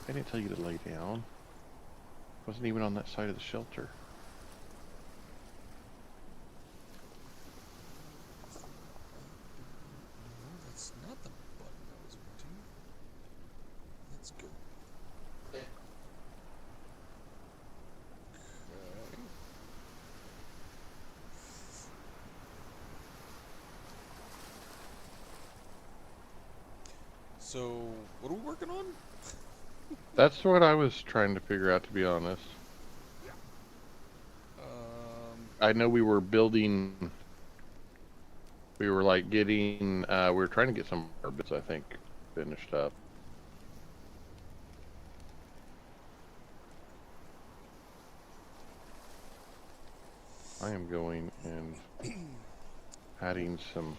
I didn't tell you to lay down. Wasn't even on that side of the shelter. No, that's not the button I was wanting. Let's go. Okay. So, what are we working on? That's what I was trying to figure out, to be honest. I know we were building. We were like getting. We were trying to get some bits, I think, finished up. I am going and adding some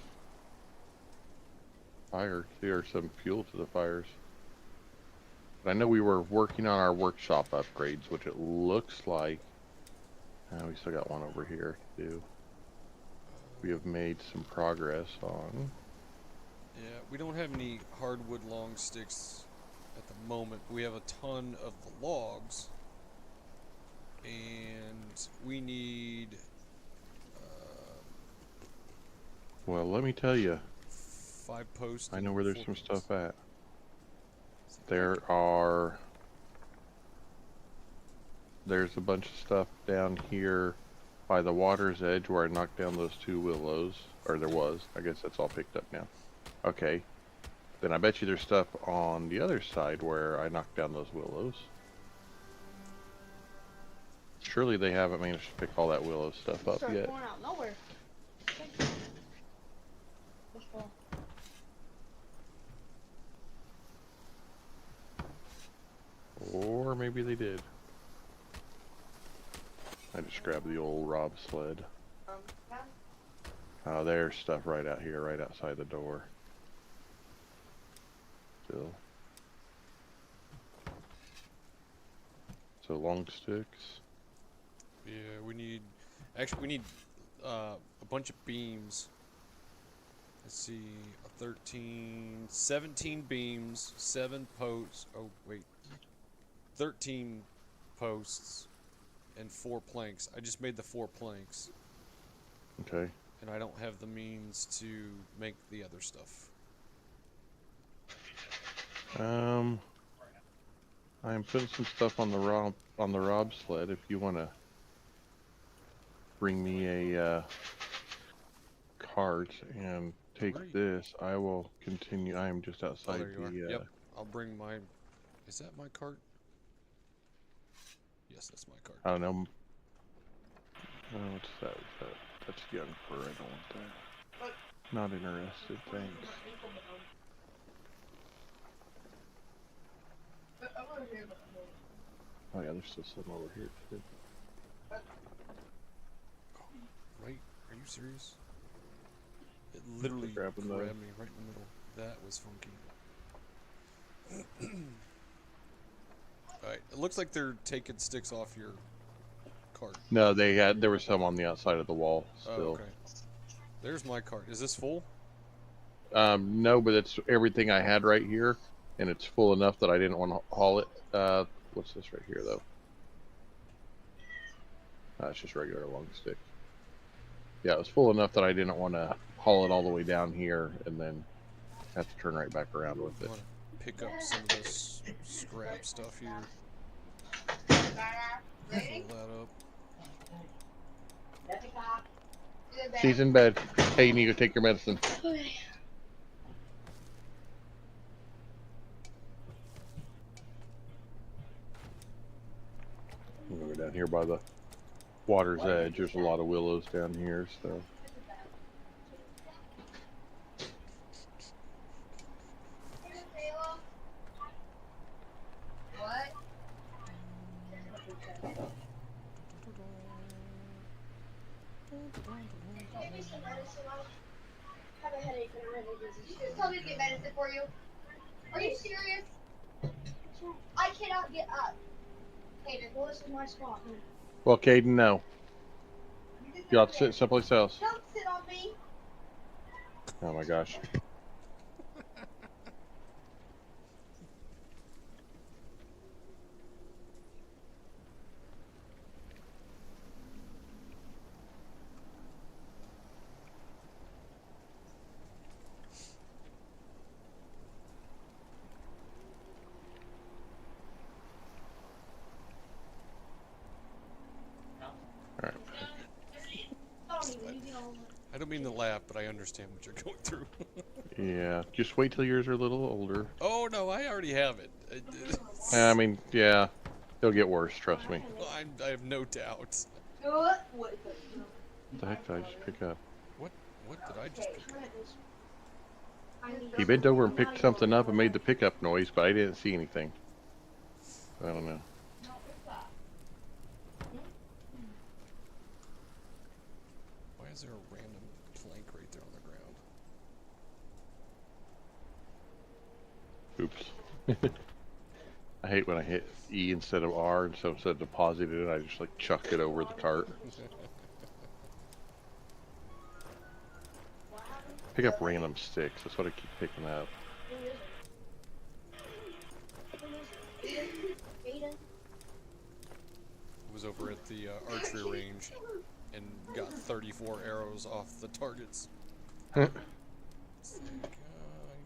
fire or some fuel to the fires. But I know we were working on our workshop upgrades, which it looks like we still got one over here to do. We have made some progress on. Yeah, we don't have any hardwood long sticks at the moment. We have a ton of the logs, and we need. Well, let me tell you. 5 posts. I know where there's some posts. stuff at. There's a bunch of stuff down here by the water's edge where I knocked down those 2 willows, or there was. I guess that's all picked up now. Okay. Then I bet you there's stuff on the other side where I knocked down those willows. Surely they haven't managed to pick all that willow stuff up yet. Going out nowhere. Or maybe they did. I just grabbed the old Rob sled. Oh, there's stuff right out here, right outside the door. Still. So long sticks. Yeah, we need. Actually, we need a bunch of beams. Let's see, 17 beams, 7 posts. Oh wait, 13 posts and 4 planks. I just made the 4 planks. Okay. And I don't have the means to make the other stuff. I'm putting some stuff on the Rob sled. If you want to bring me a cart and take this, I will continue. I am just outside Yep, I'll bring my. Is that my cart? Yes, that's my cart. I don't know. What's that? That's young fur. I don't want that. Not interested, thanks. Oh yeah, there's still some over here too. Right? Are you serious? It literally grabbed me right in the middle. That was funky. Alright, it looks like they're taking sticks off your cart. No, there was some on the outside of the wall still. Oh, okay. There's my cart. Is this full? No, but it's everything I had right here, and it's full enough that I didn't want to haul it. What's this right here, though? It's just regular long stick. Yeah, it was full enough that I didn't want to haul it all the way down here and then have to turn right back around with it. Pick up some of this scrap stuff here. Pull that up. She's in bed. Hey, you need to take your medicine. Okay. We're down here by the water's edge. There's a lot of willows down here, so. Tell me to get medicine for you. Are you serious? I cannot get up. Caden, well, this is my spot. Well, Caden, no. You ought to sit someplace else. Don't sit on me. Oh my gosh. mean to laugh, but I understand what you're going through. Yeah, just wait till yours are a little older. Oh no, I already have it. I mean, yeah, it'll get worse. Trust me. I have no doubt. What the heck did I just pick up? What did I just pick up? He bent over and picked something up and made the pickup noise, but I didn't see anything. I don't know. Why is there a random plank right there on the ground? Oops. I hate when I hit E instead of R, and so instead of depositing it, I just like chuck it over the cart. Pick up random sticks. That's what I keep picking up. I was over at the archery range and got 34 arrows off the targets. It's like,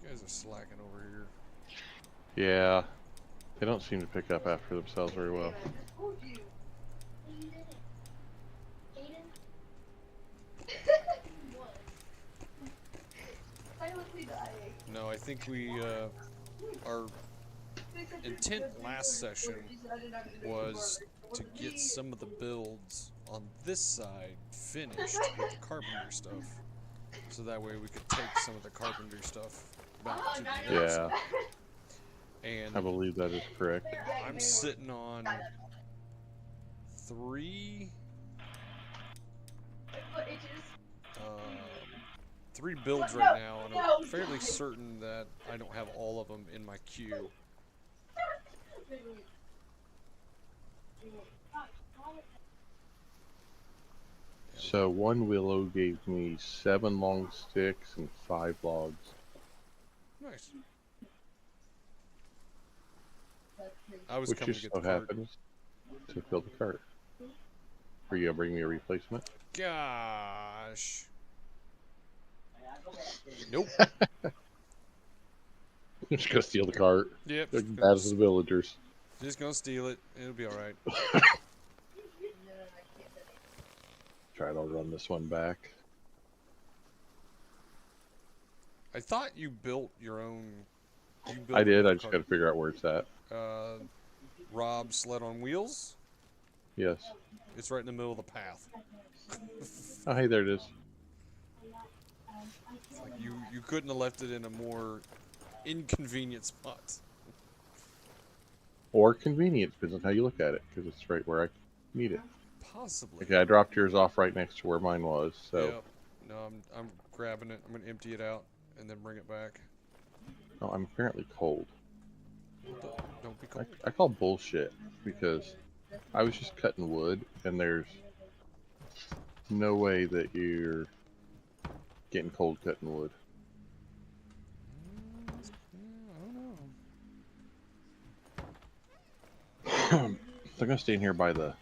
you guys are slacking over here. Yeah, they don't seem to pick up after themselves very well. No, I think our intent last session was to get some of the builds on this side finished with the carpenter stuff. So that way we could take some of the carpenter stuff back to the other side. And I believe that is correct. I'm sitting on three builds right now, and I'm fairly certain that I don't have all of them in my queue. So one willow gave me 7 long sticks and 5 logs. Nice. I was Which coming to just get so the cart. happens to fill the cart. Are you gonna bring me a replacement? Gosh. Nope. I'm just gonna steal the cart. Yep. They're bad as the villagers. Just gonna steal it. It'll be alright. Try to run this one back. I thought you built your own. I did. I just gotta figure out where it's at. Rob sled on wheels. Yes. It's right in the middle of the path. Oh, hey, there it is. It's like you couldn't have left it in a more inconvenient spot. Or convenient, depends on how you look at it, because it's right where I need it. Possibly. Okay, I dropped yours off right next to where mine was, so. Yep. No, I'm grabbing it. I'm gonna empty it out and then bring it back. Oh, I'm apparently cold. Don't be cold. I call bullshit, because I was just cutting wood, and there's no way that you're getting cold cutting wood. I don't know. So I'm gonna stay in here by the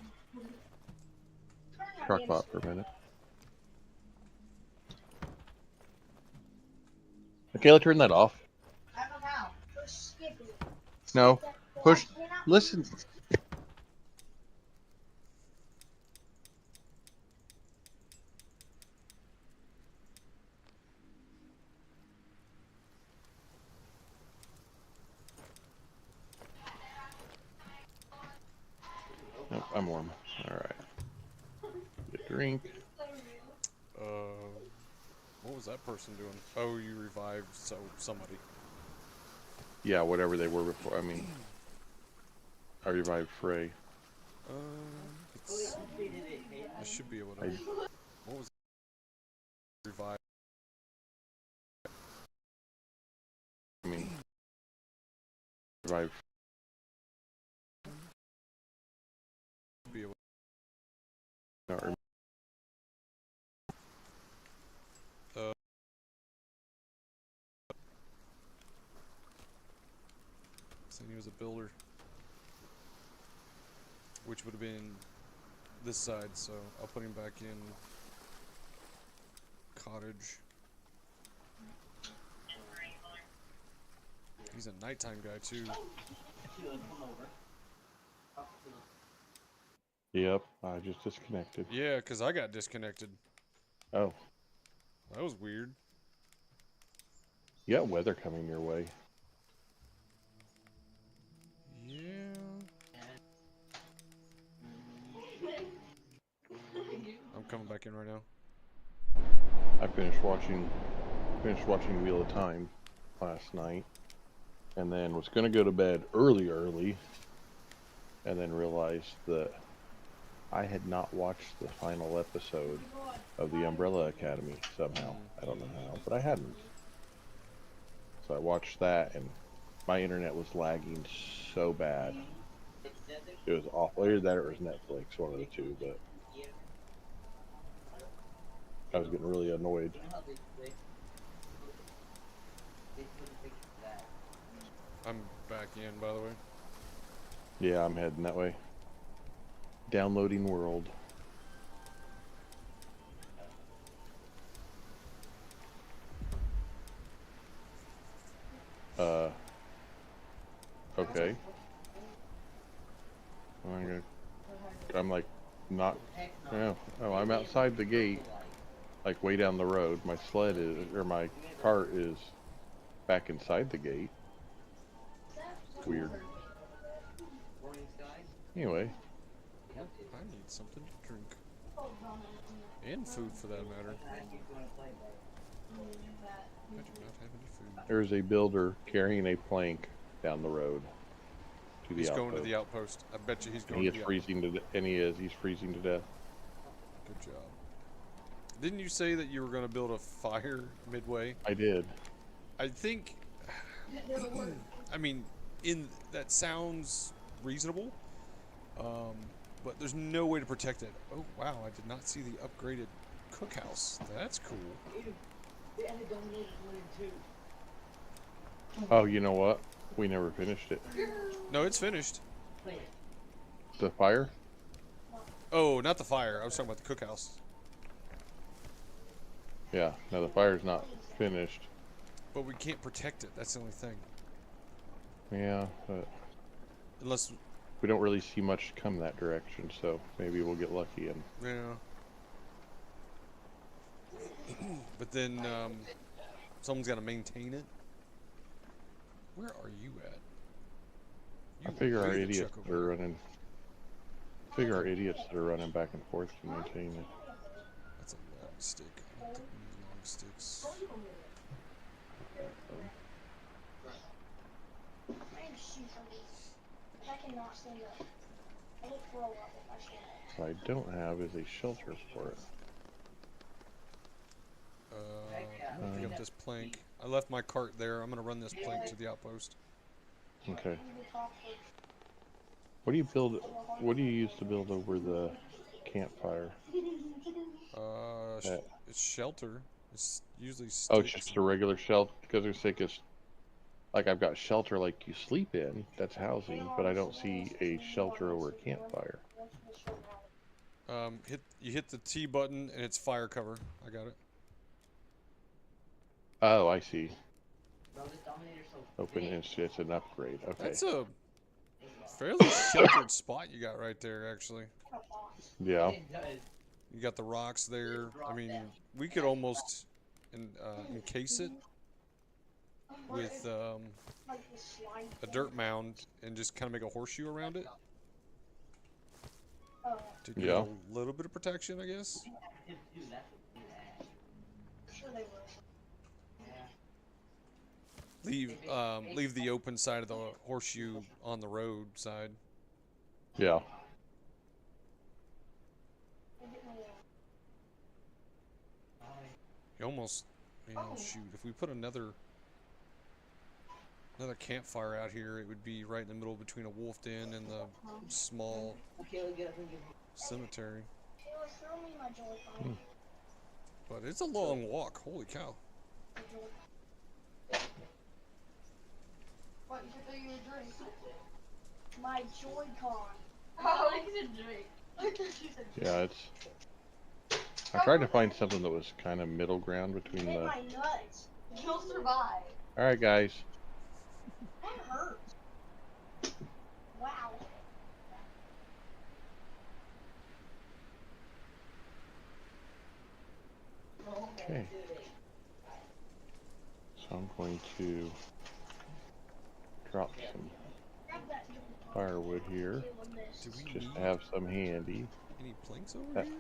crock pot for a minute. Michaela, turn that off. I don't know how. Just skip it. No, push. Listen. Nope, I'm warm. All right. Get a drink. What was that person doing? Oh, you revived somebody. Yeah, whatever they were before. I mean, I revived Frey. Let's see. I should be able to. What was it? Revive? I mean, revive. Be able. Not rem- Saying he was a builder, which would have been this side. So I'll put him back in cottage. He's a nighttime guy too. Yep, I just disconnected. Yeah, because I got disconnected. Oh. That was weird. You got weather coming your way. Yeah. I'm coming back in right now. I finished watching Wheel of Time last night, and then was going to go to bed early, and then realized that I had not watched the final episode of the Umbrella Academy somehow. I don't know how, but I hadn't. So I watched that, and my internet was lagging so bad. It was awful. Either that or it was Netflix, one of the two, but I was getting really annoyed. I'm back in, by the way. Yeah, I'm heading that way. Downloading world. Okay. I'm like, not, yeah. Oh, I'm outside the gate, like way down the road. My sled is, or my cart is back inside the gate. Weird. Anyway. Well, I need something to drink. And food, for that matter. I do not have any food. There's a builder carrying a plank down the road to the He's outpost. going to the outpost. I bet you he's going He to is the freezing to, and he's freezing to death. Good job. Didn't you say that you were going to build a fire midway? I did. I think, I mean, that sounds reasonable, but there's no way to protect it. Oh, wow, I did not see the upgraded cookhouse. That's cool. Oh, you know what? We never finished it. No, it's finished. The fire? Oh, not the fire. I was talking about the cookhouse. Yeah, no, the fire's not finished. But we can't protect it. That's the only thing. Yeah, but Unless, we don't really see much come that direction, so maybe we'll get lucky and... yeah. But then, someone's got to maintain it. Where are you at? I figure our idiots that are running... back and forth to maintain it. That's a long stick. I don't think we need long sticks. What I don't have is a shelter for it. I'm gonna pick up this plank. I left my cart there. I'm gonna run this plank to the outpost. Okay. What do you build? What do you use to build over the campfire? It's shelter. It's usually sticks. Oh, it's just a regular shelter. Because it's like it's like I've got shelter like you sleep in. That's housing, but I don't see a shelter over a campfire. You hit the T button and it's fire cover. I got it. Oh, I see. Open it's an upgrade. Okay. That's a fairly sheltered spot you got right there, actually. Yeah. You got the rocks there. I mean, we could almost encase it with a dirt mound and just kind of make a horseshoe around it to get a little bit of protection, I guess. Leave the open side of the horseshoe on the road side. Yeah. You almost, shoot, if we put another campfire out here, it would be right in the middle between a wolf den and the small cemetery. But it's a long walk. Holy cow. What, you should do your drink? My Joy-Con. Oh, I like the drink. Yeah, it's... I tried to find something that was kind of middle ground between the... my nuts. You'll survive. Alright, guys. That hurts. Wow. Okay. I'm going to drop some firewood here. Do we Just need to have some handy. any planks over That- here?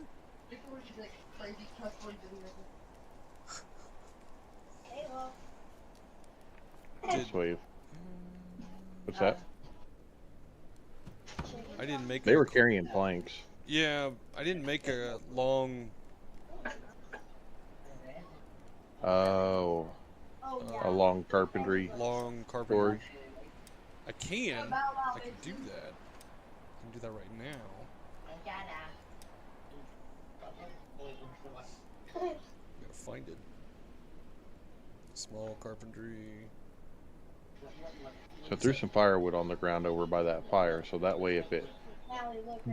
This way. What's that? I didn't make They a... were carrying planks. Yeah, I didn't make a long... Oh, a long carpentry long carpenter. storage. I can do that. I can do that right now. Gotta find it. Small carpentry. So threw some firewood on the ground over by that fire, so that way if it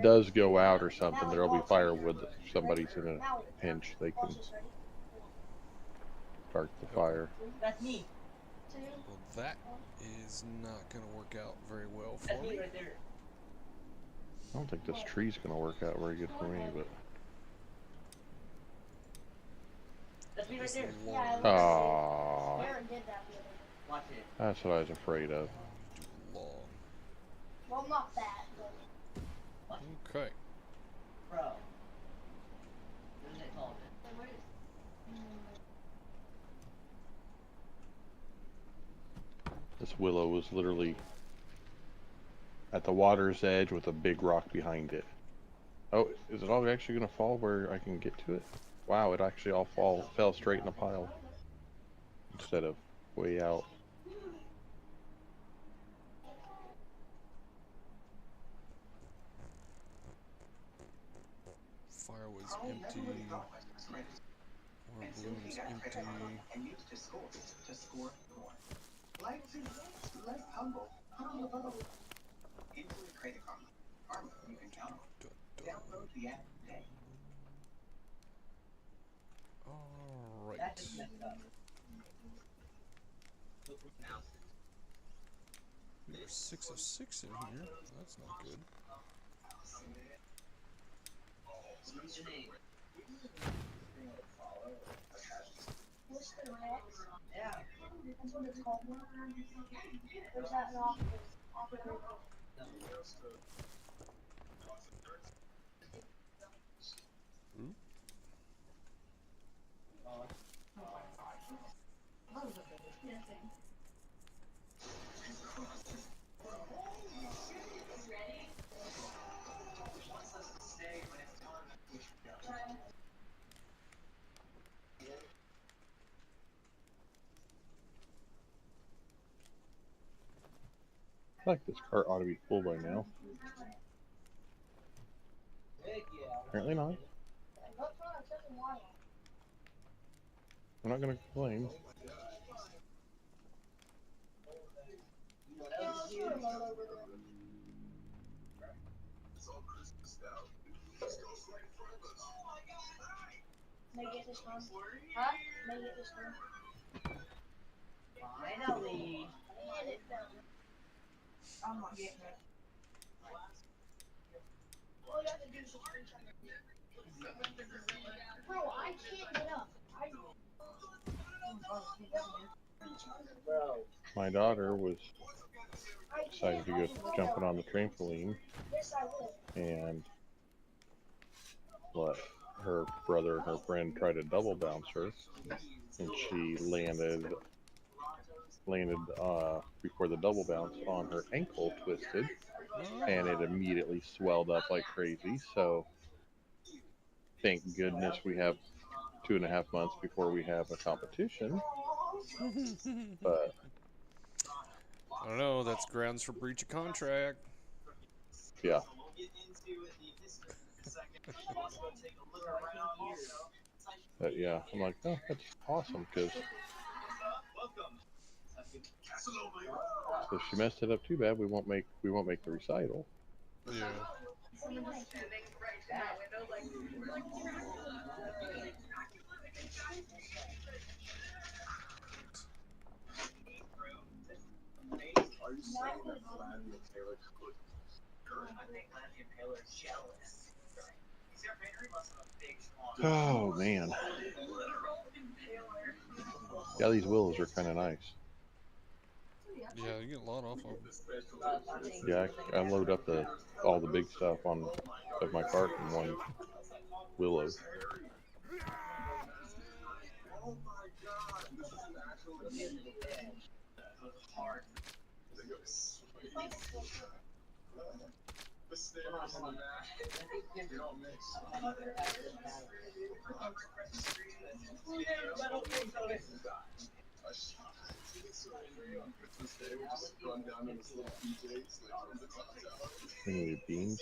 does go out or something, there'll be firewood that if somebody's in a pinch, they can start the fire. Well, that is not gonna work out very well for me. I don't think this tree's gonna work out very good for me, but It's long. aww, that's what I was afraid of. Do long. Well, not that. Okay. This willow was literally at the water's edge with a big rock behind it. Oh, is it all actually gonna fall where I can get to it? Wow, it actually all fell straight in a pile instead of way out. Fire was empty. Or balloon's empty. Alright. There's 6 of 6 in here. That's not good. What's the Rex? Yeah. That's what it's called. There's that rock. Ooh. I feel like this cart ought to be full by now. Apparently not. I'm not gonna complain. May I get this one? Huh? May I get this one? Finally. I'm not getting it. All you have to do is just reach under. Bro, I can't get up. My daughter was decided to go jumping on the trampoline, Yes, I will. and let her brother and her friend try to double bounce her, and she landed before the double bounce on her ankle, twisted, and it immediately swelled up like crazy. So thank goodness we have 2.5 months before we have a competition. But I don't know, that's grounds for breach of contract. yeah. But yeah, I'm like, oh, that's awesome, because if she messed it up too bad, we won't make the recital. Yeah. Oh man. Yeah, these willows are kind of nice. Yeah, you get a lot off of them. Yeah, I load up all the big stuff on of my cart in one willow. Any beans?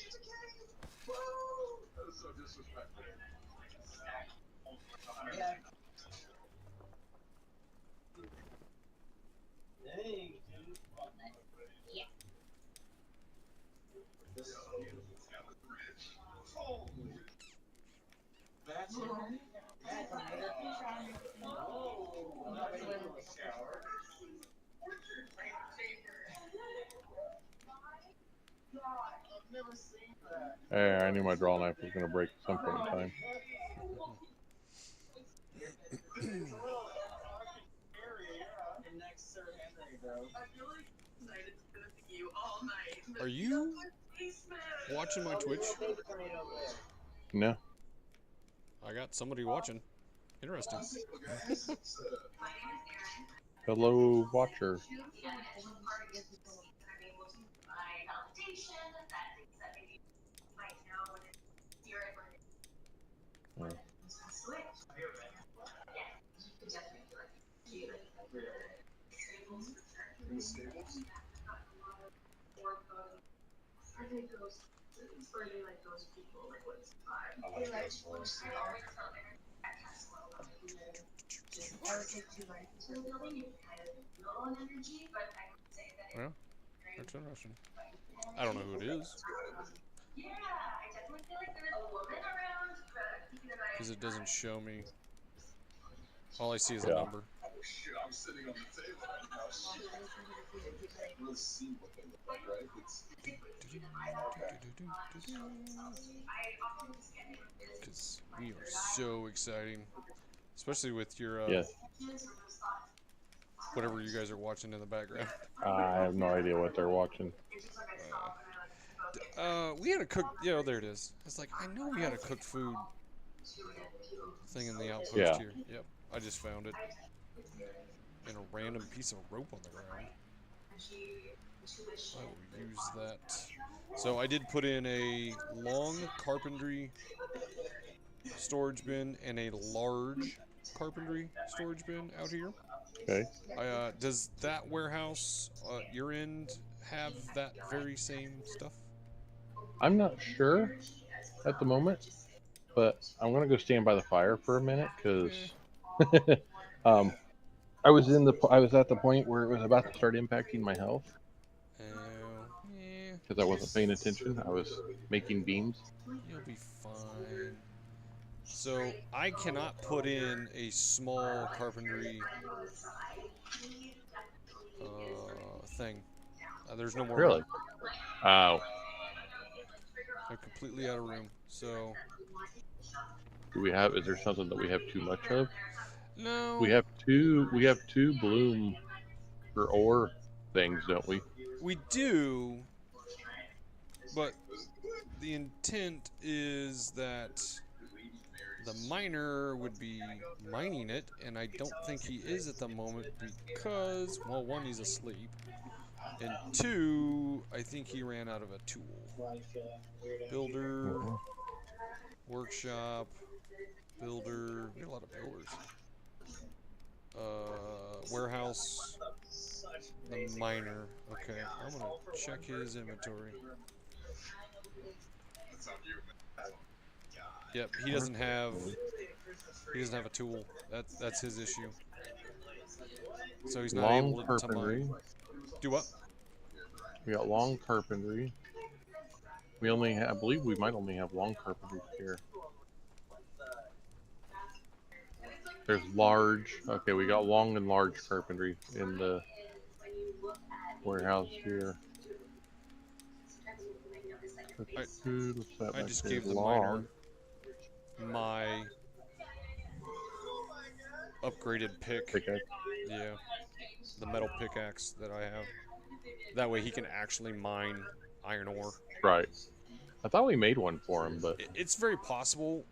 Hey, I knew my draw knife was going to break at some point in time. Are you watching my Twitch? No. I got somebody watching. Interesting. Hello, watcher. Oh. Yeah, that's interesting. I don't know who it is. Because it doesn't show me. All I see is a number. Because we are so exciting. Especially with your, Yes. whatever you guys are watching in the background. I have no idea what they're watching. We had a cooked, yeah, there it is. It's like, I know we had a cooked food thing in the outpost Yeah. here. Yep, I just found it. And a random piece of rope on the ground. I will use that. So I did put in a long carpentry storage bin and a large carpentry storage bin out here. Okay. Does that warehouse, your end, have that very same stuff? I'm not sure at the moment, but I'm gonna go stand by the fire for a minute because I was at the point where it was about to start impacting my health Yeah. because I wasn't paying attention. I was making beams. You'll be fine. So I cannot put in a small carpentry thing. There's no more Really? room. Oh. I'm completely out of room. So Do we have? Is there something that we have too much of? no, We have two. We have two bloom for ore things, don't we? we do, but the intent is that the miner would be mining it, and I don't think he is at the moment because, well, one, he's asleep, and two, I think he ran out of a tool. Builder, workshop, builder. We got a lot of builders. Warehouse, the miner. Okay, I'm gonna check his inventory. Yep, he doesn't have a tool. That's his issue. So he's not Long able to carpentry. mine. Do what? We got long carpentry. We only have, I believe we might only have long carpentry here. There's large. Okay, we got long and large carpentry in the warehouse here. That's good. What's that I back just there? gave the Log. miner my upgraded pick. Pickaxe. Yeah, the metal pickaxe that I have. That way he can actually mine iron ore. Right. I thought we made one for him, but It's very possible,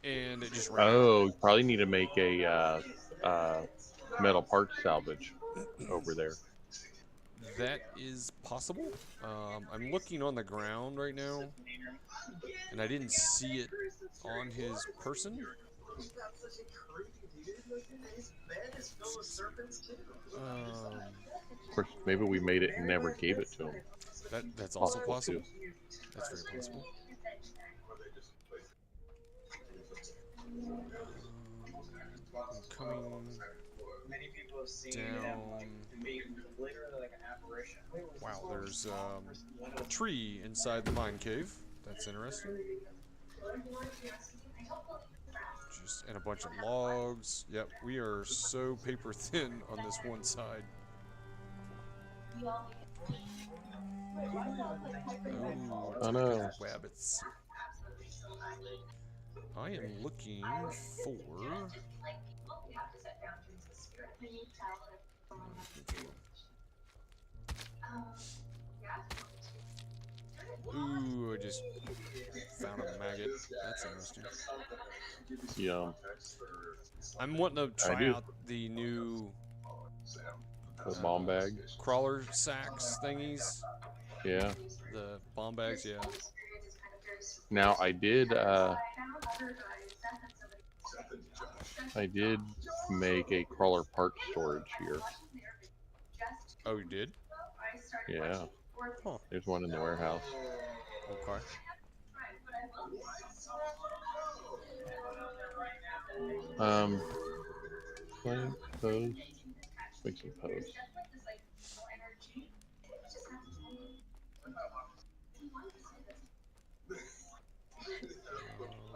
and it just ran out. oh, we probably need to make a metal parts salvage over there. That is possible. I'm looking on the ground right now, and I didn't see it on his person. Of course, maybe we made it and never gave it to him. That's also possible. Too. That's very possible. I'm coming down. Wow, there's a tree inside the mine cave. That's interesting. And a bunch of logs. Yep, we are so paper thin on this one side. Oh no. Rabbits. I am looking for. Ooh, I just found a maggot. That's interesting. Yeah. I'm wanting to try out the new bomb bag crawler sacks thingies. Yeah. The bomb bags, yeah. Now I did make a crawler part storage here. Oh, you did? Yeah. Huh. There's one in the warehouse. Okay. Plank, post. Make some posts.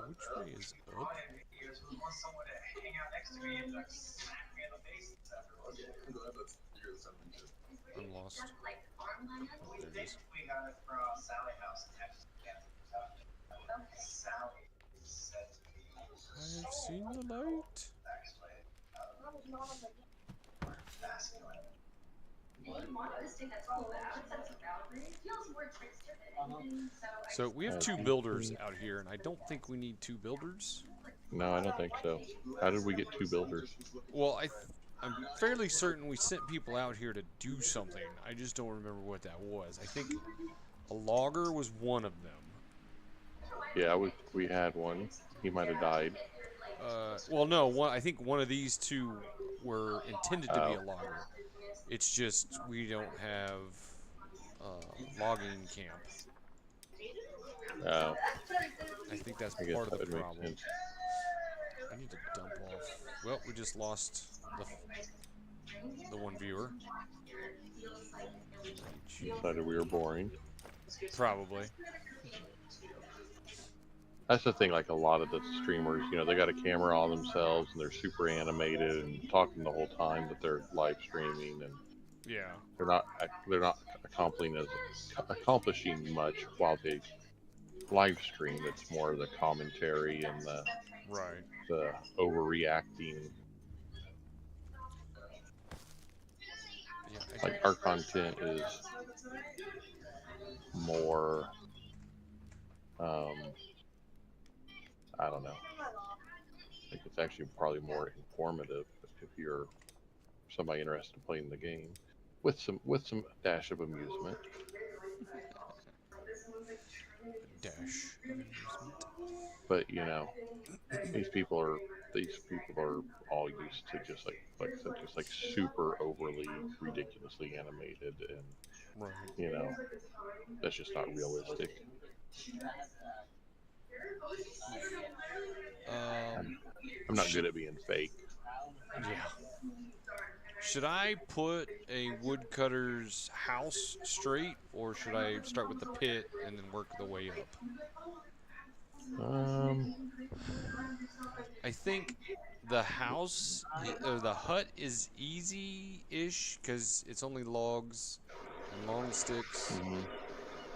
Which way is up? I'm lost. Oh, there it is. I've seen the light. So we have 2 builders out here, and I don't think we need 2 builders. No, I don't think so. How did we get 2 builders? Well, I'm fairly certain we sent people out here to do something. I just don't remember what that was. I think a logger was one of them. Yeah, we had one. He might have died. Well, no. I think one of these 2 were intended to be a logger. It's just we don't have logging camp. Oh. I think that's part of the problem. I need to dump off. Well, we just lost the one viewer. Decided we were boring. Probably. That's the thing, like a lot of the streamers, you know, they got a camera on themselves and they're super animated and talking the whole time that they're live streaming, and yeah, they're not accomplishing much while they live stream. It's more the commentary and the overreacting. Yeah, like our content is more I don't know. I think it's actually probably more informative if you're somebody interested in playing the game, with some dash of amusement. Dash of amusement. But you know, these people are all used to just like I said, just like super overly ridiculously animated, and you know, that's just not realistic. I'm not good at being fake. Yeah. Should I put a woodcutter's house straight, or should I start with the pit and then work the way up? I think the house, or the hut, is easy-ish because it's only logs and long sticks.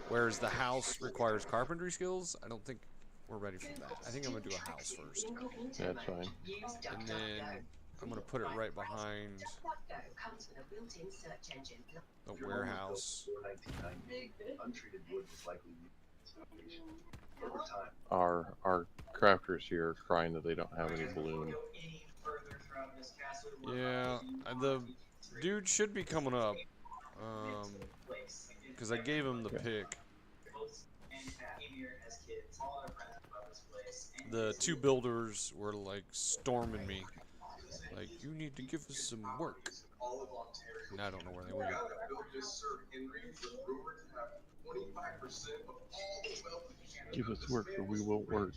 Whereas the house requires carpentry skills. I don't think we're ready for that. I think I'm gonna do a house first, That's fine. and then I'm gonna put it right behind the warehouse. Our crafters here are crying that they don't have any balloon. Yeah, the dude should be coming up, because I gave him the Okay. pick. The two builders were like storming me, like, you need to give us some work. And I don't know where they went. Give us work or we won't work.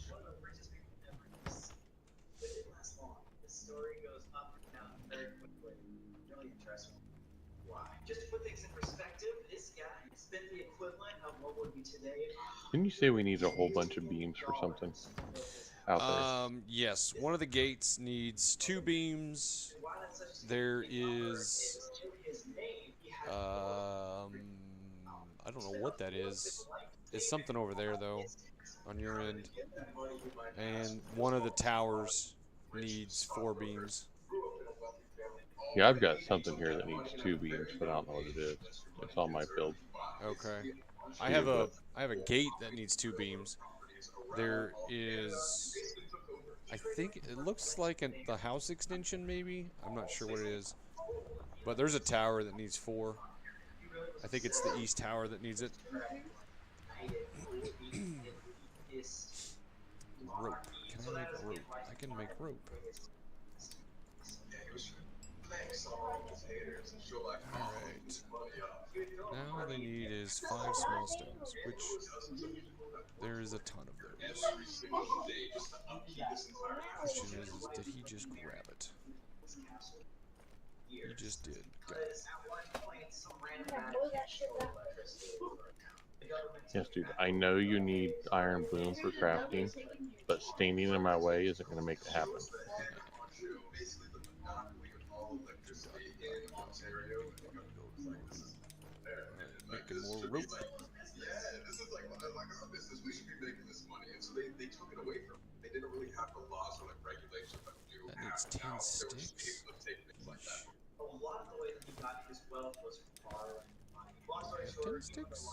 Didn't you say we need a whole bunch of beams for something out there? Yes, one of the gates needs 2 beams. There is, I don't know what that is. It's something over there though, on your end. And one of the towers needs 4 beams. Yeah, I've got something here that needs 2 beams, but I don't know what it is. It's on my build. Okay. I have Too, a but I have a gate that needs 2 beams. There is, I think it looks like the house extension maybe. I'm not sure what it is. But there's a tower that needs 4. I think it's the east tower that needs it. Rope. Can I make rope? I can make rope. Alright. Now all they need is 5 small stones, which there is a ton of those. Question is did he just grab it? He just did. Got it. yes, dude, I know you need iron boom for crafting, but standing in my way isn't going to make it happen. Alright, making more rope. That needs 10 sticks. Yeesh. I have 10 sticks?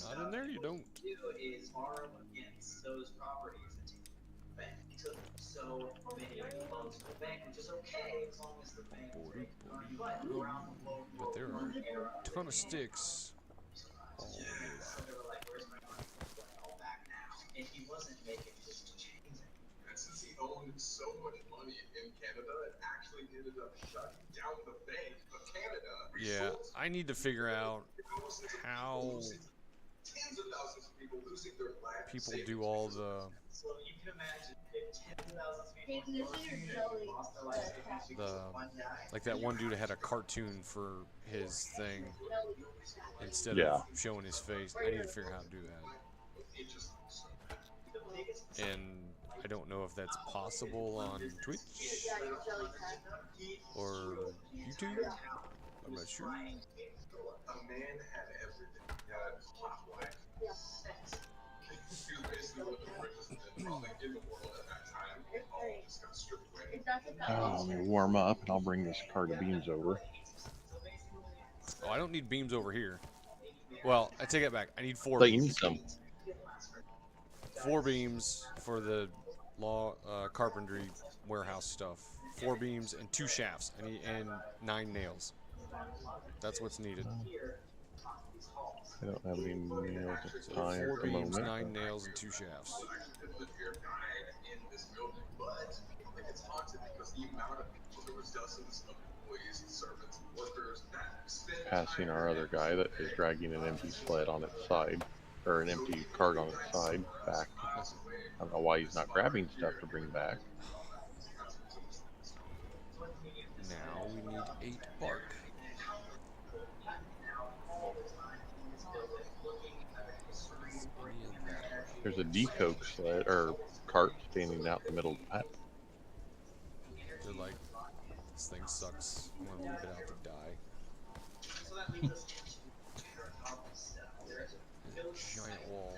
Not in there, you don't. But there are a ton of sticks all the way back. Yeah, I need to figure out how people do all the like that one dude had a cartoon for his thing instead of Yeah. showing his face. I need to figure out how to do that. And I don't know if that's possible on Twitch or YouTube. I'm not sure. Oh, let me warm up and I'll bring this cart of beams over. Oh, I don't need beams over here. Well, I take it back. I need 4 But you beams. need some. 4 beams for the carpentry warehouse stuff. 4 beams and 2 shafts. I need and 9 nails. That's what's needed. I don't have any nails at the So time 4 at the beams, moment. 9 nails, and 2 shafts. Passing our other guy that is dragging an empty sled on its side, or an empty cart on its side back. I don't know why he's not grabbing stuff to bring back. Now we need 8 bark. Is any of that around? There's a decoke sled or cart standing out in the middle of the path. They're like, this thing sucks. I'm gonna leave it out to die. Giant wall.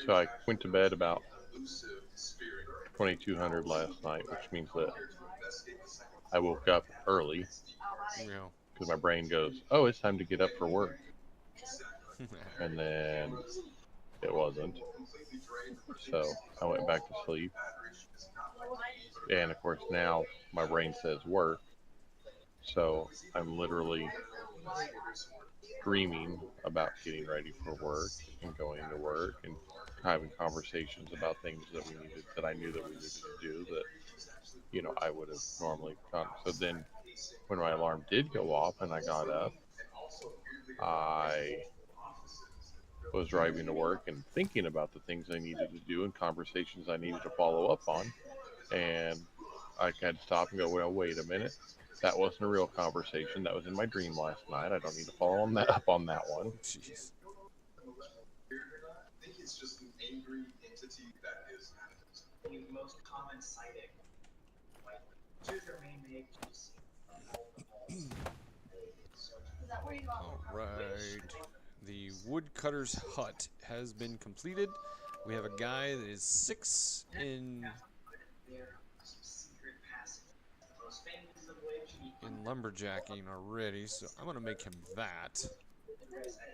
So I went to bed about 2200 last night, which means that I woke up early Yeah. because my brain goes, "Oh, it's time to get up for work," and then it wasn't. So I went back to sleep, and of course now my brain says work. So I'm literally dreaming about getting ready for work and going to work and having conversations about things that I knew that we needed to do that, I would have normally done. So then when my alarm did go off and I got up, I was driving to work and thinking about the things I needed to do and conversations I needed to follow up on. And I had to stop and go, well, wait a minute. That wasn't a real conversation. That was in my dream last night. I don't need to follow up on that one. Jeez. Alright. The woodcutter's hut has been completed. We have a guy that is 6 in lumberjacking already, so I'm gonna make him that.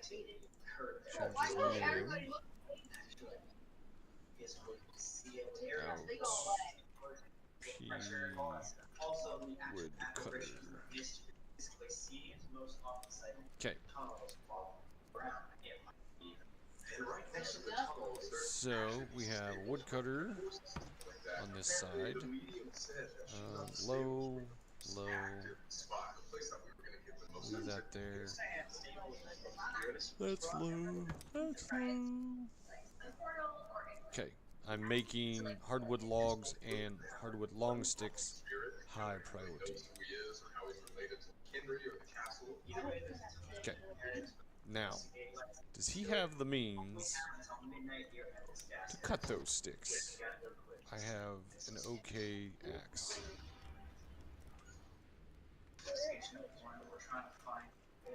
Change his name. P woodcutter. Okay. So we have a woodcutter on this side. Low. Leave that there. That's low. Okay. I'm making hardwood logs and hardwood long sticks high priority. Okay. Now, does he have the means to cut those sticks? I have an okay axe.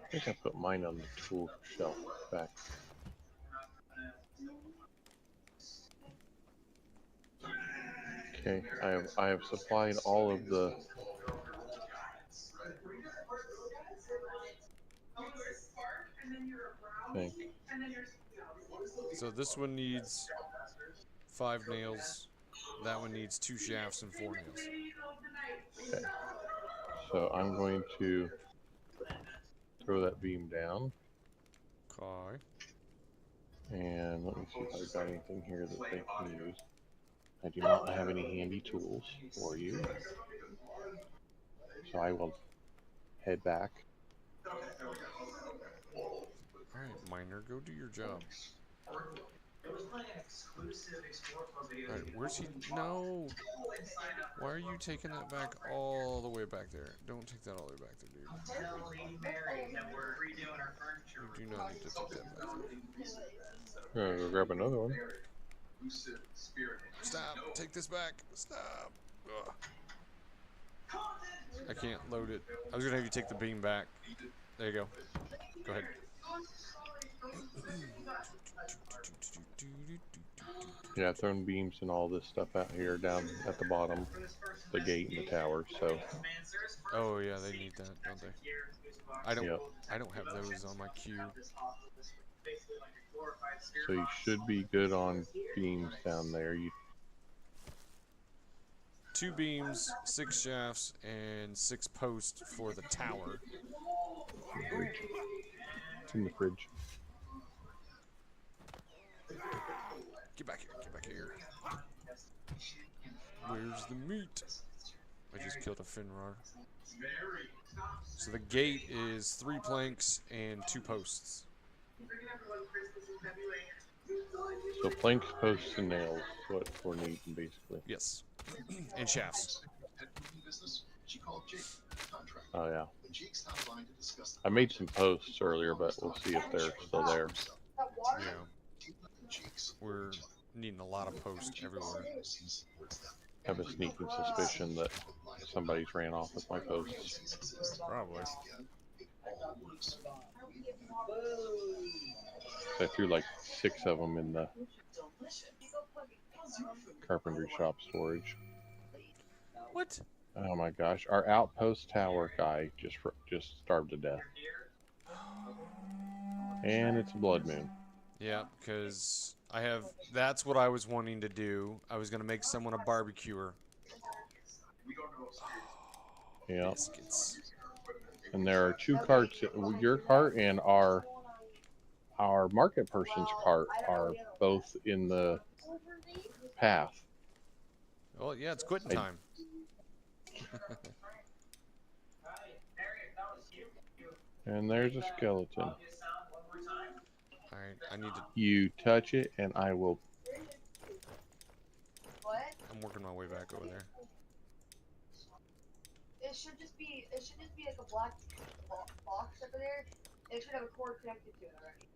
I think I put mine on the tool shelf back. Okay, I have supplied all of the thing. So this one needs 5 nails. That one needs 2 shafts and 4 nails. Okay. So I'm going to throw that beam down. Okay. And let me see if I've got anything here that they can use. I do not have any handy tools for you. So I will head back. Alright, miner, go do your job. Alright, where's he? No! Why are you taking that back all the way back there? Don't take that all the way back there, dude. You do not need to take that back there. Go grab another one. Stop! Take this back! Stop! Ugh. I can't load it. I was gonna have you take the beam back. There you go. Go ahead. Yeah, throwing beams and all this stuff out here down at the bottom, the gate and the tower. So. Oh yeah, they need that, don't they? I don't. Yep. I don't have those on my queue. So you should be good on beams down there. 2 beams, 6 shafts, and 6 posts for the tower. It's in the fridge. Get back here, get back here. Where's the meat? I just killed a Finrar. So the gate is 3 planks and 2 posts. So planks, posts, and nails is what we're needing, basically. Yes. And shafts. Oh, yeah. I made some posts earlier, but we'll see if they're still there. Yeah. We're needing a lot of posts everywhere. I have a sneaking suspicion that somebody's ran off with my posts. Probably. I threw like 6 of them in the Carpentry shop storage. What? Oh my gosh, our outpost tower guy just starved to death. And it's a blood moon. Yeah, because I have. That's what I was wanting to do. I was gonna make someone a barbecuer. Yeah. Biscuits. And there are 2 carts. Your cart and our market person's cart are both in the path. Oh yeah, it's quitting I- time. And there's a skeleton. Alright, I need to. You touch it, and I will. What? I'm working my way back over there. It should just be like a black box over there. It should have a cord connected to it already.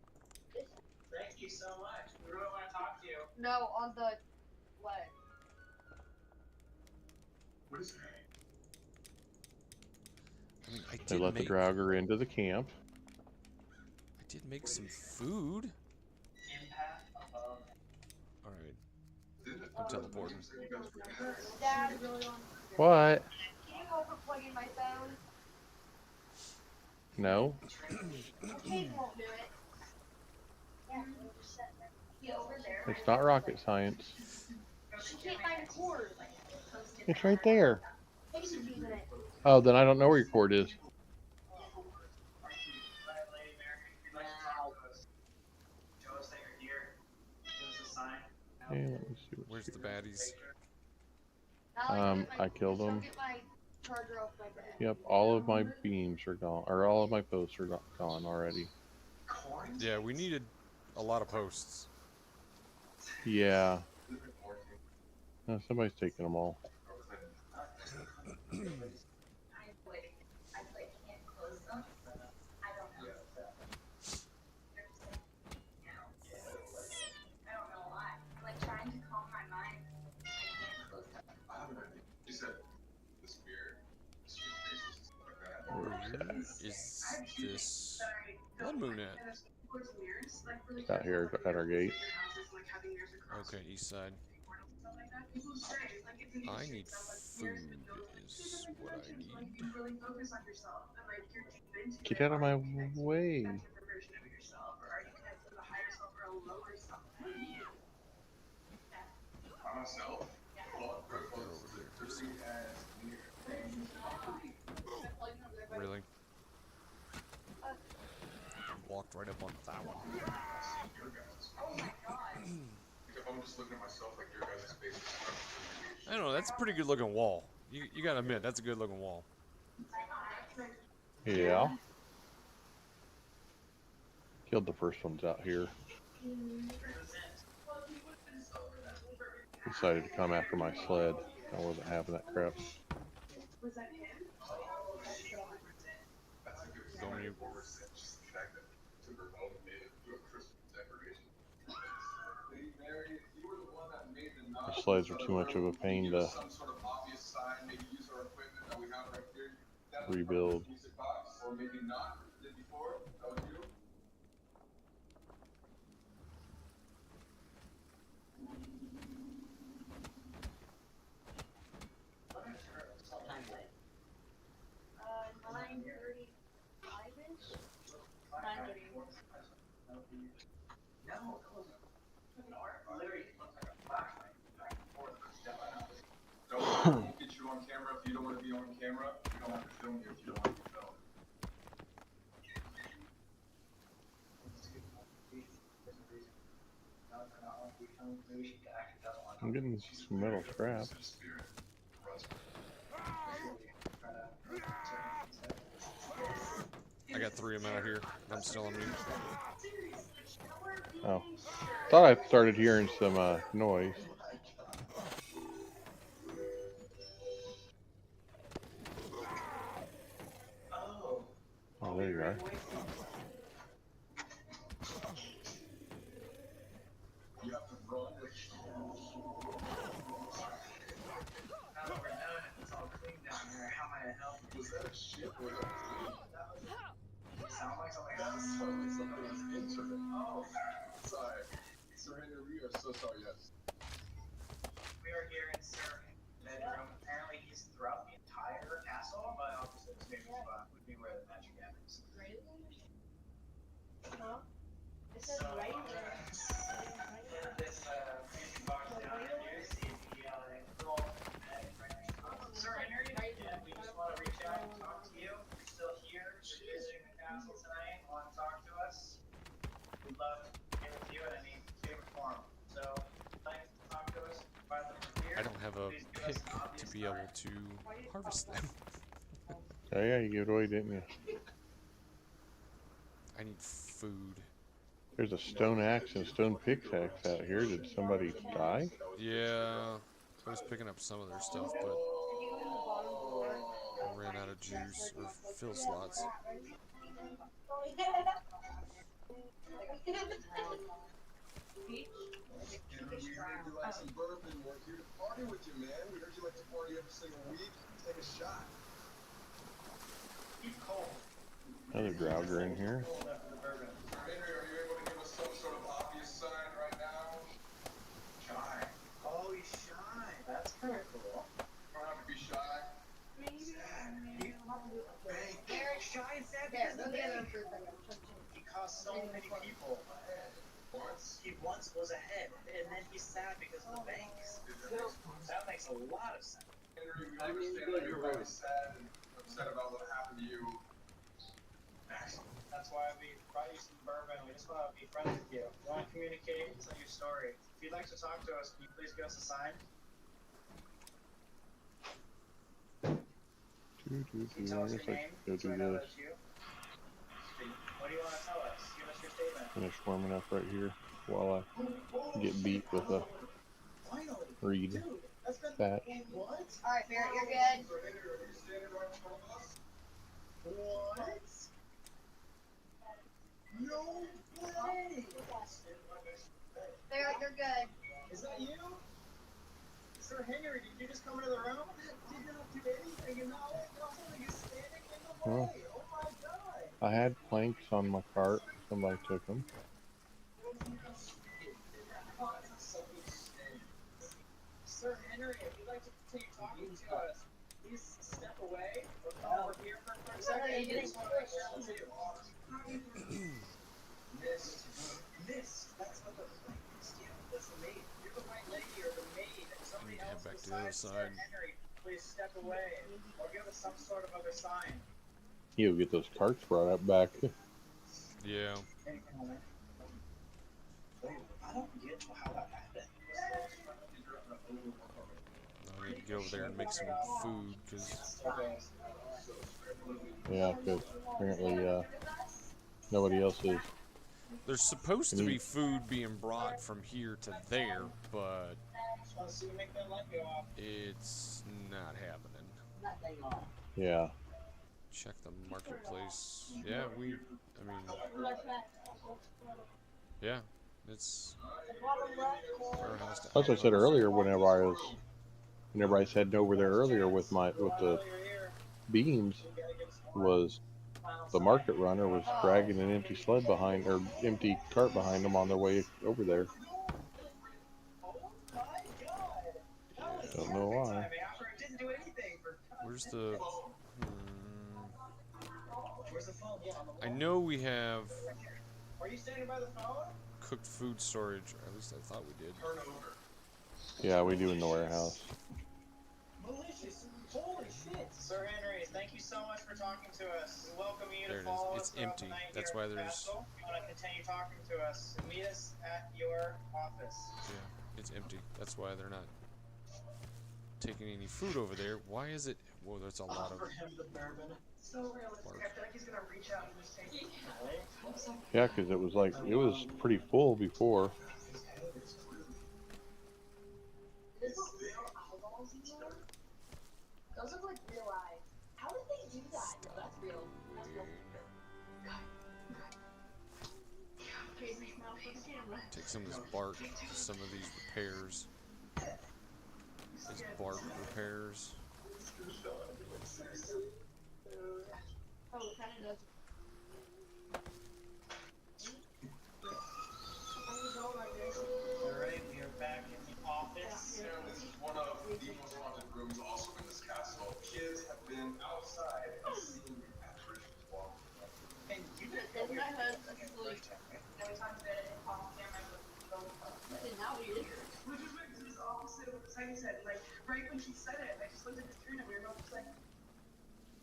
Thank you so much. We really want to talk to you. No, on the leg. What is it? I mean, They let the draugar into the camp. I did make some food. Impact above. Alright. I'm teleporting. Dad, really long. What? Can you go for plugging my phone? No. Kate won't do it. Yeah, just set there. Be over there. It's not rocket science. She can't find a cord. It's right there. Casey's using it. Oh, then I don't know where your cord is. Yeah, let me see what Where's the baddies? I killed them. Get my charger off my bed. Yep, all of my beams are gone, or all of my posts are gone already. Yeah, we needed a lot of posts. Yeah. No, somebody's taking them all. Is this blood moon at? It's out here at our gate. Okay, east side. I need food is what I need. Get out of my way. Really? Walked right up on that one. I don't know, that's a pretty good looking wall. You gotta admit, that's a good looking wall. Yeah. Killed the first ones out here. Decided to come after my sled. I wasn't having that crap. Don't you? The sleds are too much of a pain to rebuild. Get you on camera if you don't want to be on camera. You don't have to film you if you don't want to be filmed. I'm getting some metal scrap. I got 3 of them out here. I'm still on mute. Oh. Thought I started hearing some noise. Oh, there you are. Sir Henry, we are so sorry, yes. We are here in Sir bedroom. Apparently he's throughout the entire castle, but opposite his favorite spot would be where the magic happens. Huh? It says right there. This music box down in here, see if he little bed right next to us. Sir Henry, and we just want to reach out and talk to you. You're still here, you're visiting the castle tonight, want to talk to us. We'd love to get with you in any favorite form. So, if you'd like to talk to us, provide them from here. I don't have a Please give us pick an to obvious be able time. to harvest them. Oh yeah, you gave it away, didn't you? I need food. There's a stone axe and a stone pickaxe out here. Did somebody die? Yeah, I was picking up some of their stuff, but I ran out of juice or fill slots. Henry, we heard you like some bourbon. We're here to party with you, man. We heard you like to party every single week. Take a shot. Keep cold. Another Drauger in here. Cold after the bourbon. Sir Henry, are you able to give us some sort of obvious sign right now? Shy. Oh, he's shy. That's kind of cool. You don't have to be shy. Eric shy and sad because of the bank. He cost so many people. He once was ahead, and then he's sad because of the banks. That makes a lot of sense. Henry, we understand that you're really sad and upset about what happened to you. That's why we brought you some bourbon. We just want to be friends with you. We want to communicate and tell your story. If you'd like to talk to us, can you please give us a sign? Can you tell us your name? Go So do I know this. that's you. What do you want to tell us? Give us your statement. Finish warming up right here while I get beat with a Finally. reed Dude, that's been thatch. what? Alright, Barrett, you're good. Sir Henry, are you standing right in front of us? What? No way! Barrett, you're good. Is that you? Sir Henry, did you just come into the room? Did you not do anything? You know it? No, you're standing in the way. Oh my god! I had planks on my cart. Somebody took them. Sir Henry, if you'd like to continue talking to us, please step away. We'll come over here for a quick second. We just want to make sure that you Mist. Mist. That's what the that's the maid. You're the white lady or the maid. Somebody Head else back to the other besides Sir side. Henry, please step away or give us some sort of other sign. You'll get those carts brought up back. Yeah. Anything on there? Wait, I don't get how that happened. I need to get over there and make some food because Okay. Yeah, because apparently nobody else is. there's supposed to be food being brought from here to there, but Let's see, make that light go off. it's not happening. Yeah. Check the marketplace. Yeah, I mean, yeah, it's warehouse. As I said earlier, whenever I was heading over there earlier with the beams, was the market runner was dragging an empty sled behind, or empty cart behind them on their way over there. Don't know why. Where's the? Where's the phone? Yeah, on the I know we have Are you standing by the phone? cooked food storage, or at least I thought we did. Turn over. Yeah, we do in the warehouse. Malicious. Holy shit. Sir Henry, thank you so much for talking to us. We welcome you There to it is. follow It's us throughout empty. the night That's here why at the there's- castle. If you want to continue talking to us, meet us at your office. Yeah, it's empty. That's why they're not taking any food over there. Why is it? Whoa, there's a lot of. For him, the bourbon. So realistic. Bark. I feel like he's gonna reach out and just take it. Yeah, because it was pretty full before. Those look like real eyes. How did they do that? No, that's real. That's real. Take some of this bark to some of these repairs. These bark repairs. Oh, it kind of does. I'm gonna go like this. like I said, like right when she said it, I just looked at the screen and we were both just like,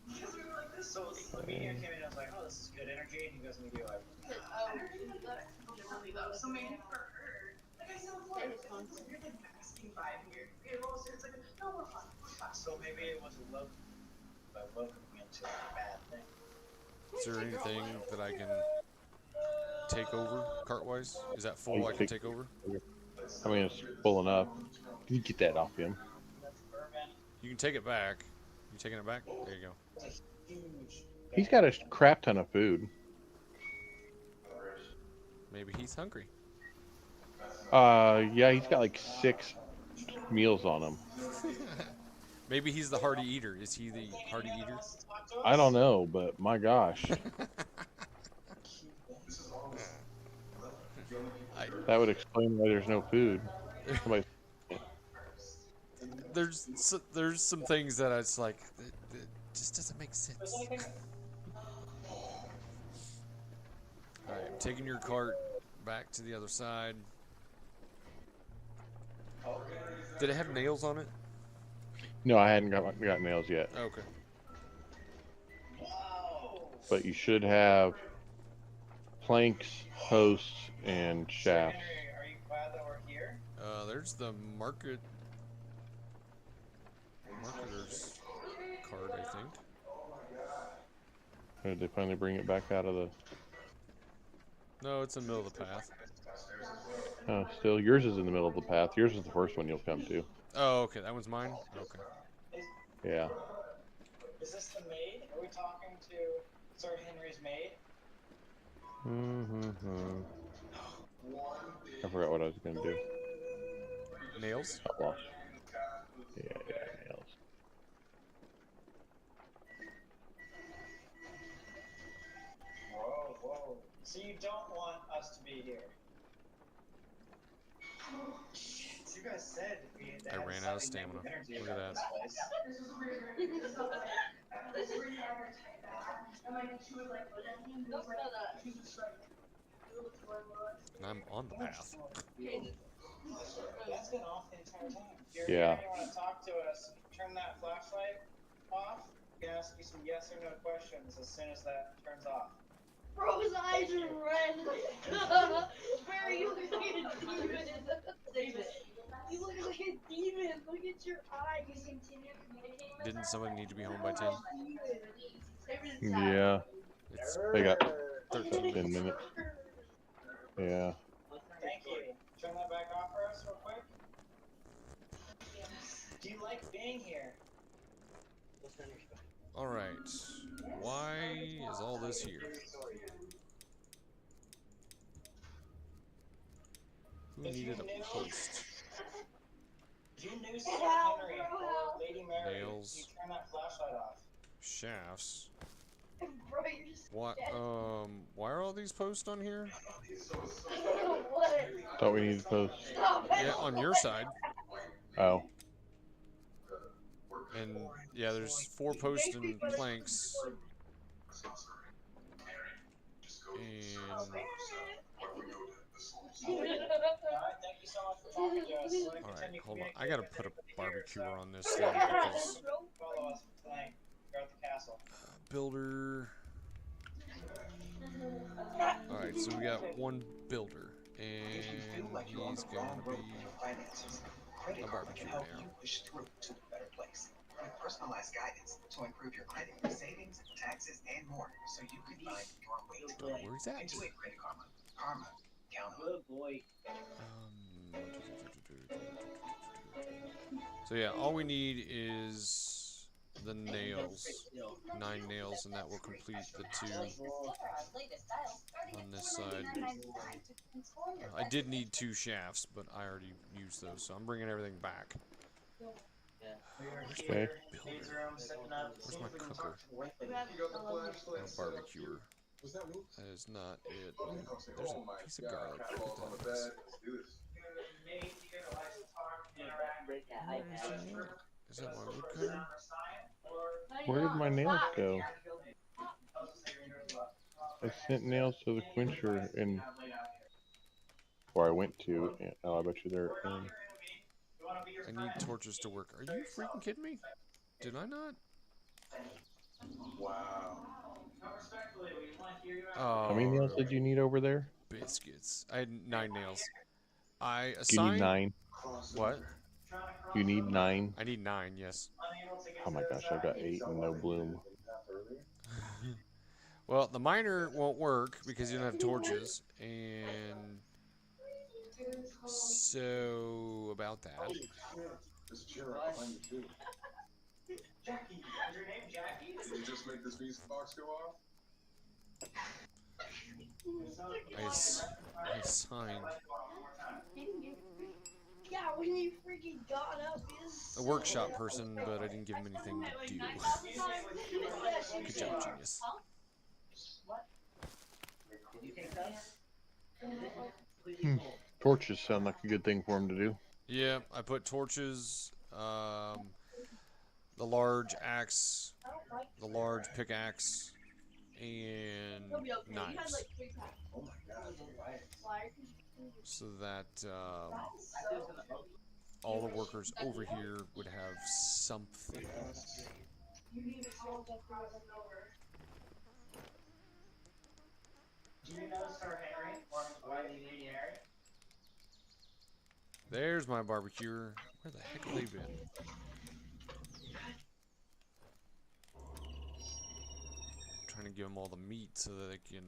because we were like this. So the media came in and I was like, oh, this is good energy, and you guys immediately like, oh, energy was good. Really though. So maybe for her, like I said before, it's this weird like masking vibe here. It was, it's like, no, we're fine, we're fine. So maybe it was a welcoming into a bad thing. Is there anything that I can take over cart-wise? Is that full? I can Take- take over? I mean, it's full enough. Can you get that off him? That's bourbon. You can take it back. You taking it back? There you go. It's a huge. He's got a crap ton of food. Maybe he's hungry. Yeah, he's got like 6 meals on him. Maybe he's the hearty eater. Is he the hearty eater? I don't know, but my gosh, that would explain why there's no food. Somebody, There's some things that it's like it just doesn't make sense. All right, I'm taking your cart back to the other side. Did it have nails on it? no, I hadn't got nails yet, Okay. but you should have planks, posts, and shafts. Henry, are you glad that we're here? There's the marketer's card, I think. Or did they finally bring it back out of the? No, it's in the middle of the path. Oh, still, yours is in the middle of the path. Yours is the first one you'll come to. Oh, okay, that one's mine. Okay. Yeah. Is this the maid? Are we talking to Sir Henry's maid? I forgot what I was gonna do. Nails? I lost. Yeah, nails. Whoa. So you don't want us to be here? You guys said we had I ran out of stamina. Look at that. And I'm on the path. That's been off the entire time. If Yeah. you want to talk to us, turn that flashlight off. We can ask you some yes or no questions as soon as that turns off. Bro's eyes are red. Barry, you look like a demon. You look like a demon. Look at your eyes. Didn't somebody need to be home by 10? Yeah. It's They got 13 10 minutes. Yeah. Thank you. Turn that back off for us real quick. Do you like being here? Alright. Why is all this here? Who needed a post? You knew Sir Henry or Lady Mary. Nails. You turn that flashlight off. Shafts. Bro, you're just What? Why are all these posts on here? what? Thought we needed posts. Yeah, on your side. Oh. And yeah, there's 4 posts and planks. And Alright, thank you so much for talking to us. alright, hold on. I gotta put a barbecuer on this thing because Follow us tonight. We're at the castle. builder. Alright, so we got 1 builder, and he's gonna be a barbecuer now. Push through to a better place. With personalized guidance to improve your credit, savings, taxes, and more, so you can find your way to Don't know where he's at. Intuit Credit Karma. Karma. Count on. Good boy. So yeah, all we need is the nails. 9 nails, and that will complete the 2 on this side. I did need 2 shafts, but I already used those, so I'm bringing everything back. Okay. Where's my cooker? Or barbecuer. That is not it. There's a piece of garlic. What that is. Is that my wood cutter? Where did my nails go? I sent nails to the quencher and where I went to. Oh, I bet you they're in. I need torches to work. Are you freaking kidding me? Did I not? Wow. How many nails Oh, did you need over there? biscuits. I had 9 nails. I You need assigned 9. what? You need 9. I need 9. Yes. Oh my gosh, I've got 8 and no bloom. Well, the miner won't work because you don't have torches, and so about that. Holy shit. This chair right behind you too. Jackie, is your name Jackie? Did you just make this music box go off? I assigned Yeah, when you freaking got up, a workshop person, but I didn't give him anything to do. Good job, genius. Torches sound like a good thing for him to do. Yeah, I put torches, the large axe, the large pickaxe, and knives, Oh my god. so that all the workers over here would have something. Do you know Sir Henry, Martin's wife, Lady Mary? There's my barbecuer. Where the heck have they been? I'm trying to give them all the meat so that they can.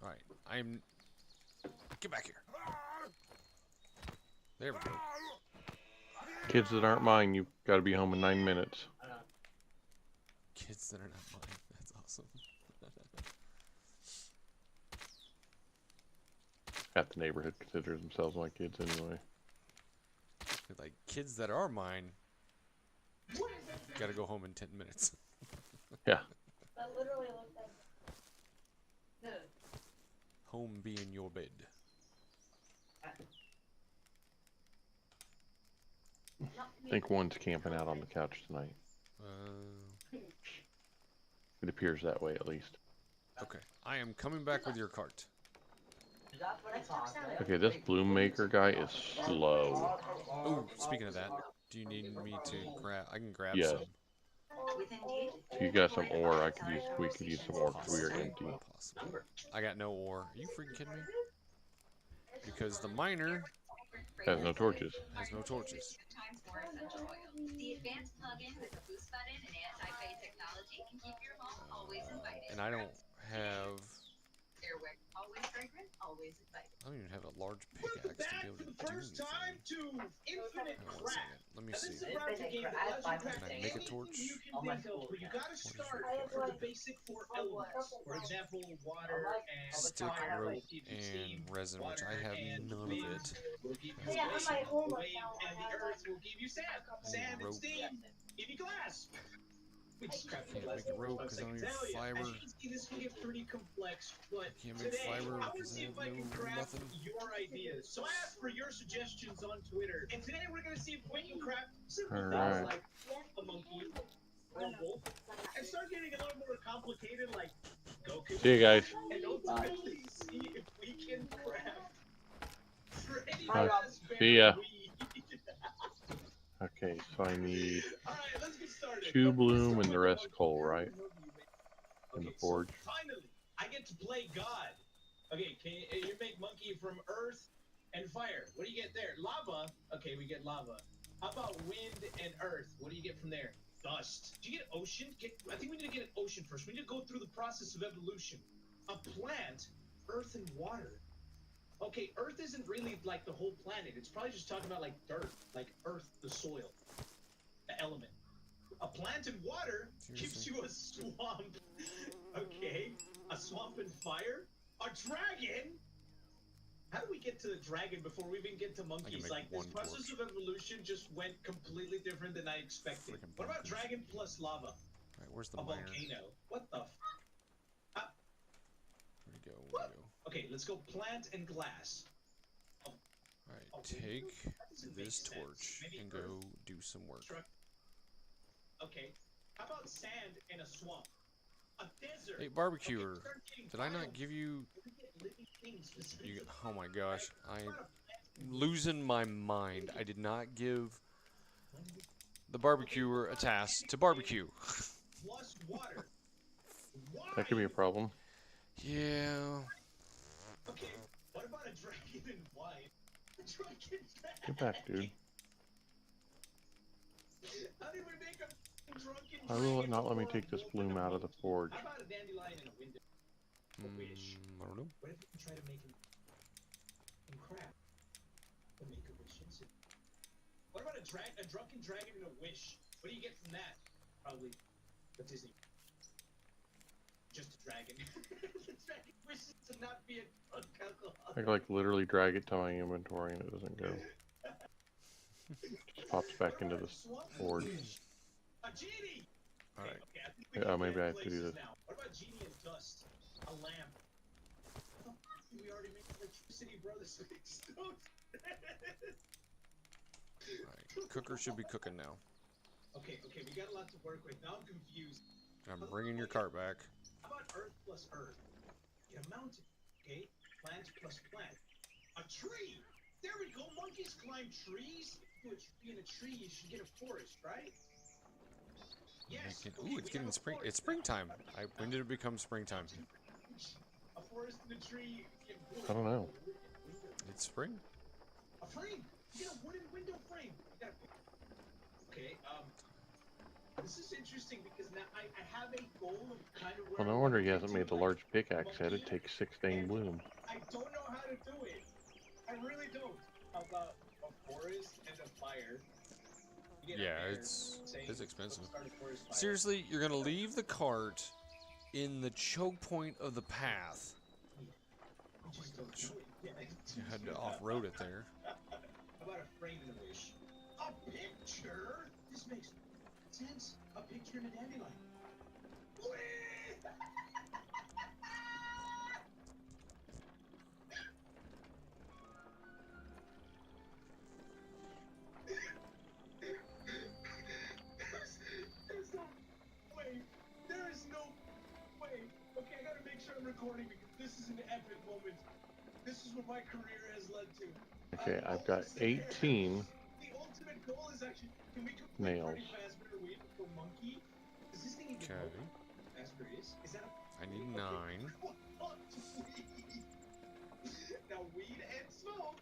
Alright, get back here. There we go. Kids that aren't mine, you've got to be home in 9 minutes. Kids that are not mine. That's awesome. Half the neighborhood considers themselves my kids anyway. Like, kids that are mine, gotta go home in 10 minutes. Yeah. That literally looked like. Home being your bed. I think one's camping out on the couch tonight. It appears that way at least. Okay, I am coming back with your cart. Okay, this bloom maker guy is slow. Oh, speaking of that, do you need me to grab? I can grab Yes. some. If you got some ore, we could use some ore because we are empty. Possibly. I got no ore. Are you freaking kidding me? Because the miner Has no torches. has no torches. The advanced plug-in with a boost button and anti-fade technology can keep your home always inviting. And I don't have. Airwick, always fragrant, always inviting. I don't even have a large pickaxe to be able to do anything. Hang on 1 second. Let me see. Can I make a torch? You gotta start with the basic 4 elements. For example, water and Stick, fire will rope, give you and steam, resin, which I water have and none of wind it. will give you Yeah, space, my home wave account and the has earth will give you sand. Sand and rope. steam give you glass. We just I can't make a rope because I don't have fiber. As you can see, this can get pretty complex, but I can't make today, fiber I want to because see I if I can have craft nothing. your ideas. So I asked for your suggestions on Twitter, and today we're going to see if we can craft simple things Alright. like a monkey or a wolf, and start getting a little more complicated, like Goku. See you guys. And ultimately see if we can craft Freddy Bye. Fazbear See ya. Weed. Okay, so I need All right, let's get started. 2 But bloom let's and the start with rest the coal, monkey. right? In the Okay, forge. so finally, I get to play God. Okay, you make monkey from earth and fire. What do you get there? Lava. Okay, we get lava. How about wind and earth? What do you get from there? Dust. Do you get ocean? I think we need to get an ocean first. We need to go through the process of evolution. A plant, earth and water. Okay, earth isn't really like the whole planet. It's probably just talking about like dirt, like earth, the soil, the element. A plant and water gives you a swamp. Okay, a swamp and fire. A dragon. How do we get to the dragon before we even get to monkeys? make Like this one process of evolution just went completely different than I expected. Freaking What about pumpkins. dragon plus lava? Alright, where's the A miner? volcano. What the? Where'd he go? Where'd he go? Okay, let's go plant and glass. Alright, take That doesn't make this sense. torch Maybe and earth. go do some work. Okay. How about sand in a swamp? A desert. Hey, barbecuer, start getting did I not wild. give you? We get living things You? specifically. Oh my gosh, I What about a plant losing my mind. I did not give the barbecuer a task to barbecue. Plus water. That could be a problem. Yeah. Okay, what about a dragon and wine? A drunken dragon. Get back, dude. How did we make a drunken Why will it dragon not let me or a take this wolf and a bloom out of the monkey? forge? How about a dandelion and a window? A wish. I don't know. What if we try to make him crap? To make a wish incident. What about a drunken dragon and a wish? What do you get from that? Probably a Disney. Just a dragon. The dragon wishes to not be a drunk alcoholic. I can like literally drag it to my inventory and it doesn't go. Just pops back into the forge. A genie. Alright. Okay, I think we Yeah, can maybe get I have to do places this. now. What about genie and dust? A lamp. Oh, we already made electricity, bro. This makes no sense. Alright. Cooker should be cooking now. Okay, we got a lot to work with. Now I'm confused. I'm bringing your cart back. How about earth plus earth? Get a mountain, okay? Plant plus plant. A tree! There we go, monkeys climb trees. Do a tree and a tree, you should get a forest, right? Yes. Ooh, it's getting spring. It's springtime. When did it become springtime? A forest and a tree. I don't know. It's spring. A frame. You get a wooden window frame. Okay. This is interesting because now I have a goal of kind of where. Well, no wonder he hasn't made the large pickaxe yet. It takes 6 dang bloom. I don't know how to do it. I really don't. How about a forest and a fire? Yeah, it's expensive. Seriously, you're gonna leave the cart in the choke point of the path. You had to off-road it there. How about a frame and a wish? A picture? This makes sense. A picture in a dandelion. There's no way. There is no way. Okay, I gotta make sure I'm recording because this is an epic moment. This is what my career has led to. Okay, I've got 18 The ultimate goal is actually, can we complete nails. Freddy Fazbear Wait for Monkey? Is this thing even Okay. Fazbear is that a... I need 9. Now weed and smoke.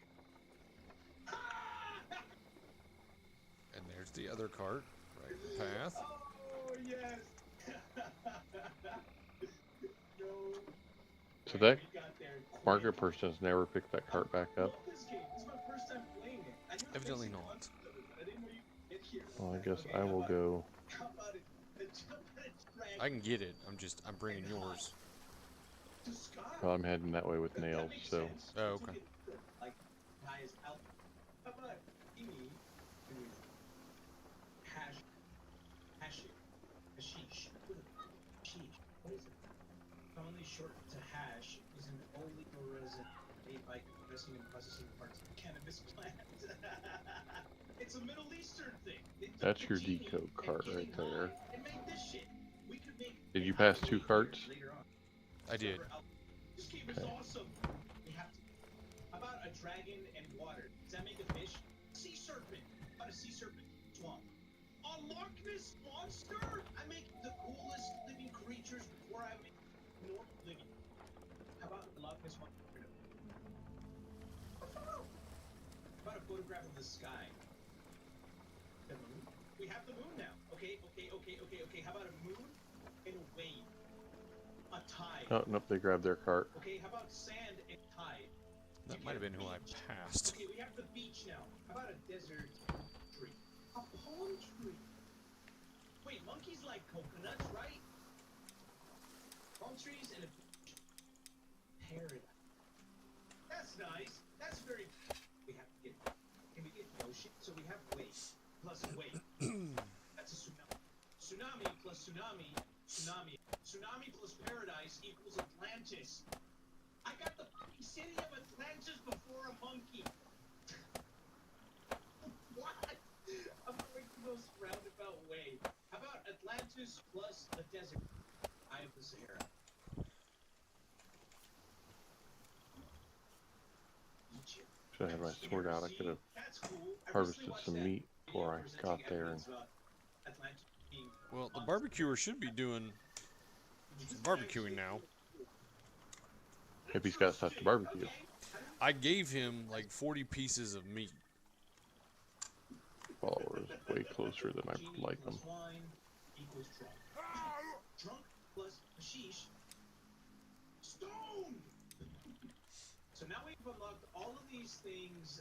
And there's the other cart, right in the path. Oh yes. No. So that We got there. market person has never picked that cart back I up. love this game. This is my first time playing it. I knew it Evidently was not. I didn't know you could get here. Well, I guess Okay, I will go. How about it? I can get it. I'm bringing yours. To Sky. Well, I'm heading that way with That nails, makes so. sense. Oh, Once you okay. get, like, highest out. How about Amy doing hashish? What is it? Commonly short to hash is an illegal resin made by compressing and processing parts of cannabis plant. It's a Middle Eastern thing. That's your decode cart right there. And make this shit. We could make Did you pass 2 carts? later on. I did. This game is awesome. We have to. How about a dragon and water? Does that make a fish? Sea serpent. How about a sea serpent swamp? A Loch Ness monster? I make the coolest living creatures before I make normal living. How about a Loch Ness monster? How about a photograph of the sky? The moon? We have the moon now. Okay. How about a moon and a wave? A tide. Oh, nope, they grabbed their cart. Okay, how about sand and tide? That might have been who I passed. Okay, we have the beach now. How about a desert tree? A palm tree. Wait, monkeys like coconuts, right? Palm trees and a beach. Paradise. That's nice. That's very... We have to get... Can we get ocean? So we have wave plus wave. That's a tsunami. Tsunami plus tsunami. Tsunami. Tsunami plus paradise equals Atlantis. I got the fucking city of Atlantis before a monkey. What? I'm going the most roundabout way. How about Atlantis plus a desert? Eye of the Sahara. Egypt. Should have had my sword out. I could have harvested some meat before I got there. And Well, the barbecuer should be doing some barbecuing now. if he's got stuff to barbecue. I gave him like 40 pieces of meat. Followers way closer than I like them. Drunk plus hashish. Stone! So now we've unlocked all of these things.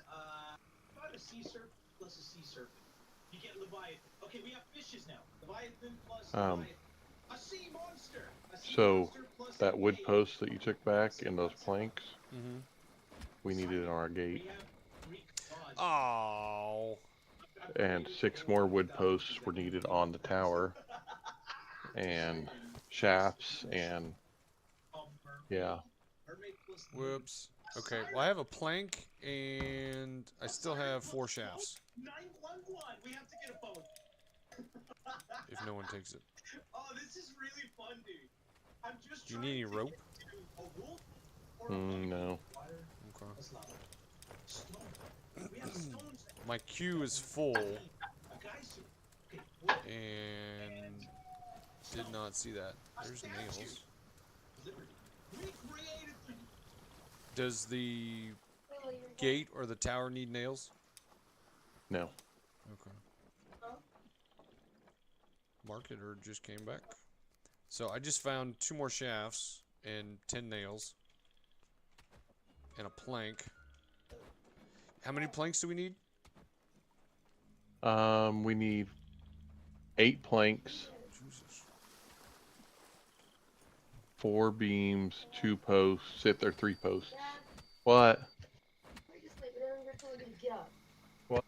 About a sea serpent plus a sea serpent. You get Leviathan. Okay, we have fishes now. Leviathan plus Leviathan. A sea monster! A sea So monster plus that a wood whale. post that you took back and those planks, Mm-hmm. we needed on our gate. We have Greek gods. Oh. And 6 more wood posts were needed on the tower. And shafts and yeah. Whoops. Okay, well I have a plank and I still have 4 shafts. 911. We have to get a phone. If no one takes it. Oh, this is really fun, dude. I'm just Do you need any rope? a wolf or a monkey. No. Okay. That's not stone. We have stones. My queue is full A guy's suit. Okay, wood. and did not see that. There's nails. Liberty. We created the Does the gate or the tower need nails? No. Okay. Marketer just came back. So I just found 2 more shafts and 10 nails and a plank. How many planks do we need? We need 8 planks, Jesus. 4 beams, 2 posts. Sit there, 3 posts. What? What?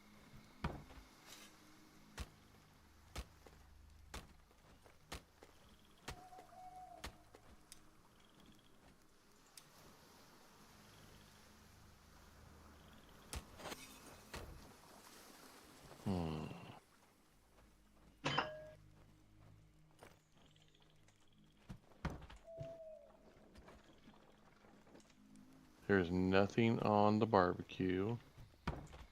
There's nothing on the barbecue.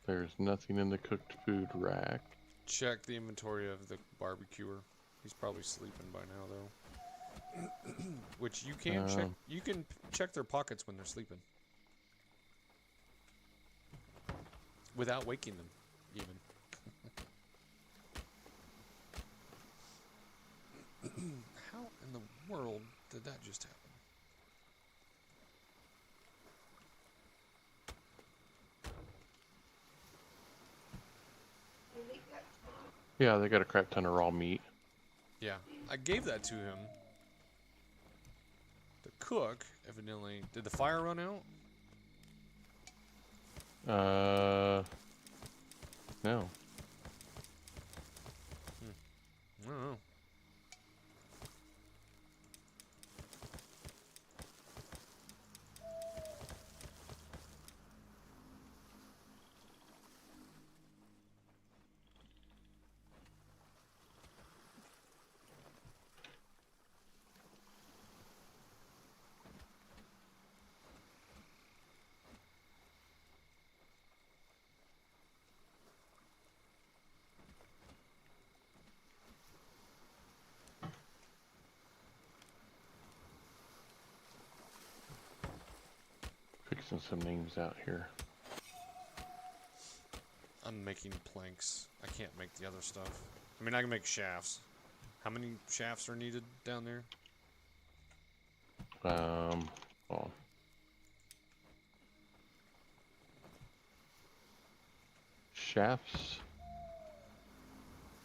There's nothing in the cooked food rack. Check the inventory of the barbecuer. He's probably sleeping by now, though. Which you can check. You can check their pockets when they're sleeping, without waking them, even. How in the world did that just happen? Yeah, they got a crap ton of raw meat. Yeah, I gave that to him to cook. Evidently, did the fire run out? No. I don't know. Fixing some names out here. I'm making planks. I can't make the other stuff. I mean, I can make shafts. How many shafts are needed down there? Well, shafts.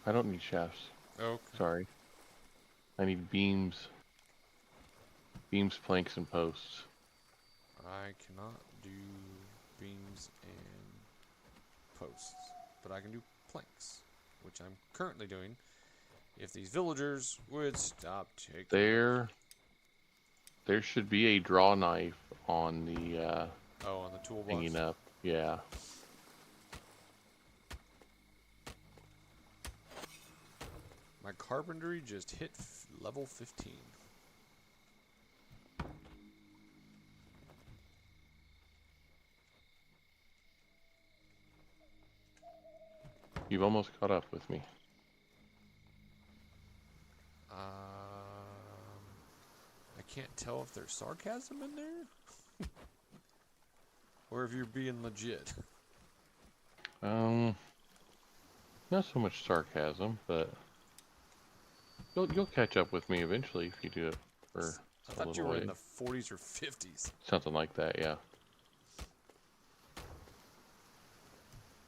I don't need shafts. Okay. Sorry. I need beams. Beams, planks, and posts. I cannot do beams and posts, but I can do planks, which I'm currently doing. If these villagers would stop taking... There should be a draw knife on the, Oh, on the toolbox? hanging up. Yeah. My carpentry just hit level 15. You've almost caught up with me. I can't tell if there's sarcasm in there, or if you're being legit. Not so much sarcasm, but you'll catch up with me eventually if you do it for I a thought you little were way. in the 40s or 50s. Something like that, yeah.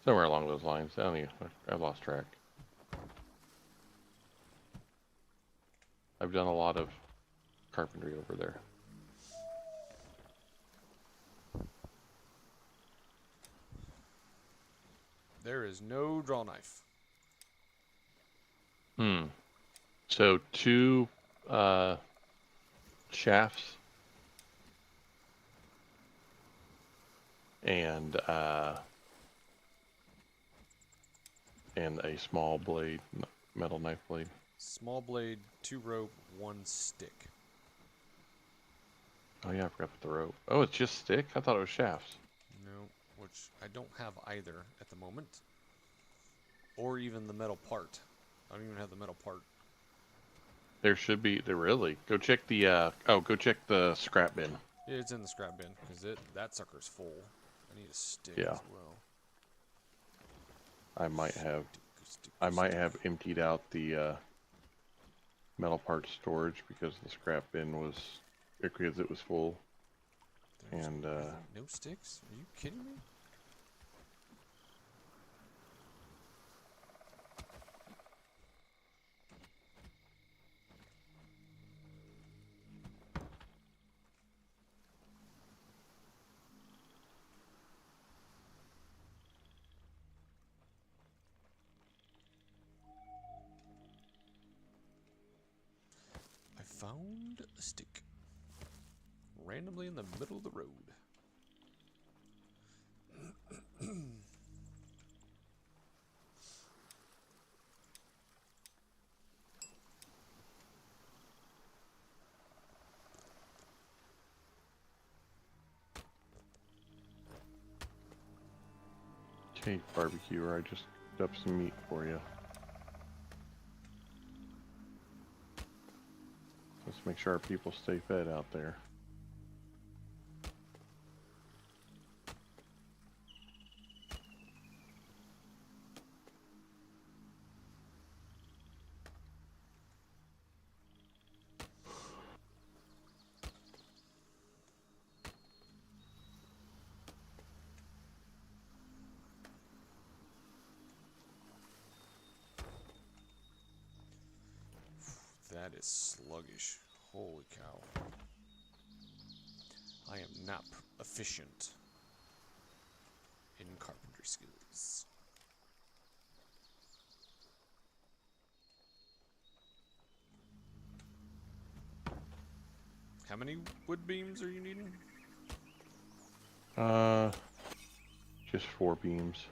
Somewhere along those lines. I don't even, I've lost track. I've done a lot of carpentry over there. There is no draw knife. So 2 shafts and a small blade, metal knife blade. Small blade, 2 rope, 1 stick. Oh yeah, I forgot about the rope. Oh, it's just stick? I thought it was shafts. No, which I don't have either at the moment. Or even the metal part. I don't even have the metal part. There should be. There really. Go check the. Go check the scrap bin. Yeah, it's in the scrap bin because that sucker's full. I need a stick Yeah. as well. I might have. Stick. I might have emptied out the metal part storage because the scrap bin was because it was full. There's And no sticks? Are you kidding me? I found a stick randomly in the middle of the road. okay, barbecuer, I just cooked up some meat for you. Let's make sure our people stay fed out there. That is sluggish. Holy cow. I am not efficient in carpentry skills. How many wood beams are you needing? Just 4 beams.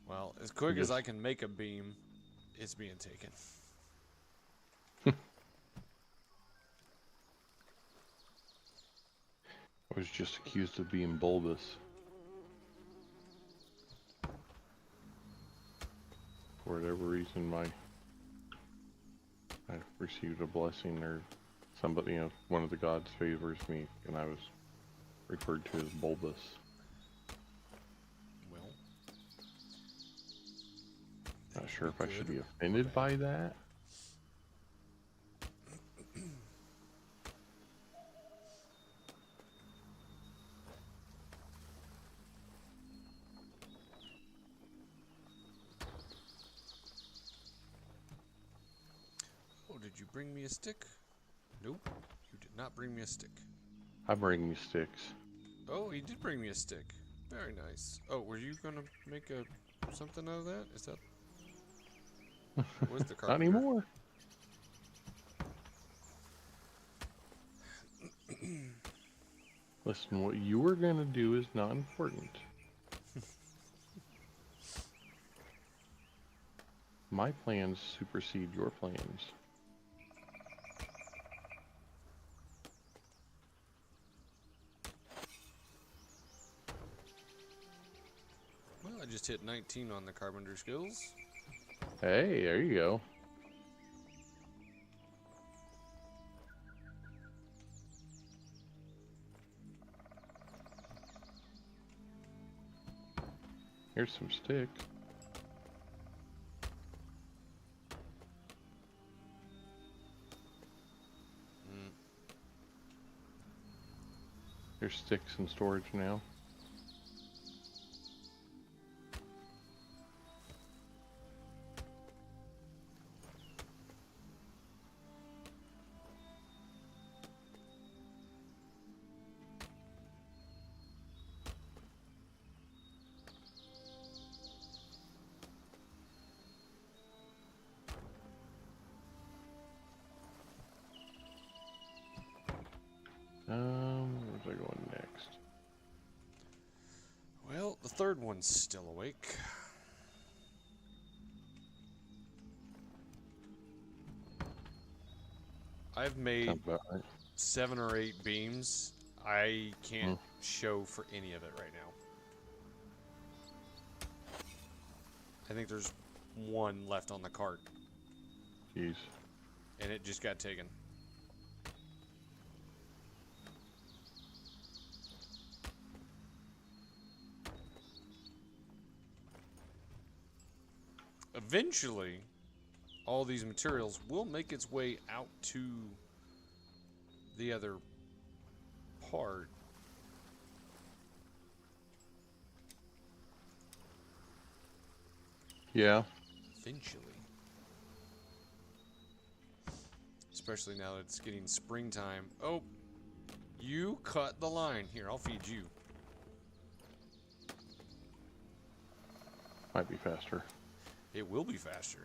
Well, as quick as I can make a beam, it's being taken. I was just accused of being bulbous. For whatever reason, I received a blessing or somebody, one of the gods favors me, and I was referred to as bulbous. Well, Not sure if I should be good or offended by that. oh, did you bring me a stick? Nope, you did not bring me a stick. I bring me sticks. Oh, he did bring me a stick. Very nice. Oh, were you gonna make something out of that? Is that? Where's the Not carpenter? anymore. Listen, what you were gonna do is not important. My plans supersede your plans. Well, I just hit 19 on the carpenter skills. Hey, there you go. Here's some stick. There's sticks in storage now. Where's I going next? Well, the third one's still awake. I've made Sounds about right. 7 or 8 beams. I can't show for any of it right now. I think there's one left on the cart, Jeez. and it just got taken. Eventually, all these materials will make its way out to the other part. Yeah. Eventually. Especially now that it's getting springtime. Oh, you cut the line. Here, I'll feed you. Might be faster. It will be faster.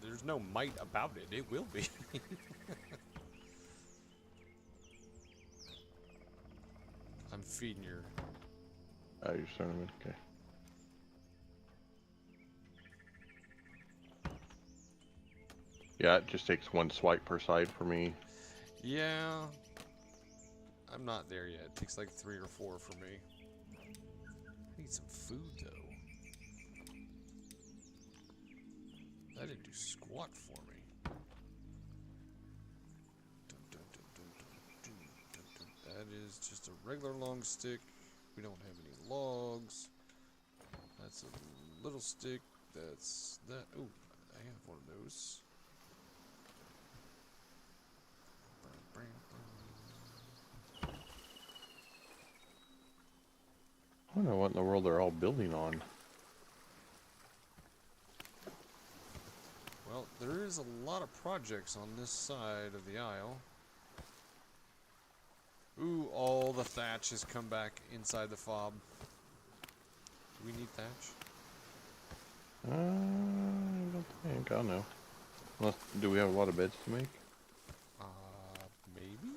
There's no might about it. It will be. I'm feeding your... Oh, you're starting with, okay. Yeah, it just takes one swipe per side for me. Yeah. I'm not there yet. It takes like 3 or 4 for me. I need some food, though. That didn't do squat for me. That is just a regular long stick. We don't have any logs. That's a little stick. That's that. Oh, I have one of those. I don't know what in the world they're all building on. Well, there is a lot of projects on this side of the aisle. Ooh, all the thatch has come back inside the fob. Do we need thatch? I don't think. I don't know. Unless, do we have a lot of beds to make? Maybe?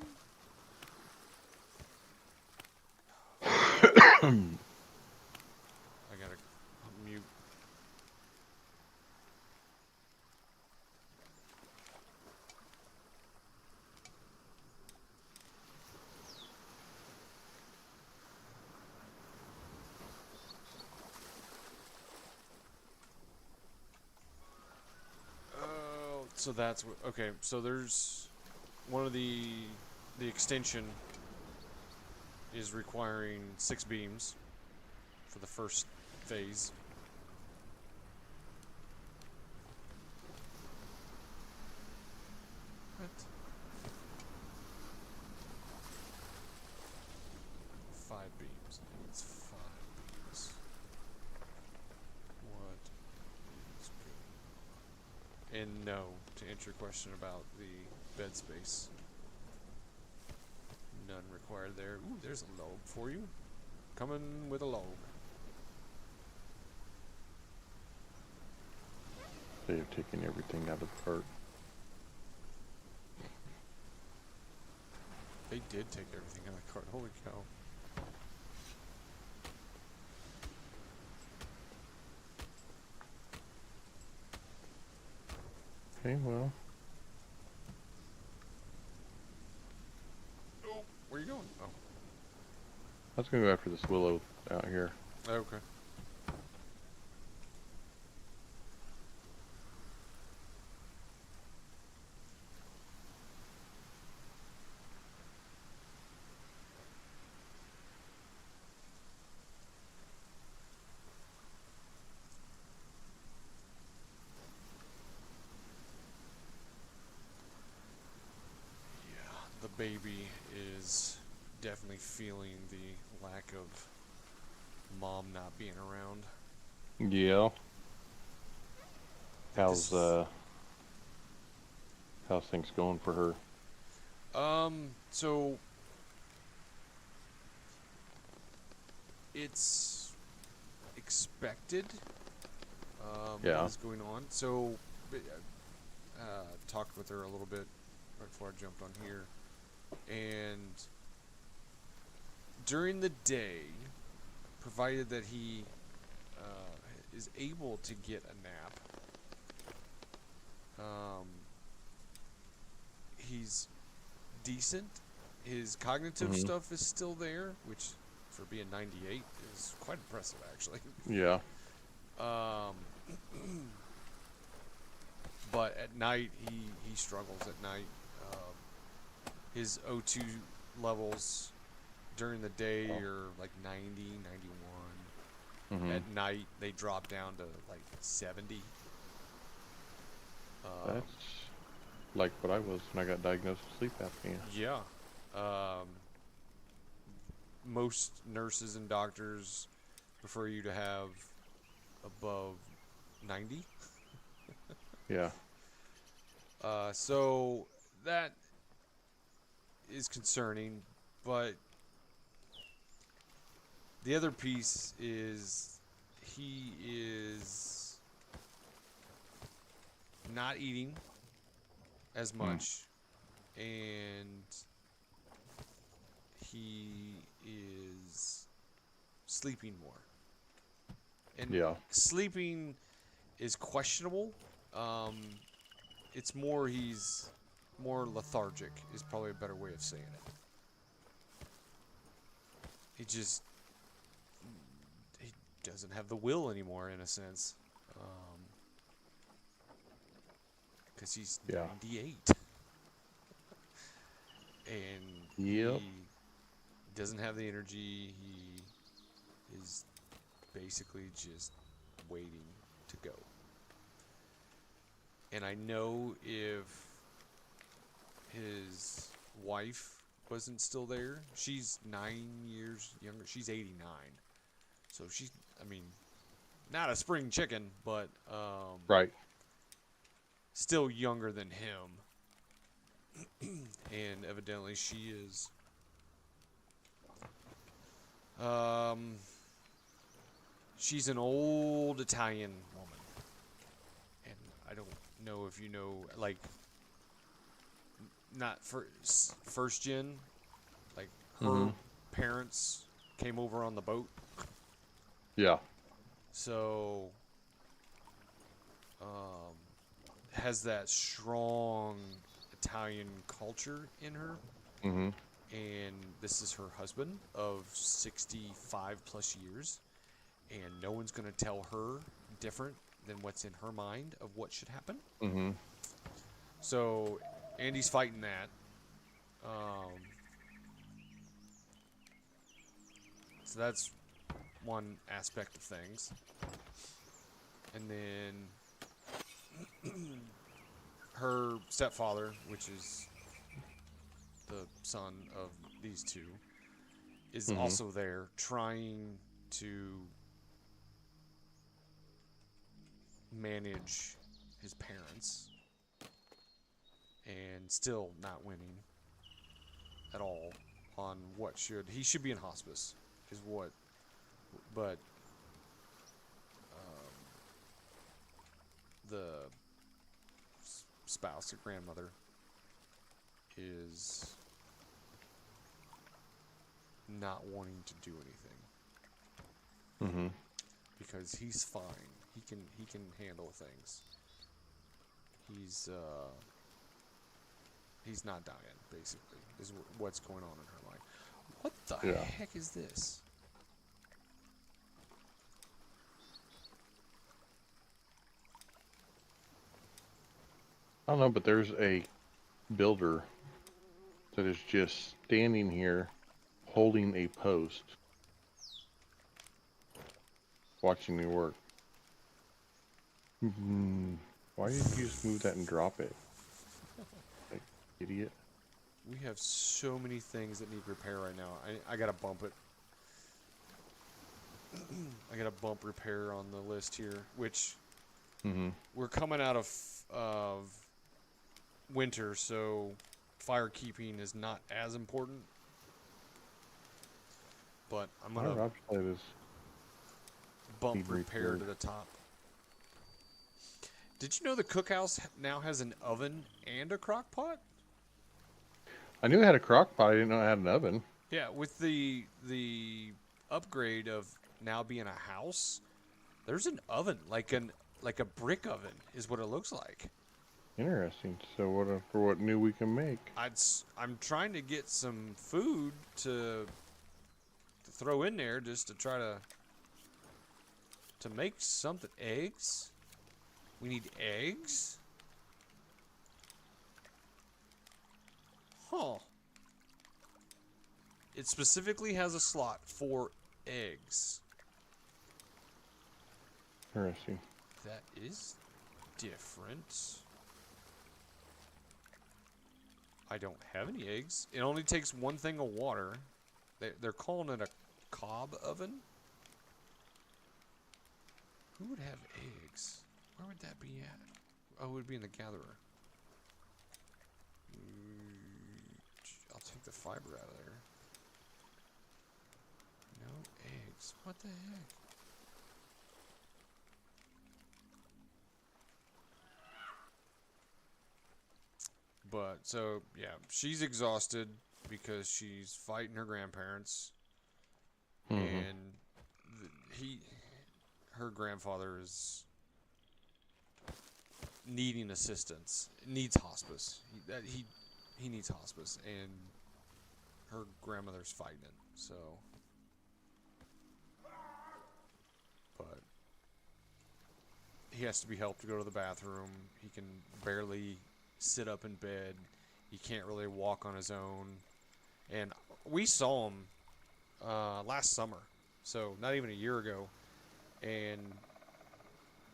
I gotta mute. Oh, so that's what, okay, so there's one of the extension is requiring 6 beams for the first phase. What? 5 beams. It's 5 beams. What is good? And no, to answer your question about the bed space. None required there. Ooh, there's a log for you. Coming with a log. They have taken everything out of the cart. They did take everything out of the cart. Holy cow. Okay, well, Oh, where you going? Oh, I was gonna go after this willow out here. okay. The baby is definitely feeling the lack of mom not being around. Yeah. This- How's things going for her? So it's expected. Yeah. What is going on? So, talked with her a little bit right before I jumped on here, and during the day, provided that he is able to get a nap, he's decent. His cognitive Mhm. stuff is still there, which for being 98 is quite impressive, actually. Yeah. But at night, he struggles at night. His O2 levels during the day are like 90, 91. Mhm. At night, they drop down to like 70. That's like what I was when I got diagnosed with sleep apnea. Yeah. Most nurses and doctors prefer you to have above 90. Yeah. So that is concerning, but the other piece is he is not eating as much, and he is sleeping more. And Yeah. sleeping is questionable. It's more he's more lethargic is probably a better way of saying it. He doesn't have the will anymore in a sense, because he's Yeah. 98 and Yep. he doesn't have the energy. He is basically just waiting to go. And I know if his wife wasn't still there, she's 9 years younger. She's 89. So she's, I mean, not a spring chicken, but Right. still younger than him. And evidently she is. She's an old Italian woman. And I don't know if you know, like, not first gen, like her parents came over on the boat. Yeah. So, has that strong Italian culture in her. Mhm. And this is her husband of 65 plus years. And no one's going to tell her different than what's in her mind of what should happen. Mhm. So, Andy's fighting that. So that's one aspect of things. And then her stepfather, which is the son of these two, is also there trying to manage his parents and still not winning at all on what he should be in hospice is what, but spouse, the grandmother, is not wanting to do anything. Mm-hmm. Because he's fine. He can handle things. He's not dying, basically, is what's going on in her life. What the Yeah. heck is this? I don't know, but there's a builder that is just standing here holding a post, watching me work. Why did you just move that and drop it? Like, idiot. We have so many things that need repair right now. I gotta bump it. I gotta bump repair on the list here, which we're coming out of winter, so fire keeping is not as important. But I'm gonna bump repair to the top. Did you know the cookhouse now has an oven and a crock pot? I knew it had a crock pot. I didn't know it had an oven. Yeah, with the upgrade of now being a house, there's an oven, like a brick oven is what it looks like. Interesting. So for what new we can make? I'm trying to get some food to throw in there just to try to make something. Eggs. We need eggs. Huh. It specifically has a slot for eggs. Interesting. That is different. I don't have any eggs. It only takes one thing of water. They're calling it a cob oven. Who would have eggs? Where would that be at? Oh, it would be in the gatherer. I'll take the fiber out of there. No eggs. What the heck? But, so, yeah, she's exhausted because she's fighting her grandparents. And her grandfather is needing assistance. Needs hospice. He needs hospice, and her grandmother's fighting it. So, but he has to be helped to go to the bathroom. He can barely sit up in bed. He can't really walk on his own. And we saw him last summer, so not even a year ago, and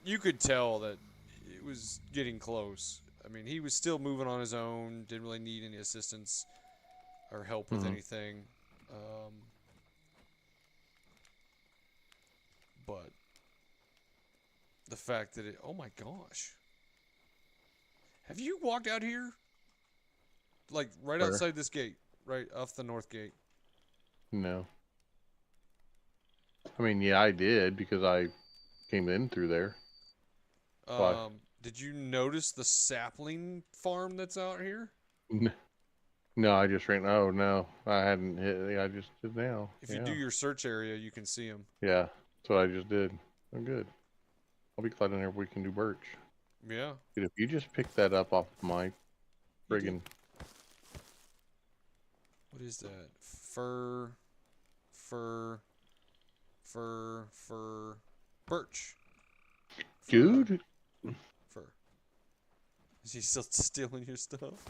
you could tell that it was getting close. I mean, he was still moving on his own, didn't really need any assistance or help with anything. But the fact that oh my gosh. Have you walked out here? Like right Where? outside this gate, right off the north gate. No. I mean, yeah, I did because I came in through there. Did you notice the sapling farm that's out here? No, I just ran. Oh no, I hadn't hit. I just did now. If you do your search area, you can see them. Yeah, that's what I just did. I'm good. I'll be glad whenever we can do birch. Yeah. Dude, if you just pick that up off my friggin'. What is that? Fir. Birch. Dude. Fir. Is he still stealing your stuff?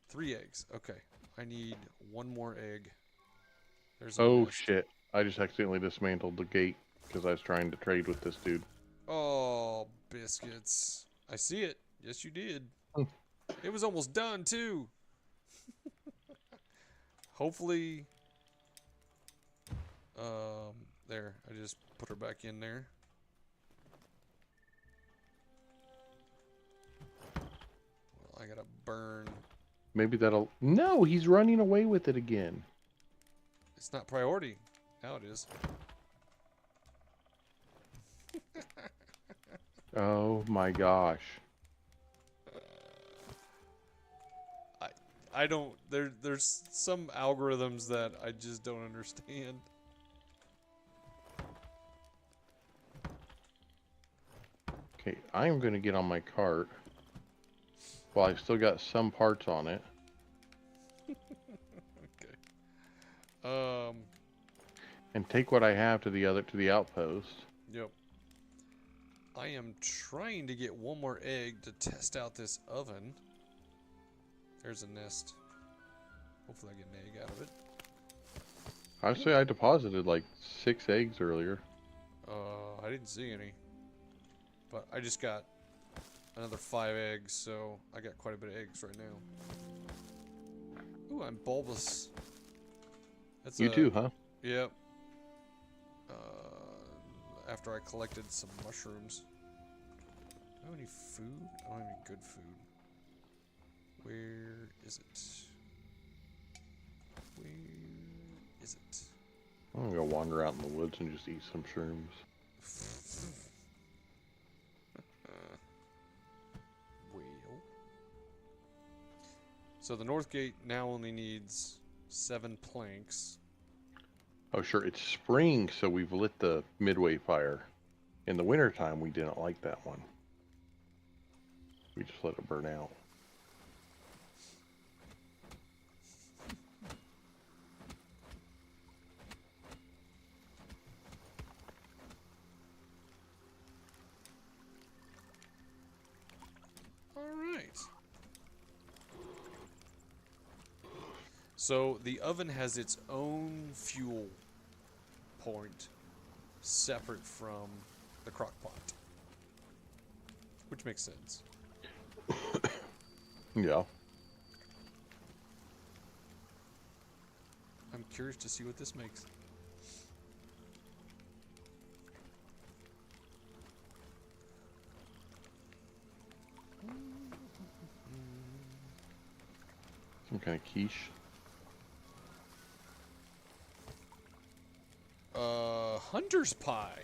3 eggs. Okay. I need 1 more egg. There's a nest. Shit. I just accidentally dismantled the gate because I was trying to trade with this dude. Oh, biscuits. I see it. Yes, you did. It was almost done, too. Hopefully... there. I just put her back in there. Well, I gotta burn. Maybe that'll... No, he's running away with it again. It's not priority. Now it is. Oh my gosh. I don't. There's some algorithms that I just don't understand. Okay, I'm gonna get on my cart. Well, I've still got some parts on it. Okay. And take what I have to the outpost. Yep. I am trying to get one more egg to test out this oven. There's a nest. Hopefully I get an egg out of it. I say I deposited like 6 eggs earlier. I didn't see any. But I just got another 5 eggs, so I got quite a bit of eggs right now. Ooh, I'm bulbous. That's You too, huh? Yep. After I collected some mushrooms. Do I have any food? I don't have any good food. Where is it? Where is it? I'm gonna go wander out in the woods and just eat some shrooms. Well. So the north gate now only needs 7 planks. Oh sure, it's spring, so we've lit the midway fire. In the wintertime, we didn't like that one. We just let it burn out. Alright. So the oven has its own fuel point separate from the crock pot. Which makes sense. Yeah. I'm curious to see what this makes. Some kind of quiche. Hunter's pie.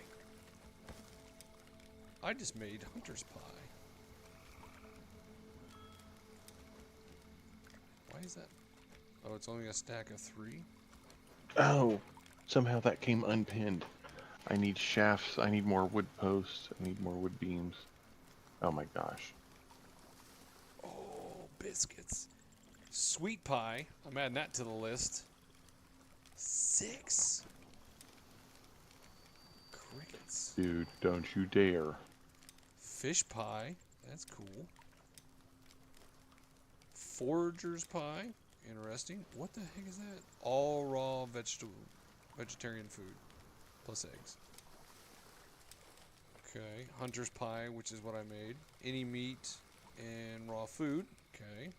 I just made hunter's pie. Why is that? Oh, it's only a stack of 3? Oh, somehow that came unpinned. I need shafts, I need more wood posts, I need more wood beams. Oh my gosh. Oh, biscuits. Sweet pie. I'm adding that to the list. 6. Crickets. Dude, don't you dare. Fish pie. That's cool. Forager's pie. Interesting. What the heck is that? All raw vegetarian food. Plus eggs. Okay. Hunter's pie, which is what I made. Any meat and raw food. Okay.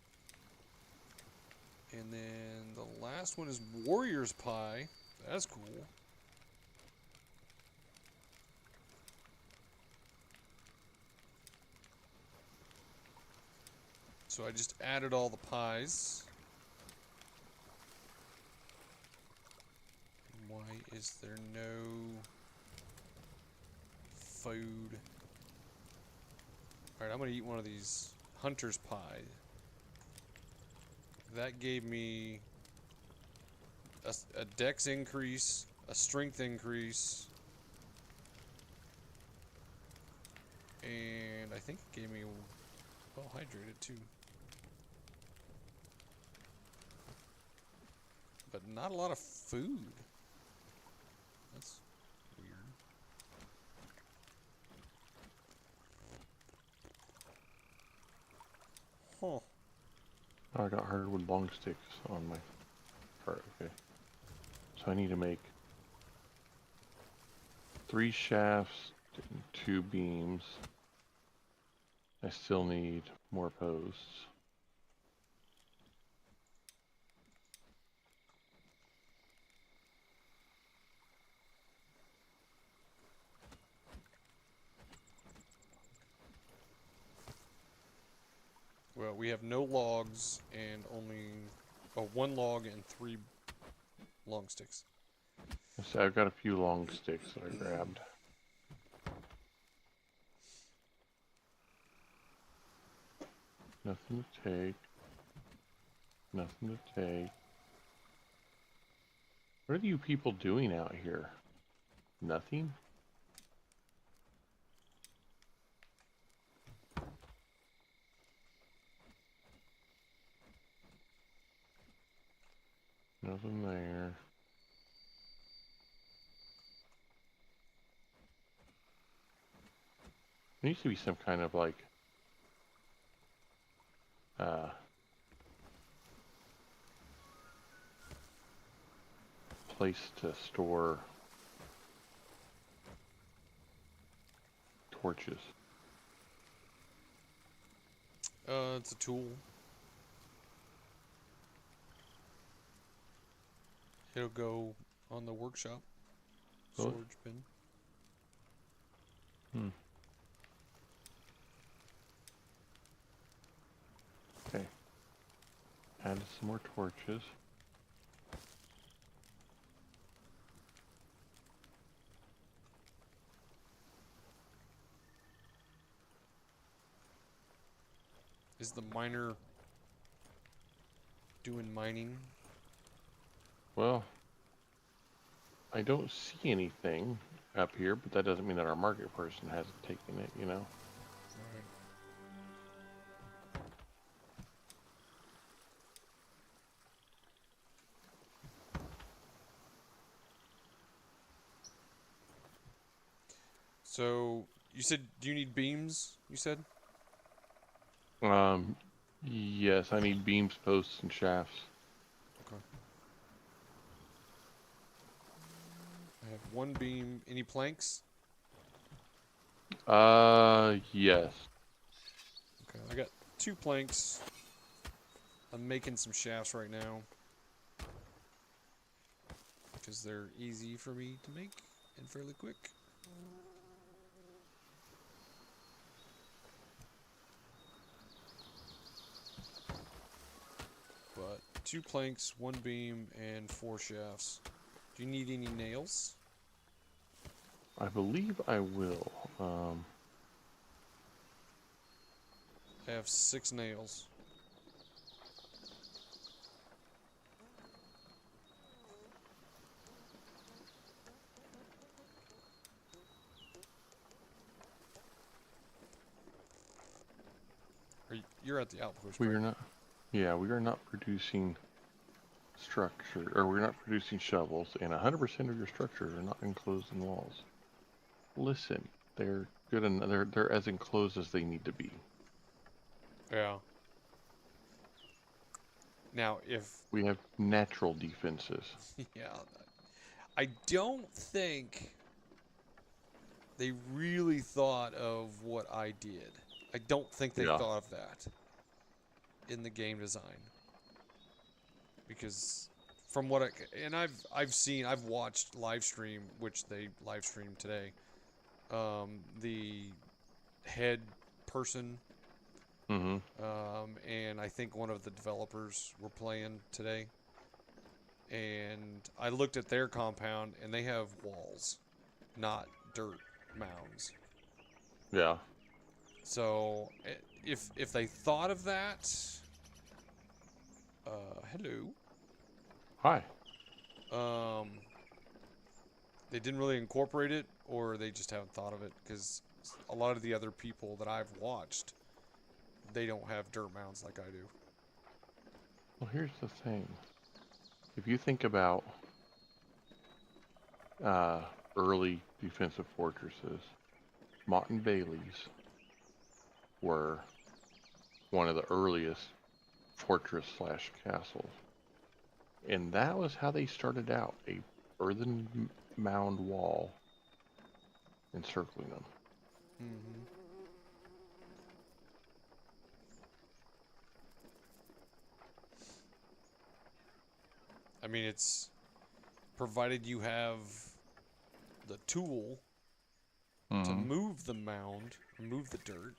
And then the last one is warrior's pie. That's cool. So I just added all the pies. Why is there no food? Alright, I'm gonna eat one of these hunter's pie. That gave me a dex increase, a strength increase, and I think it gave me well hydrated too. But not a lot of food. That's weird. Huh. Oh, I got hardwood long sticks on my cart, okay. So I need to make 3 shafts and 2 beams. I still need more posts. Well, we have no logs and only 1 log and 3 long sticks. So I've got a few long sticks that I grabbed. Nothing to take. Nothing to take. What are you people doing out here? Nothing? Nothing there. There needs to be some kind of like place to store torches. It's a tool. It'll go on the workshop Really? storage bin. Hmm. Okay. Add some more torches. Is the miner doing mining? Well, I don't see anything up here, but that doesn't mean that our market person hasn't taken it, you know? So, you said, do you need beams, you said? Yes, I need beams, posts, and shafts. Okay. I have one beam. Any planks? Yes. Okay, I got 2 planks. I'm making some shafts right now. Because they're easy for me to make and fairly quick. But 2 planks, 1 beam, and 4 shafts. Do you need any nails? I believe I will. I have 6 nails. You're at the outpost, We right? are not. Yeah, we are not producing structure, or we're not producing shovels, and 100% of your structures are not enclosed in walls. Listen, they're good and they're as enclosed as they need to be. Yeah. Now, if... We have natural defenses. yeah. I don't think they really thought of what I did. I don't think they Yeah. thought of that in the game design. Because from what I've watched Livestream, which they live streamed today. The head person, Mm-hmm. and I think one of the developers were playing today. And I looked at their compound, and they have walls, not dirt mounds. Yeah. So if they thought of that, hello. Hi. They didn't really incorporate it, or they just haven't thought of it, because a lot of the other people that I've watched, they don't have dirt mounds like I do. Well, here's the thing. If you think about early defensive fortresses, Mott and Bailey's were one of the earliest fortress/castles. And that was how they started out, a earthen mound wall encircling them. Mm-hmm. I mean, it's provided you have the tool to move the mound, move the dirt.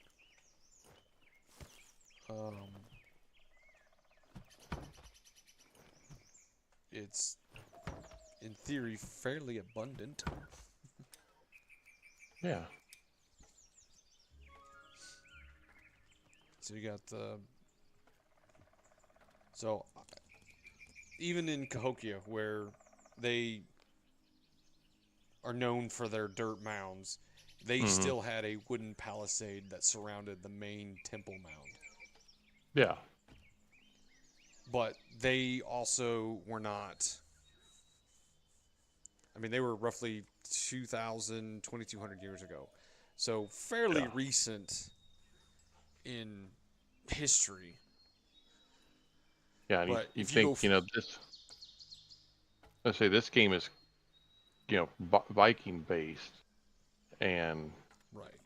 It's, in theory, fairly abundant. Yeah. So you got the So even in Cahokia, where they are known for their dirt mounds, they Mhm. still had a wooden palisade that surrounded the main temple mound. Yeah. But they also were not. I mean, they were roughly 2,000, 2,200 years ago. So fairly Yeah. recent in history. Yeah, and But you if you think, go. this, let's say this game is, Viking based, and, Right.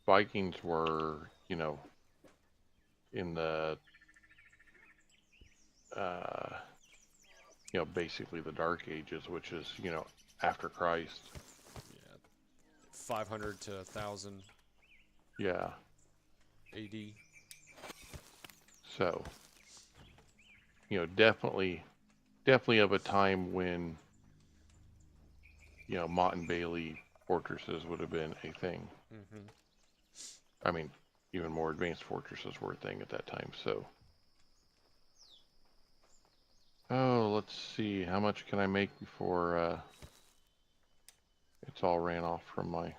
Vikings were, in the, uh, basically the Dark Ages, which is, after Christ. Yeah. 500 to 1,000 Yeah. AD. So, definitely of a time when, Mott and Bailey fortresses would have been a thing. Mm-hmm. I mean, even more advanced fortresses were a thing at that time, so. Oh, let's see. How much can I make before it's all ran off from my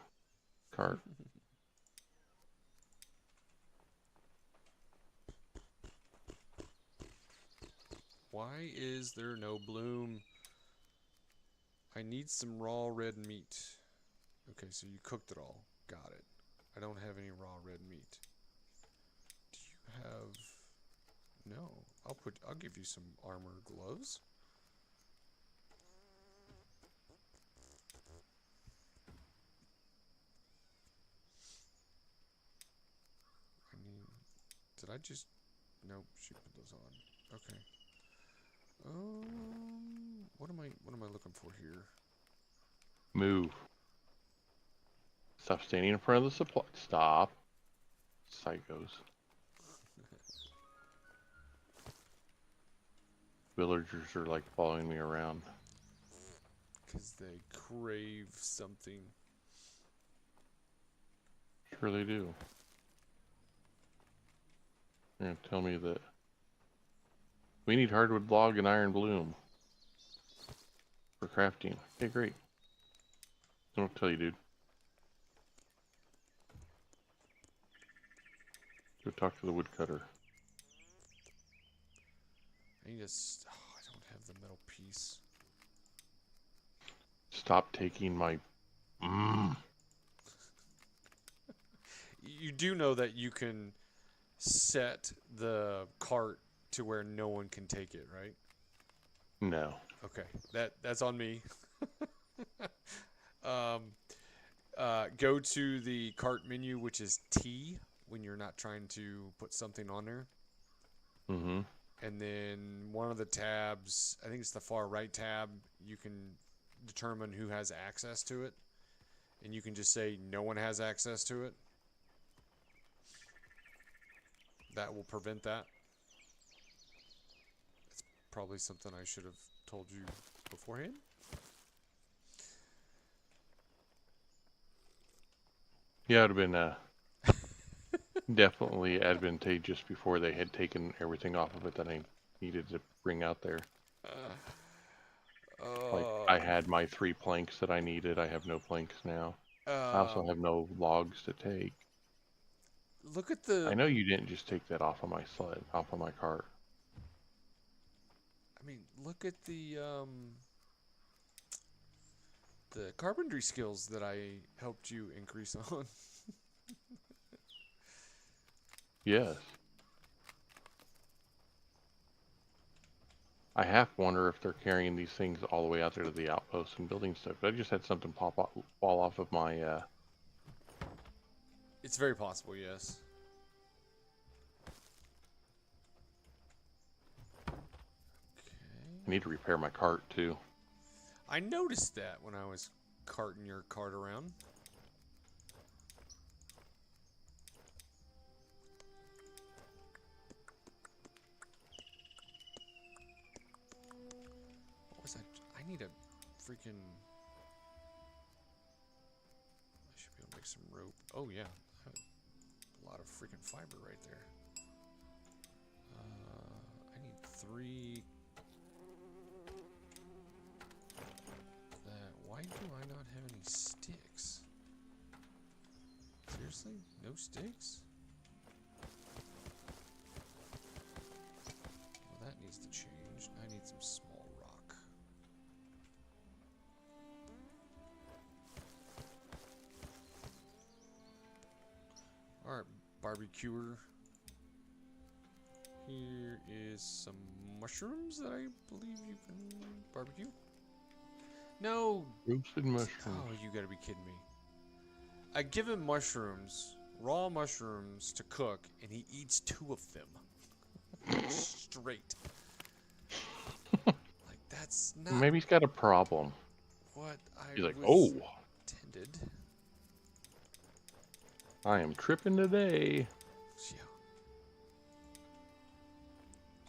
cart? Why is there no bloom? I need some raw red meat. Okay, so you cooked it all. Got it. I don't have any raw red meat. Do you have... No. I'll give you some armor gloves. I mean, did I just... Nope, she put those on. Okay. What am I looking for here? Move. Stop standing in front of the supply. Stop. Psychos. Villagers are like following me around. Because they crave something. Sure they do. You're gonna tell me that we need hardwood log and iron bloom for crafting. Okay, great. Don't tell you, dude. Go talk to the woodcutter. I need to... I don't have the metal piece. Stop taking my... You do know that you can set the cart to where no one can take it, right? No. Okay, that's on me. Go to the cart menu, which is T, when you're not trying to put something on there. Mm-hmm. And then one of the tabs, I think it's the far right tab, you can determine who has access to it. And you can just say no one has access to it. That will prevent that. It's probably something I should have told you beforehand. Yeah, it would have been definitely advantageous before they had taken everything off of it that I needed to bring out there. Like, I had my 3 planks that I needed. I have no planks now. I also have no logs to take. Look at the... I know you didn't just take that off of my sled, off of my cart. I mean, look at the carpentry skills that I helped you increase on. Yes. I half wonder if they're carrying these things all the way out there to the outposts and building stuff. But I just had something fall off of my... It's very possible, yes. Okay. I need to repair my cart, too. I noticed that when I was carting your cart around. What was that? I need a freaking... I should be able to make some rope. Oh, yeah. A lot of freaking fiber right there. 3. That. Why do I not have any sticks? Seriously? No sticks? Well, that needs to change. I need some small rock. Alright, barbecuer. Here is some mushrooms that I believe you can barbecue. No! Roasted mushrooms. Oh, you gotta be kidding me. I give him mushrooms, raw mushrooms, to cook, and he eats 2 of them. Straight. Like, that's not Maybe he's got a problem. what I He's like, was oh, intended. I am tripping today. Yeah.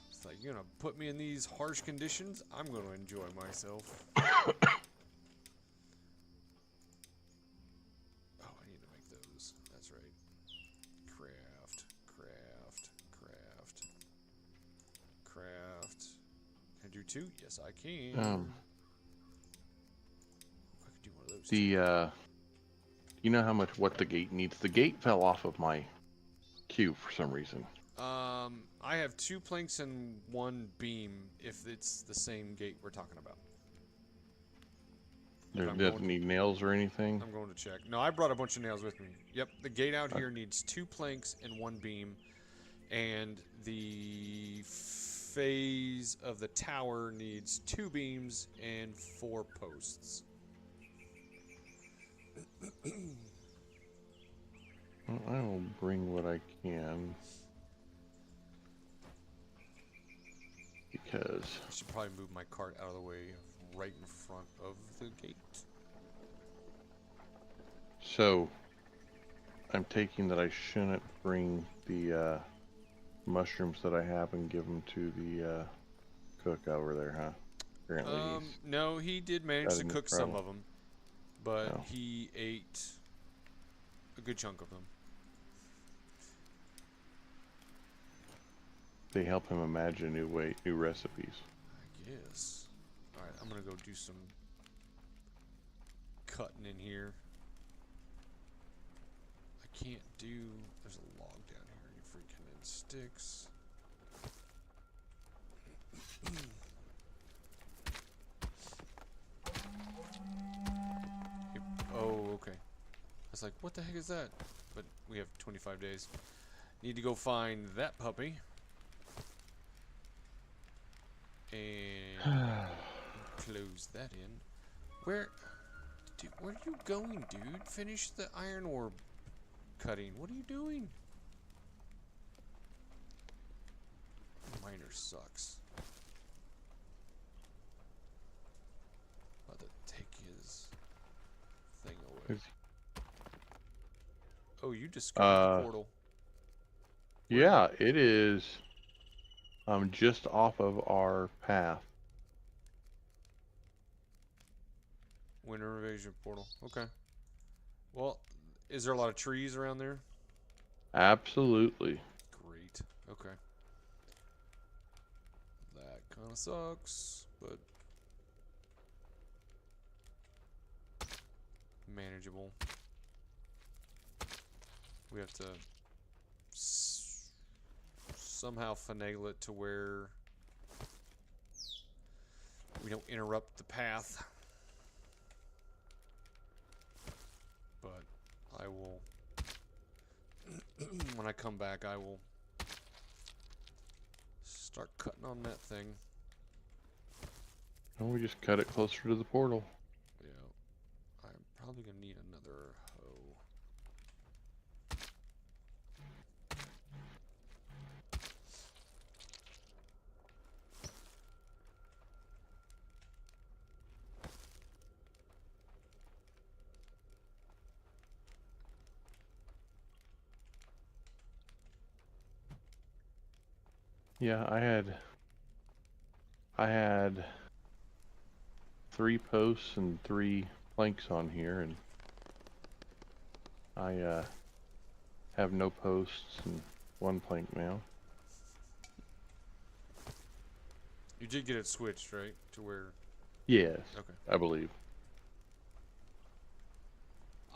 It's like, you're gonna put me in these harsh conditions? I'm gonna enjoy myself. Oh, I need to make those. That's right. Craft, craft, craft, craft. Can I do 2? Yes, I can. I could do one of those. You know how much what the gate needs? The gate fell off of my queue for some reason. I have 2 planks and 1 beam if it's the same gate we're talking about. There I'm doesn't going- need nails or anything. I'm going to check. No, I brought a bunch of nails with me. Yep, the gate out here needs 2 planks and 1 beam, and the phase of the tower needs 2 beams and 4 posts. Well, I will bring what I can. Because I should probably move my cart out of the way, right in front of the gate. so I'm taking that I shouldn't bring the mushrooms that I have and give them to the cook over there, huh? Apparently he's No, he did manage got to enough cook some trouble. of them, but Oh. he ate a good chunk of them. They help him imagine new recipes. I guess. Alright, I'm gonna go do some cutting in here. I can't do... There's a log down here, you freaking in sticks. Oh, okay. I was like, what the heck is that? But we have 25 days. Need to go find that puppy. And close that in. Where are you going, dude? Finish the iron ore cutting. What are you doing? Miner sucks. About to take his thing away. Oh, you discovered the portal. Yeah, it is just off of our path. Winter invasion portal. Okay. Well, is there a lot of trees around there? Absolutely. Great. Okay. That kind of sucks, but manageable. We have to somehow finagle it to where we don't interrupt the path. But I will, when I come back, I will start cutting on that thing. And we just cut it closer to the portal. Yeah. I'm probably going to need another hoe. Yeah, I had 3 posts and 3 planks on here, and I have no posts and 1 plank now. You did get it switched, right? To where... Yes, Okay. I believe.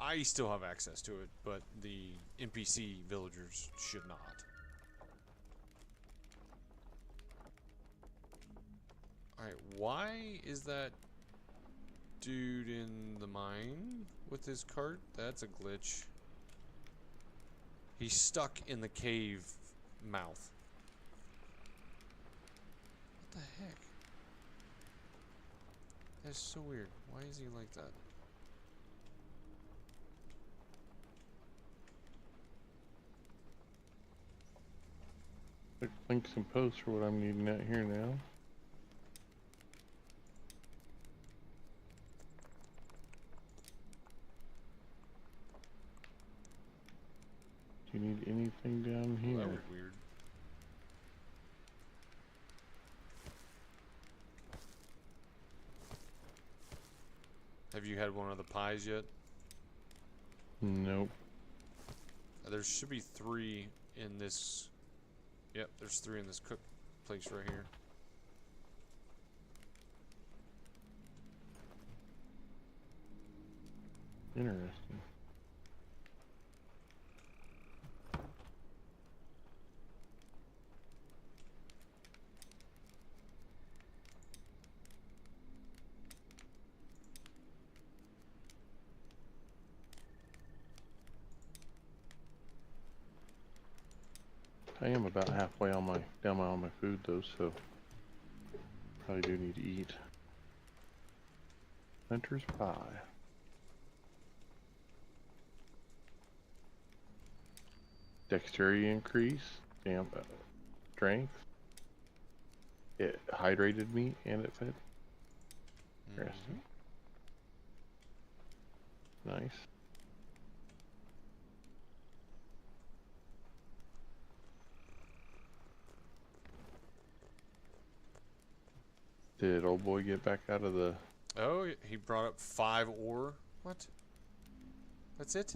I still have access to it, but the NPC villagers should not. Alright, why is that dude in the mine with his cart? That's a glitch. He's stuck in the cave mouth. What the heck? That's so weird. Why is he like that? Click links and posts for what I'm needing out here now. Do you need anything down Oh, here? that was weird. Have you had one of the pies yet? Nope. There should be 3 in this. Yep, there's 3 in this cook place right here. Interesting. I am about halfway on my on my food though, so probably do need to eat. Hunter's pie. Dexterity increase, strength. It hydrated me and it fed. Interesting. Nice. Did old boy get back out of the... Oh, he brought up 5 ore. What? That's it?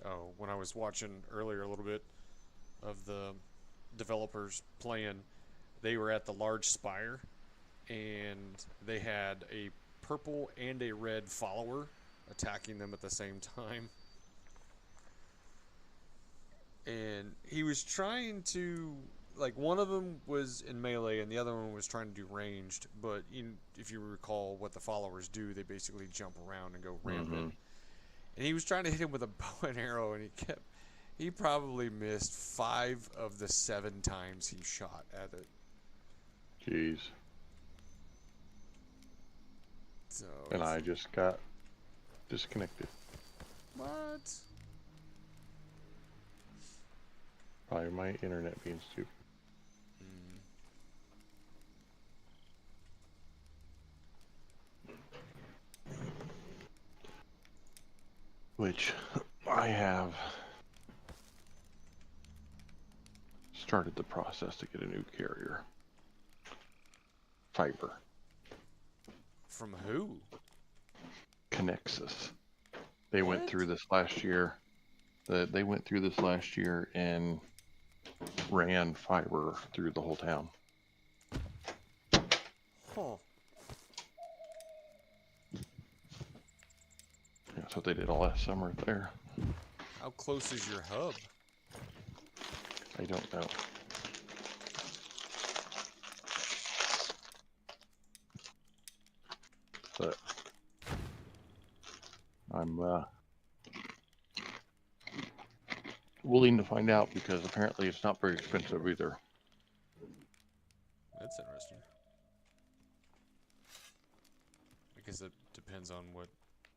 Oh, when I was watching earlier a little bit of the developers playing, they were at the large spire and they had a purple and a red follower attacking them at the same time. And he was trying to, like, one of them was in melee and the other one was trying to do ranged, but if you recall what the followers do, they basically jump around and go rampant. And he was trying to hit him with a bow and arrow, and he probably missed 5 of the 7 times he shot at it. Jeez. So And I just got disconnected. what? Probably my internet being stupid. Which I have started the process to get a new carrier. Fiber. From who? Connexus. They went What? through this last year. They went through this last year and ran fiber through the whole town. Huh. That's what they did all last summer there. How close is your hub? I don't know. But I'm willing to find out because apparently it's not very expensive either. That's interesting. I guess it depends on what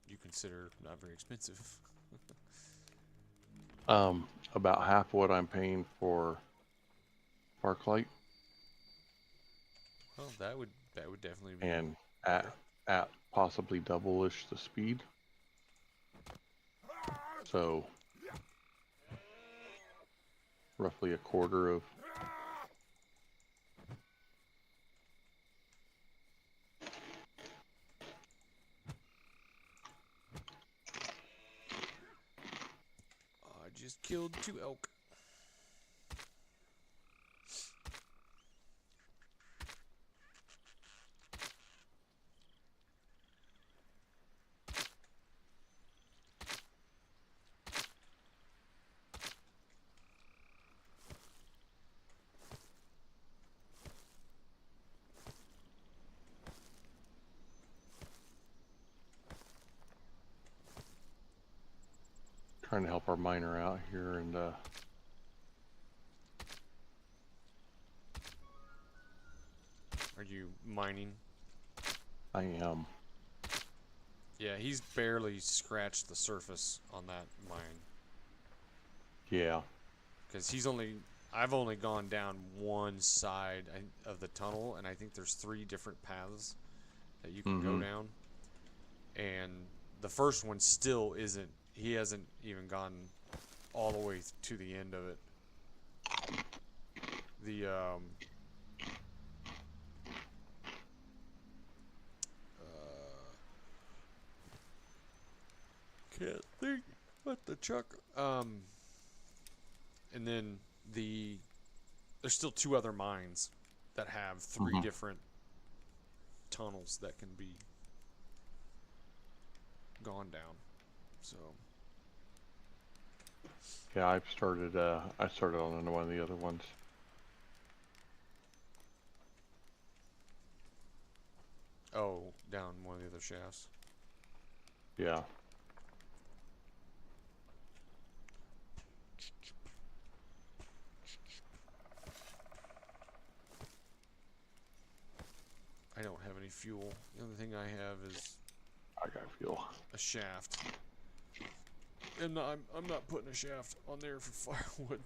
you consider not very expensive. About half what I'm paying for spark light, Well, that would definitely be. and at possibly double-ish the speed. So roughly a quarter of. I just killed 2 elk. Trying to help our miner out here, and Are you mining? I am. Yeah, he's barely scratched the surface on that mine. Yeah. Because I've only gone down one side of the tunnel, and I think there's 3 different paths that you can go down. And the first one still isn't, he hasn't even gone all the way to the end of it. The, can't think what the chuck, and then there's still 2 other mines that have 3 different tunnels that can be gone down. So Yeah, I started on one of the other ones. oh, down one of the other shafts. Yeah. I don't have any fuel. The only thing I have is I got fuel. a shaft. And I'm not putting a shaft on there for firewood.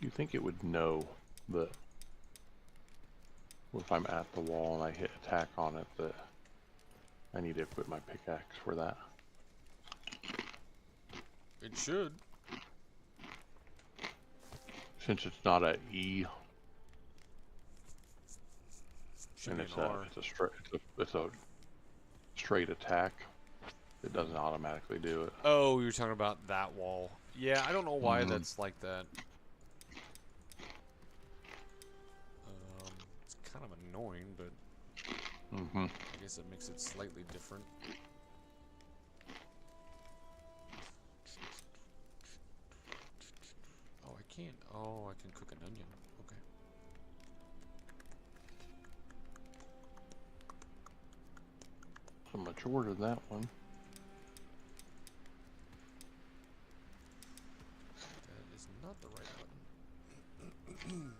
You think it would know that if I'm at the wall and I hit attack on it that I need to equip my pickaxe for that? It should. Since it's not a E Should and be it's an a R. it's a straight attack, it doesn't automatically do it. Oh, you're talking about that wall. Yeah, I don't know why that's like that. It's kind of annoying, but I guess it makes it slightly different. Oh, I can't. Oh, I can cook an onion. Okay. So much order than that one. That is not the right button.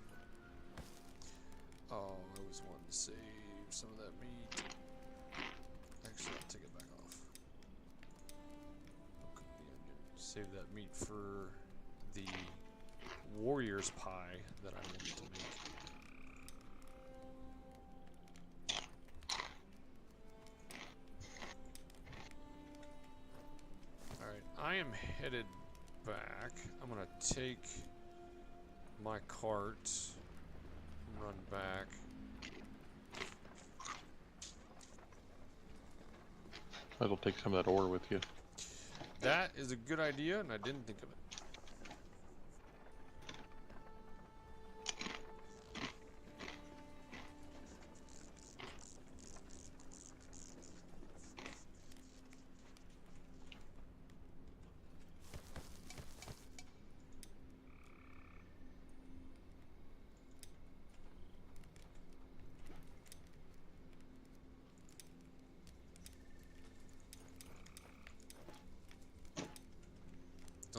Oh, I was wanting to save some of that meat. Actually, I'll take it back off. I'll cook the onion. Save that meat for the warrior's pie that I wanted to make. Alright, I am headed back. I'm gonna take my cart, run back. Might as well take some of that ore with you. That is a good idea, and I didn't think of it.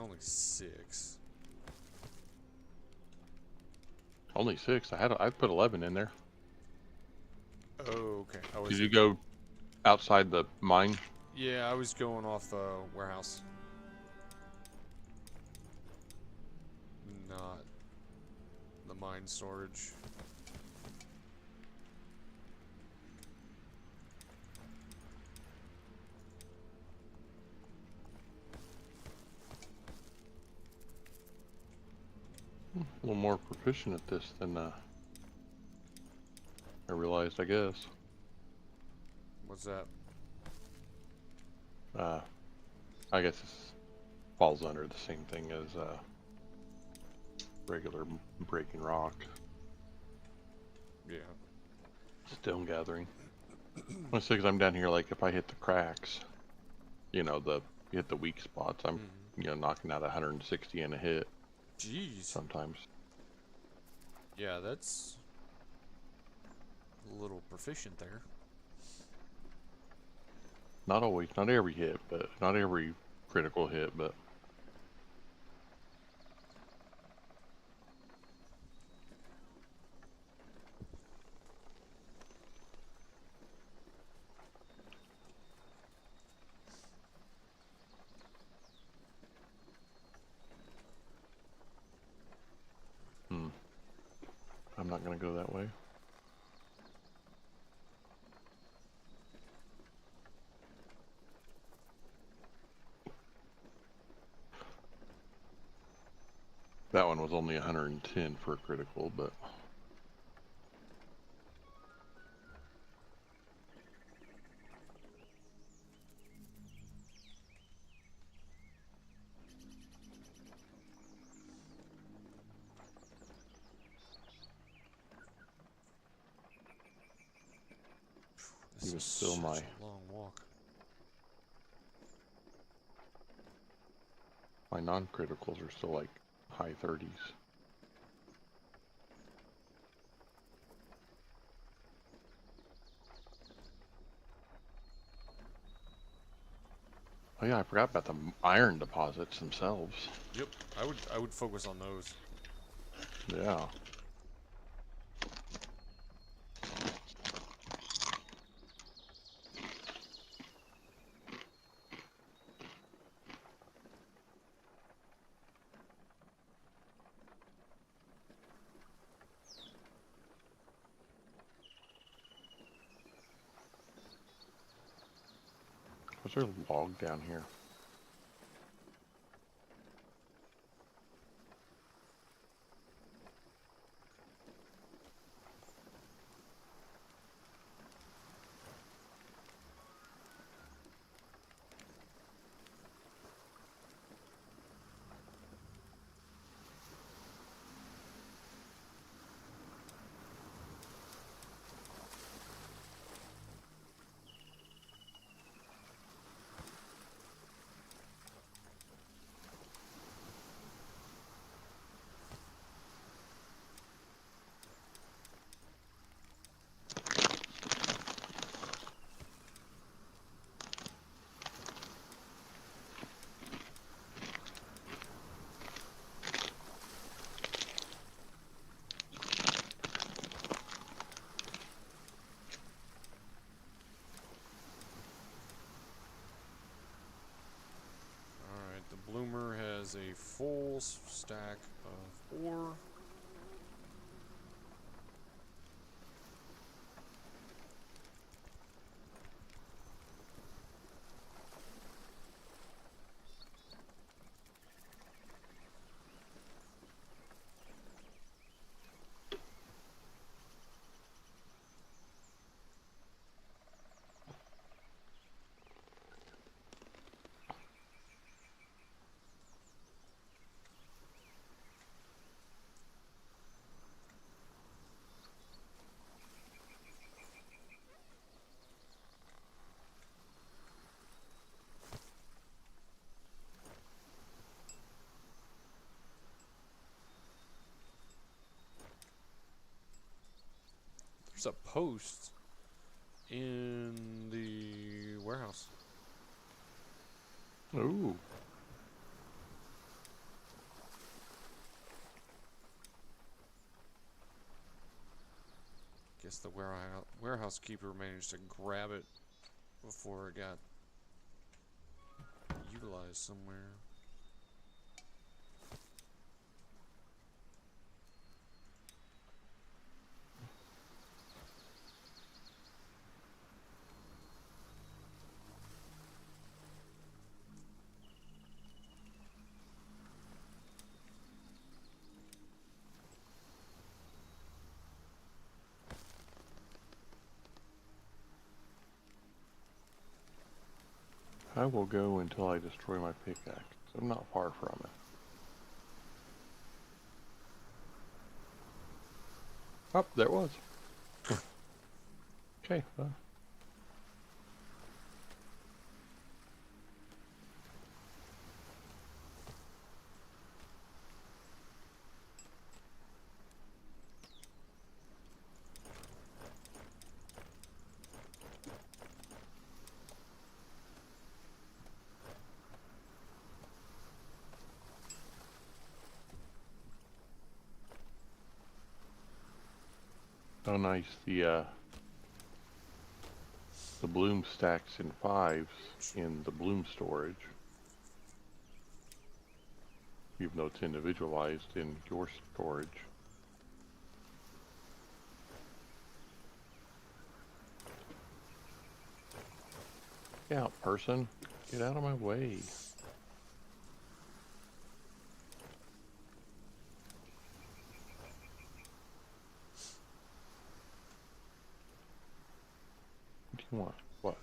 Only 6. Only 6. I put 11 in there. Oh, okay. I was Did you go outside the mine? Yeah, I was going off the warehouse. Not the mine storage. A little more proficient at this than I realized, I guess. What's that? I guess this falls under the same thing as regular breaking rock. Yeah. Stone gathering. Well, because I'm down here, like if I hit the cracks, you know, you hit the weak spots, I'm you know, knocking out 160 in a hit. Jeez. Sometimes. Yeah, that's a little proficient there. Not always, not every hit, but not every critical hit, but I'm not gonna go that way. That one was only 110 for a critical, but This he was is still such my a long walk. non-criticals are still like high 30s. Oh yeah, I forgot about the iron deposits themselves. Yep, I would focus on those. Yeah. Was there a log down here? Alright, the bloomer has a full stack of ore. There's a post in the warehouse. Ooh. guess the warehouse keeper managed to grab it before it got utilized somewhere. I will go until I destroy my pickaxe. I'm not far from it. Oh, there it was. Okay, well. Oh, nice. The bloom stacks in 5s in the bloom storage, even though it's individualized in your storage. Get out, person. Get out of my way. What do you want? What?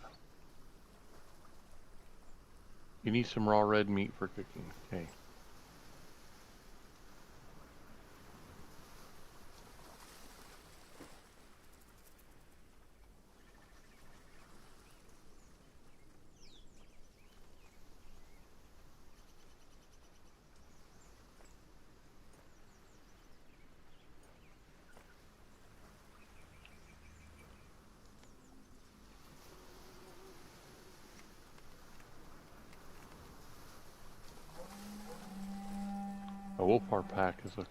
You need some raw red meat for cooking. Okay. A Wolfar pack is a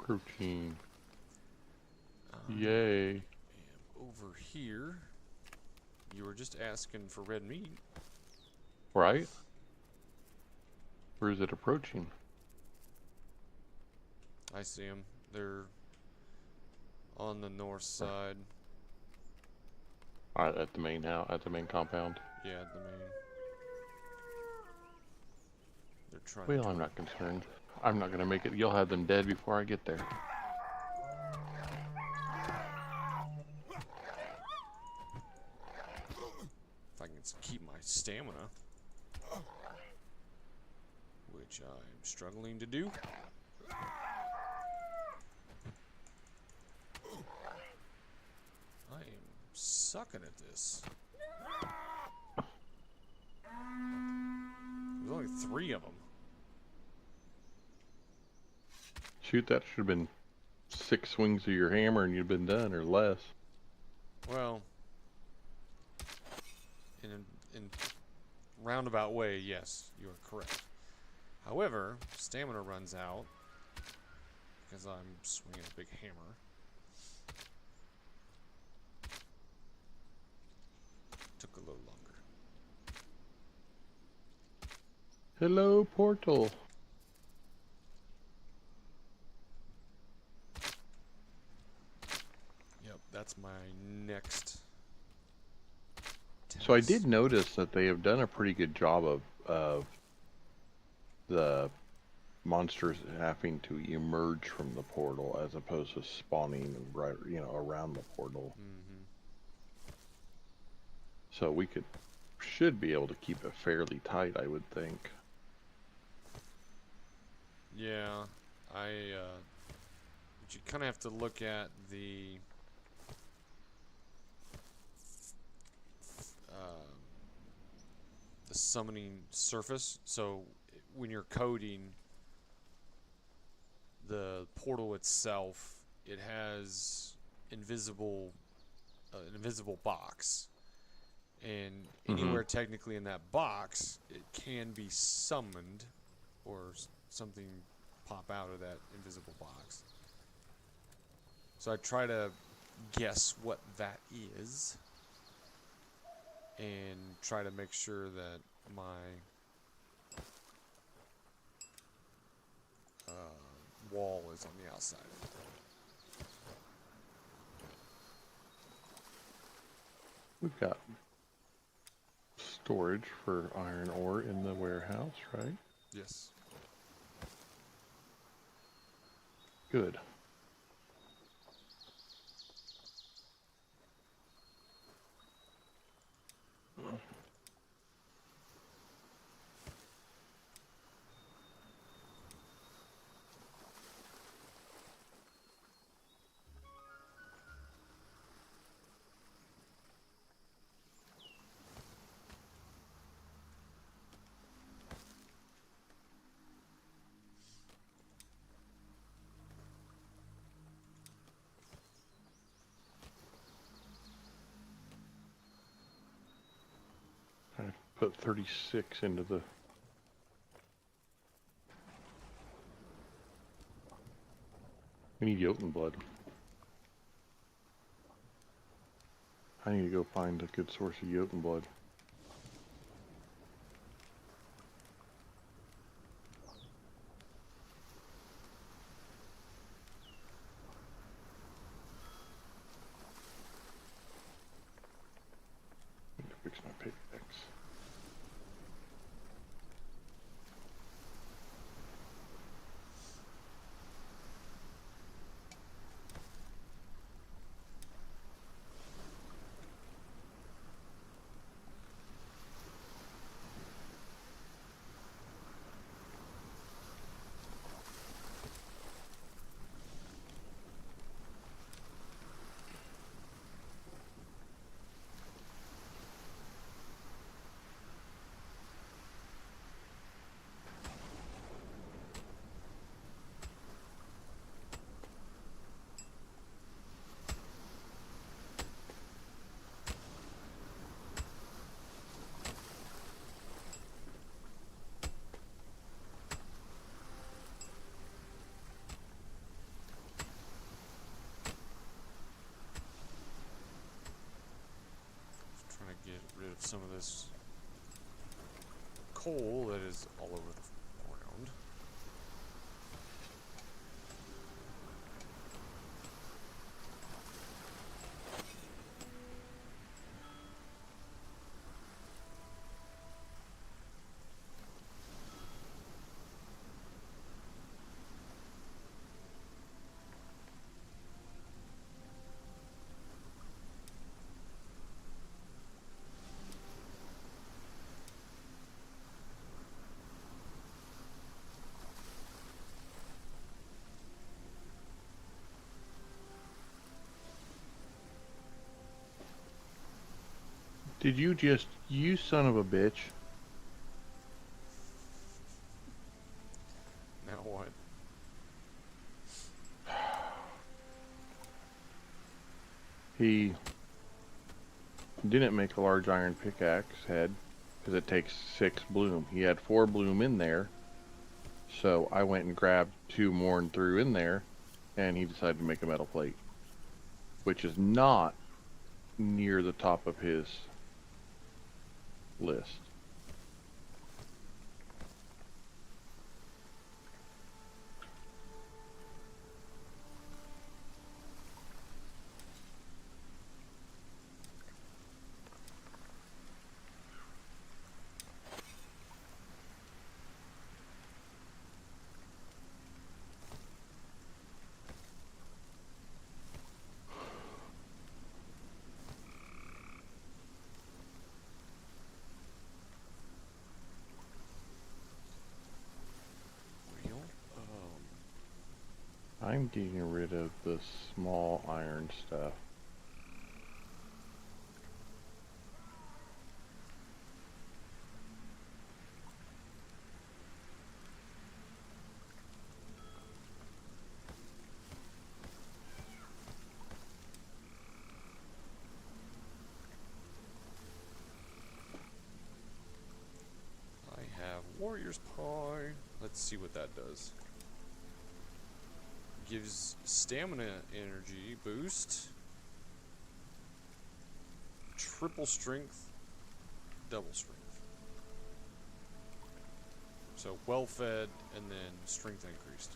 protein. Yay. And over here, you were just asking for red meat. Right? Or is it approaching? I see them. They're on the north side. Alright, at the main house, at the main compound. Yeah, the main. They're trying Well, to. I'm not concerned. I'm not gonna make it. You'll have them dead before I get there. If I can keep my stamina, which I'm struggling to do. I am sucking at this. There's only 3 of them. Shoot, that should have been 6 swings of your hammer and you'd been done, or less. Well, in roundabout way, yes, you are correct. However, stamina runs out because I'm swinging a big hammer. Took a little longer. Hello, portal. Yep, that's my next task. So I did notice that they have done a pretty good job of the monsters having to emerge from the portal as opposed to spawning right, around the portal. Mm-hmm. So we should be able to keep it fairly tight, I would think. Yeah, but you kind of have to look at the summoning surface. So when you're coding the portal itself, it has an invisible box, and anywhere technically in that box, it can be summoned or something pop out of that invisible box. So I try to guess what that is and try to make sure that my wall is on the outside. We've got storage for iron ore in the warehouse, right? Yes. Good. I put 36 into the... We need Jotun blood. I need to go find a good source of Jotun blood. Need to fix my pickaxe. Just trying to get rid of some of this coal that is all over the ground. Did you just... You son of a bitch. Now what? He didn't make a large iron pickaxe head because it takes 6 bloom. He had 4 bloom in there, so I went and grabbed 2 more and threw in there, and he decided to make a metal plate, which is not near the top of his list. Real? I'm getting rid of the small iron stuff. I have Warrior's Pie. Let's see what that does. Gives stamina energy boost. triple strength, double strength. So well fed and then strength increased.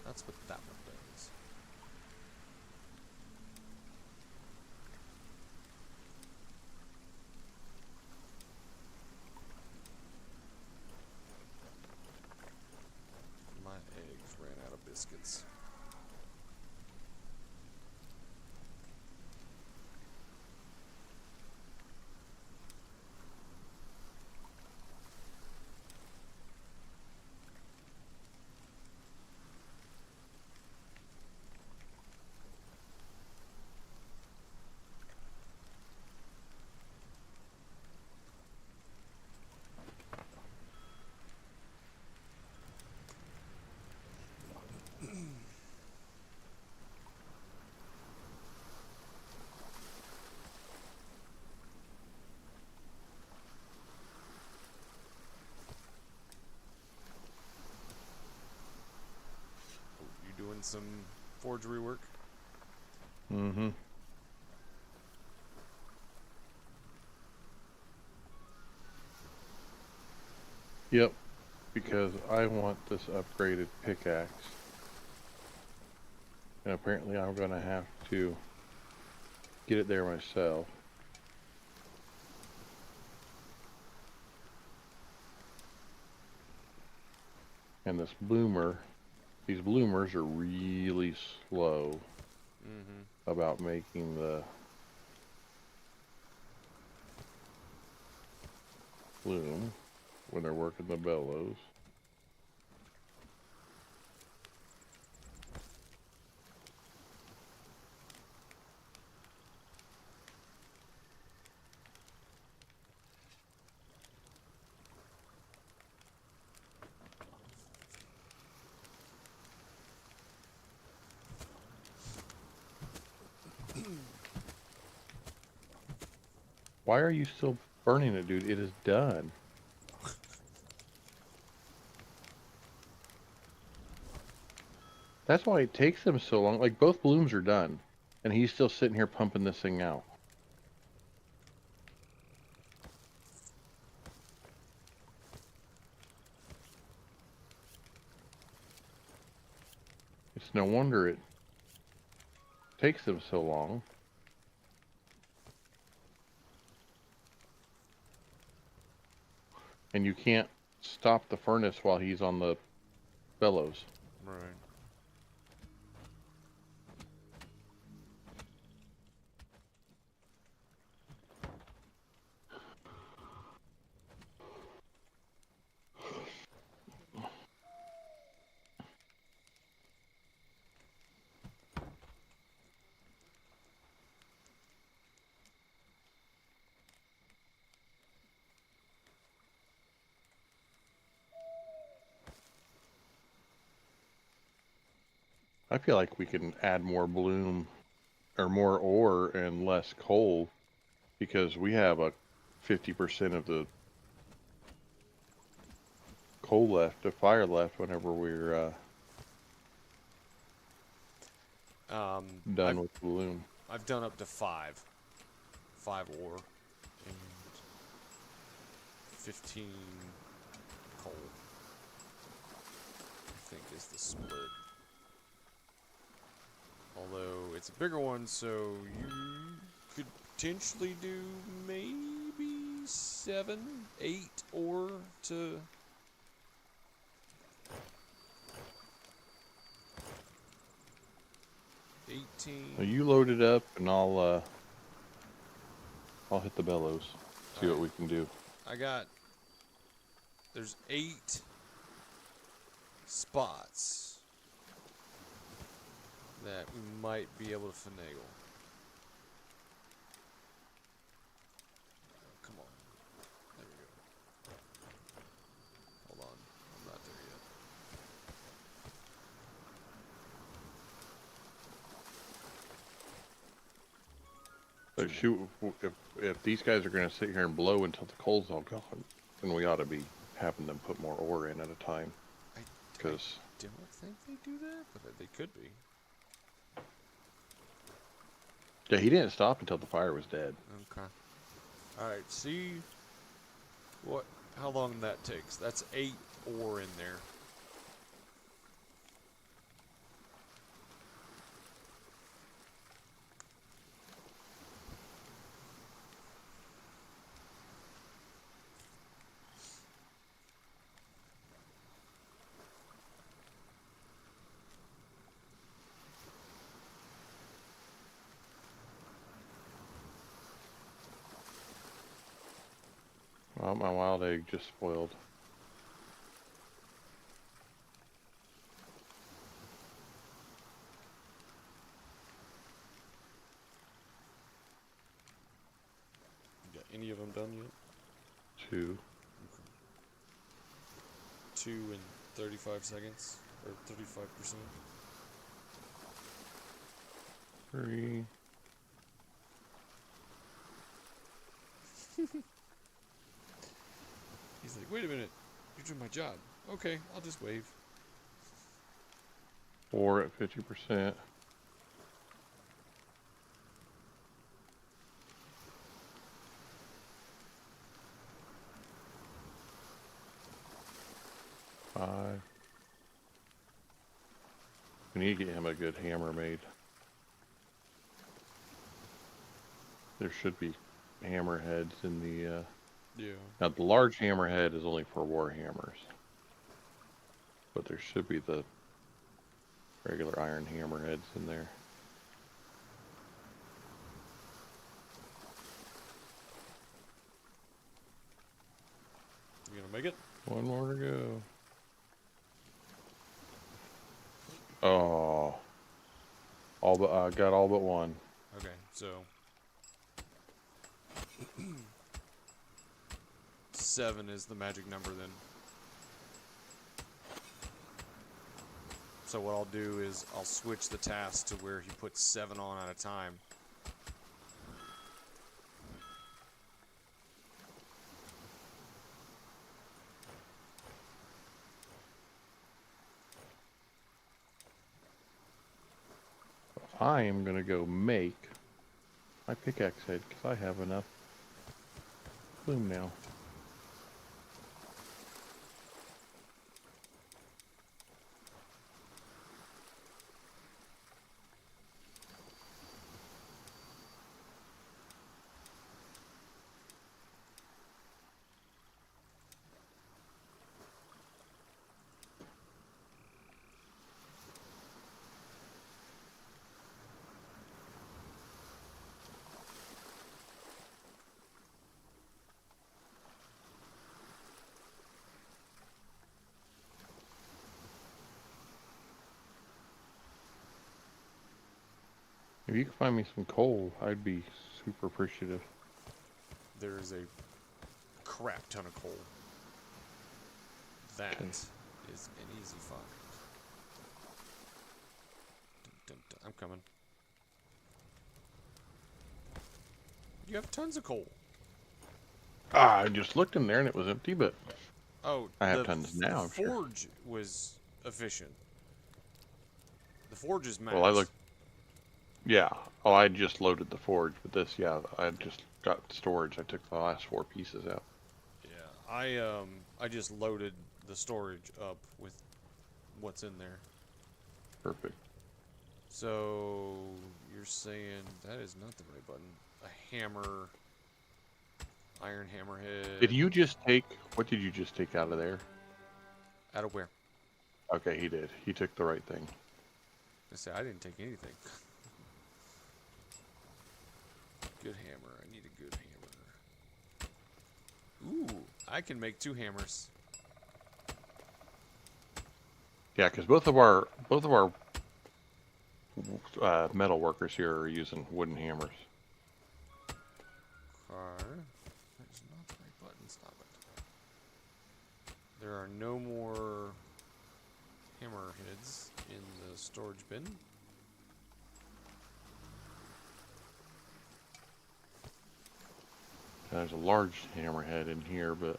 That's what that one does. My eggs ran out of biscuits. You doing some forgery work? Mm-hmm. Yep, because I want this upgraded pickaxe. And apparently I'm going to have to get it there myself. And this bloomer, these bloomers are really slow about making the bloom when they're working the bellows. Why are you still burning it, dude? It is done. That's why it takes them so long. Like, both blooms are done. And he's still sitting here pumping this thing out. It's no wonder it takes them so long. And you can't stop the furnace while he's on the bellows. Right. I feel like we can add more bloom or more ore and less coal because we have a 50% of the coal left, the fire left whenever we're done with the bloom. I've done up to 5 ore and 15 coal. I think is the split. Although it's a bigger one, so you could potentially do maybe 7, 8 ore to. Well, you load it up, and I'll hit the bellows. See what we can do. There's 8 spots that we might be able to finagle. Come on. There we go. Hold on. I'm not there yet. So shoot, if these guys are going to sit here and blow until the coal's all gone, then we ought to be having them put more ore in at a time. I Because don't think they do that, but they could be. Yeah, he didn't stop until the fire was dead. Okay. Alright, see how long that takes. That's 8 ore in there. Well, my wild egg just spoiled. Got any of them done yet? 2. 2 in 35 seconds, or 35%. 3. He's like, wait a minute, you're doing my job. Okay, I'll just wave. 4 at 50%. 5. We need to get him a good hammer made. There should be hammer heads in the, Yeah. Now the large hammerhead is only for war hammers. But there should be the regular iron hammerheads in there. You gonna make it? 1 more to go. Oh. Got all but 1. Okay, so 7 is the magic number then. So what I'll do is I'll switch the task to where he puts 7 on at a time. I am going to go make my pickaxe head because I have enough bloom now. If you could find me some coal, I'd be super appreciative. There is a crap ton of coal. That Okay. is an easy find. Dun, dun, dun. I'm coming. You have tons of coal. I just looked in there and it was empty, but Oh, I have the tons now, I'm sure. forge was efficient. The forge is maxed. Well, I looked. Yeah. Oh, I just loaded the forge, but this, yeah, I just got storage. I took the last 4 pieces out. Yeah, I just loaded the storage up with what's in there. Perfect. So you're saying that is not the right button. A hammer, iron hammerhead. Did you just take? What did you just take out of there? Out of where? Okay, he did. He took the right thing. I say I didn't take anything. Good hammer. I need a good hammer. Ooh, I can make 2 hammers. Yeah, because both of our metal workers here are using wooden hammers. Car. That is not the right button. Stop it. There are no more hammerheads in the storage bin. There's a large hammerhead in here, but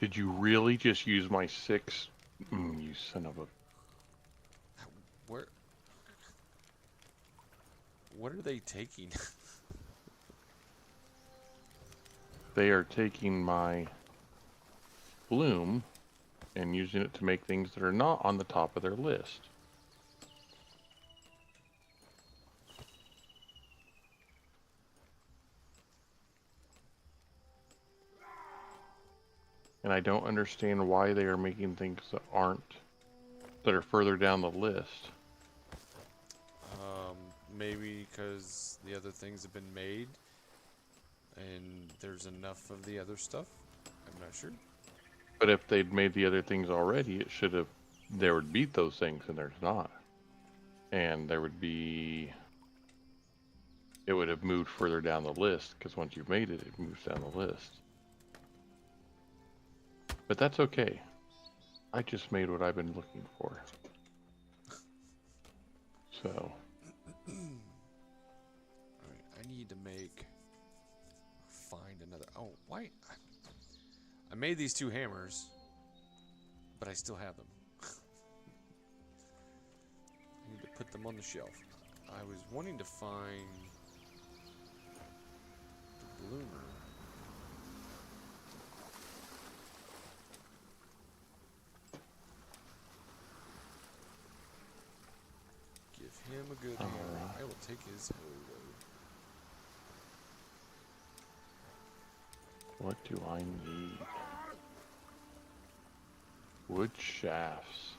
Did you really just use my 6? You son of a... Where? What are they taking? They are taking my bloom and using it to make things that are not on the top of their list. And I don't understand why they are making things that are further down the list. Maybe because the other things have been made and there's enough of the other stuff. I'm not sure. But if they'd made the other things already, there would beat those things, and there's not. And it would have moved further down the list, because once you've made it, it moves down the list. But that's okay. I just made what I've been looking for. So. Alright, I need to find another. Oh, why? I made these 2 hammers, but I still have them. I need to put them on the shelf. I was wanting to find the bloomer. Give him a good hammer. I will take his hoe. What do I need? Wood shafts.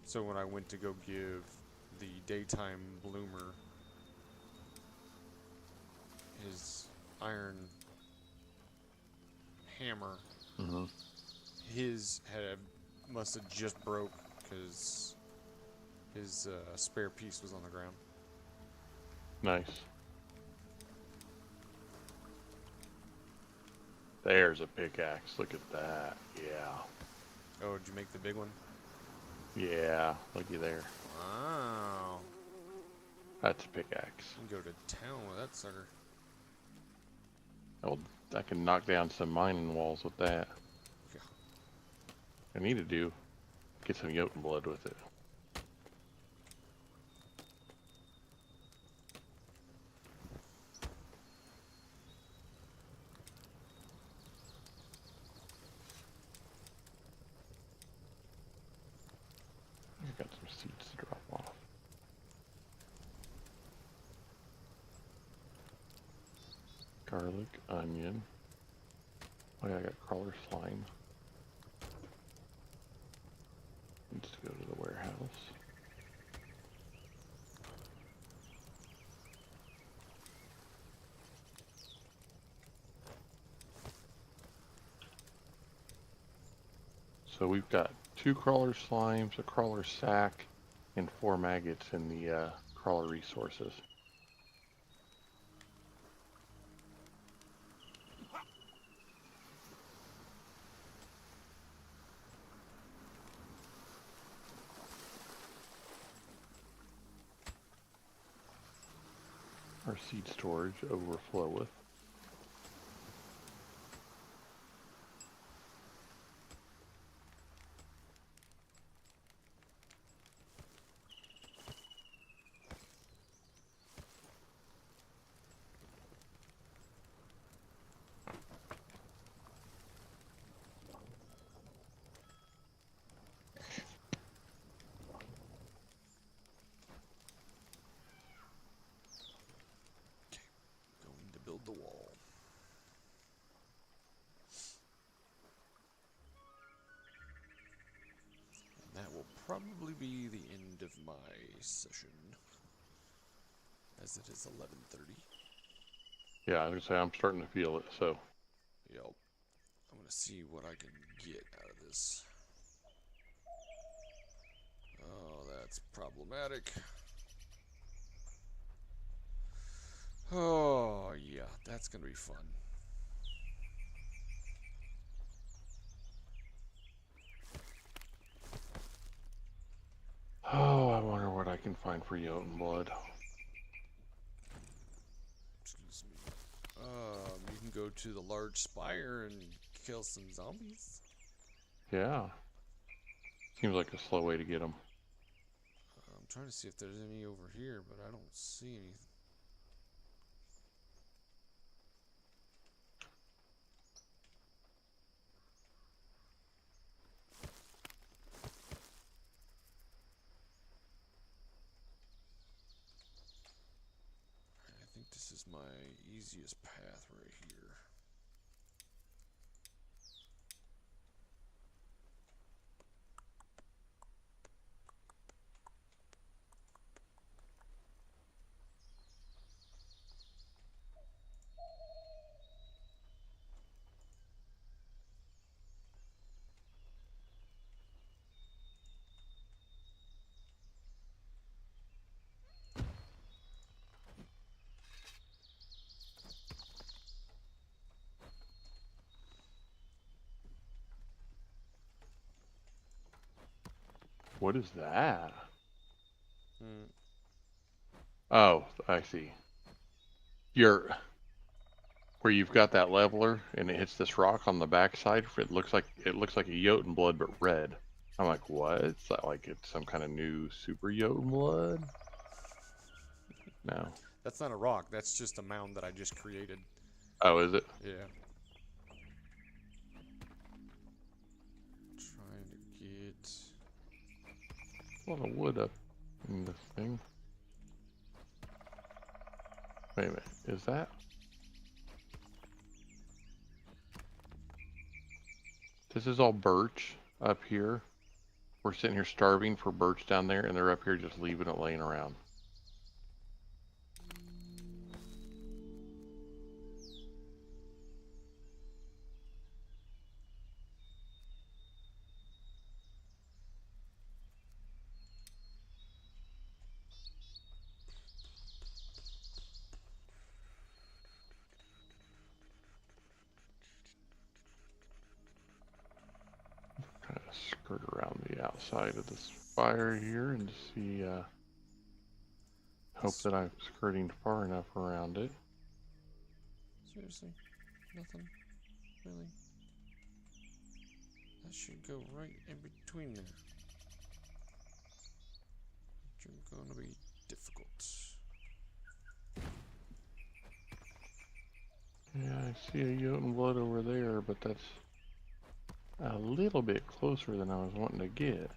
So when I went to go give the daytime bloomer his iron hammer, his must have just broke because his spare piece was on the ground. Nice. There's a pickaxe. Look at that. Yeah. Oh, did you make the big one? Yeah, looky there. Wow. That's a pickaxe. You can go to town with that sucker. I can knock down some mining walls with that. Yeah. I need to get some Jotun blood with it. I've got some seeds to drop off. Garlic, onion. Oh yeah, I got crawler slime. Needs to go to the warehouse. So we've got 2 crawler slimes, a crawler sack, and 4 maggots in the crawler resources. Our seed storage overfloweth. Going to build the wall. probably be the end of my session, as it is 11:30. Yeah, I was gonna say I'm starting to feel it. So Yep. I'm gonna see what I can get out of this. Oh, that's problematic. Oh, yeah, that's gonna be fun. oh, I wonder what I can find for Jotun blood. Excuse me. You can go to the large spire and kill some zombies. Yeah, seems like a slow way to get them. I'm trying to see if there's any over here, but I don't see any. I think this is my easiest path right here. What is that? Hmm. Oh, I see. You're where you've got that leveler and it hits this rock on the backside. It looks like a Jotun blood, but red. I'm like, what? It's not like it's some kind of new super Jotun blood. No. That's not a rock. That's just a mound that I just created. Oh, is it? Yeah. Trying to get. A lot of wood up in this thing. Wait a minute. Is that? This is all birch up here. We're sitting here starving for birch down there, and they're up here just leaving it laying around. Kind of skirt around the outside of this fire here and see. Hope that I'm skirting far enough around it. Seriously? Nothing? Really? That should go right in between there. You're gonna be difficult. Yeah, I see a Jotun blood over there, but that's a little bit closer than I was wanting to get.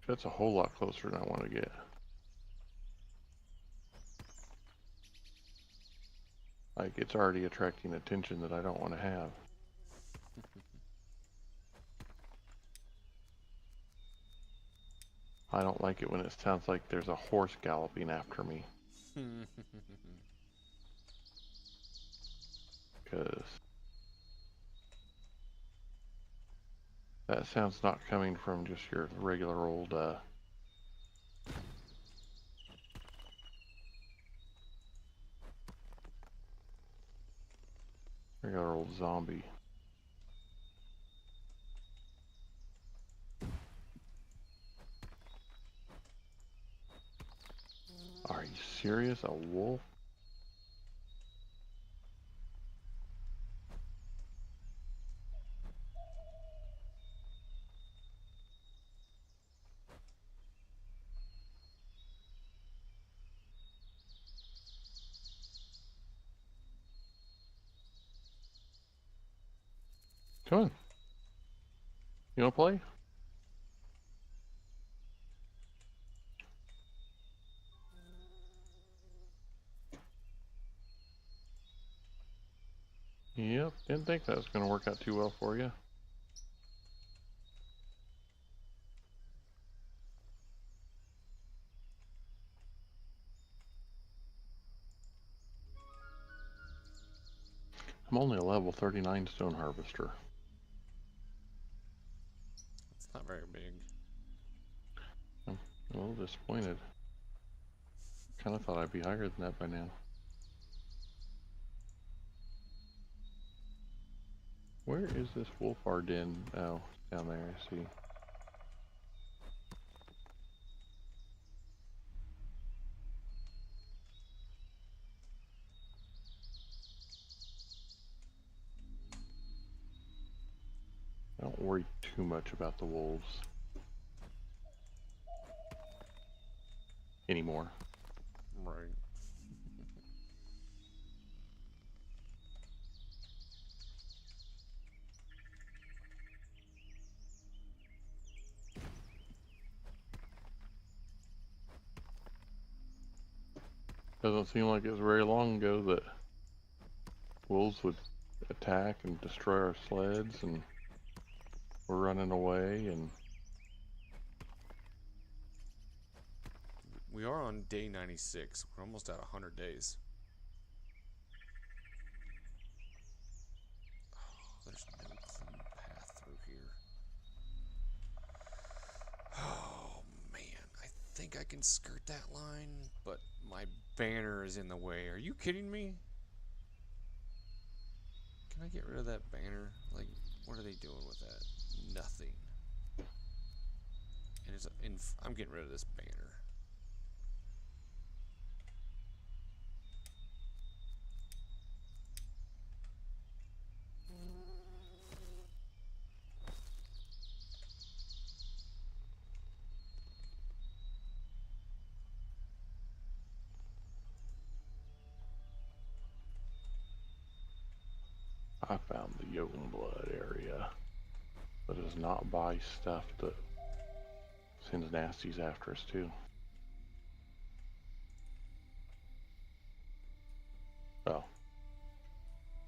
That's a whole lot closer than I want to get. Like, it's already attracting attention that I don't want to have. I don't like it when it sounds like there's a horse galloping after me. Because that sound's not coming from just your regular old, regular old zombie. Are you serious? A wolf? Come on. You wanna play? Yep, didn't think that was gonna work out too well for you. I'm only a level 39 stone harvester. It's not very big. I'm a little disappointed. Kind of thought I'd be higher than that by now. Where is this wolf den? Oh, down there, I see. I don't worry too much about the wolves anymore. Right. Doesn't seem like it was very long ago that wolves would attack and destroy our sleds, and we're running away. And We are on day 96. We're almost at 100 days. Oh, there's no clean path through here. Oh, man. I think I can skirt that line, but my banner is in the way. Are you kidding me? Can I get rid of that banner? Like, what are they doing with that? Nothing. And I'm getting rid of this banner. I found the Youngblood area, but does not buy stuff that sends nasties after us too. Oh,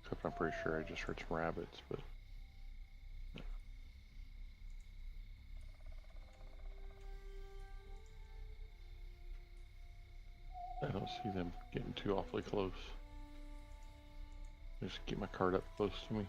except I'm pretty sure I just heard some rabbits, but I don't see them getting too awfully close. Just get my cart up close to me.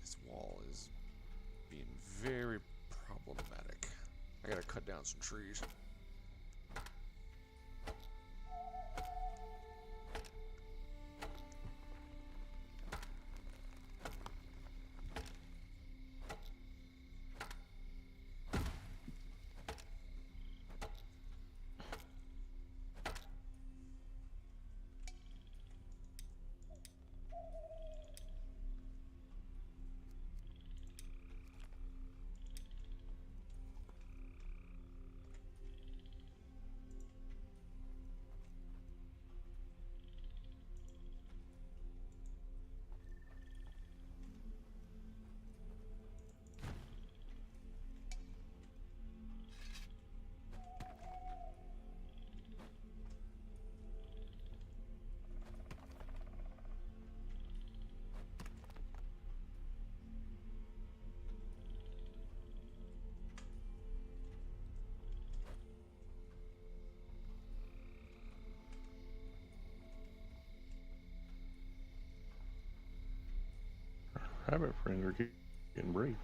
This wall is being very problematic. I gotta cut down some trees. Rabbit friends are getting brave.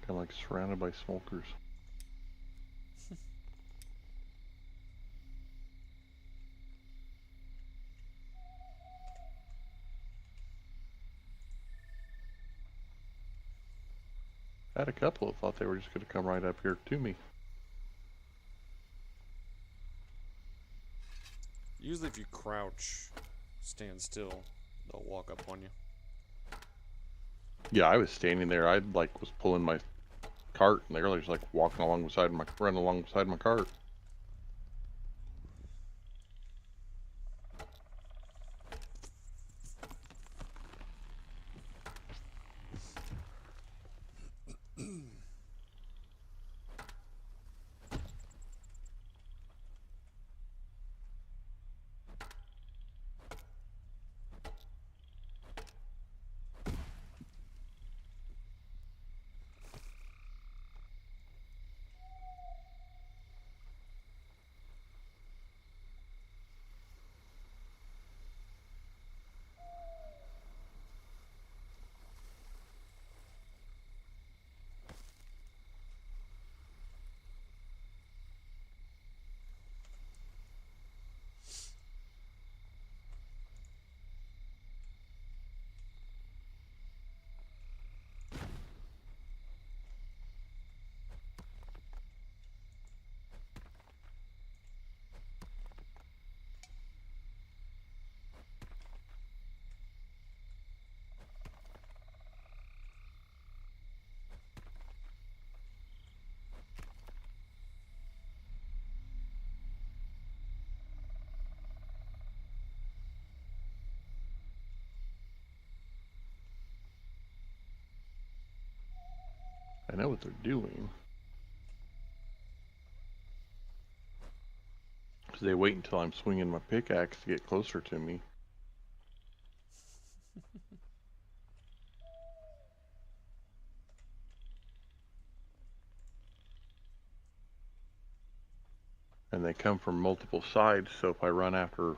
Kind of like surrounded by smokers. I had a couple that thought they were just going to come right up here to me. Usually if you crouch, stand still, they'll walk up on you. Yeah, I was standing there. I like was pulling my cart, and they were just like walking along beside my, running alongside my cart. I know what they're doing. Because they wait until I'm swinging my pickaxe to get closer to me. And they come from multiple sides, so if I run after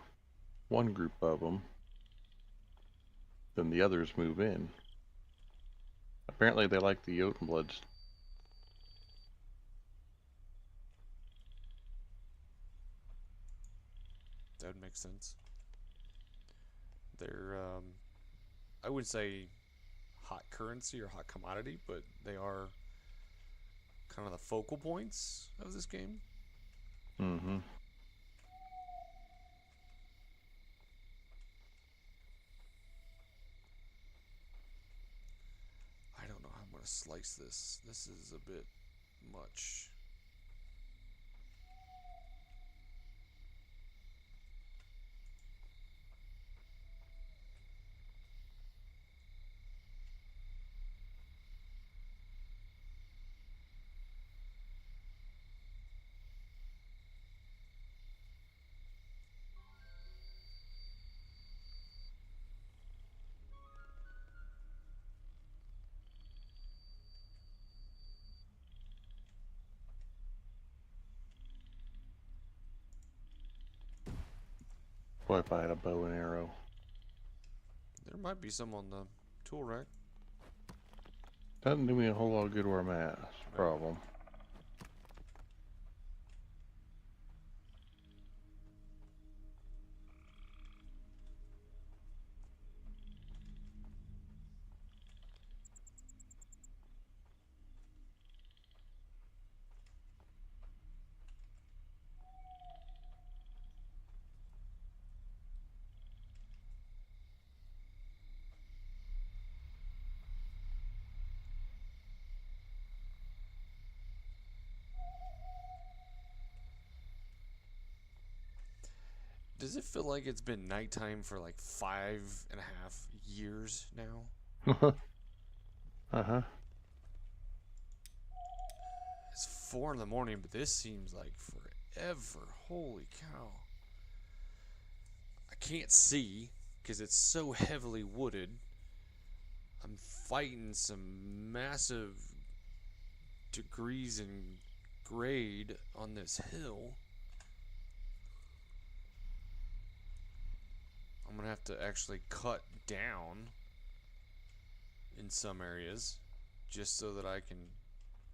one group of them, then the others move in. Apparently they like the Jotunbloods. That would make sense. They're, I wouldn't say hot currency or hot commodity, but they are kind of the focal points of this game. Mm-hmm. I don't know how I'm going to slice this. This is a bit much. Boy, if I had a bow and arrow. There might be some on the tool rack. Doesn't do me a whole lot of good where I'm at. That's the problem. Does it feel like it's been nighttime for like 5.5 years now? Uh-huh. It's 4 in the morning, but this seems like forever. Holy cow. I can't see because it's so heavily wooded. I'm fighting some massive degrees in grade on this hill. I'm gonna have to actually cut down in some areas just so that I can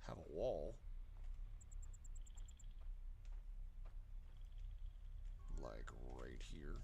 have a wall. Like right here.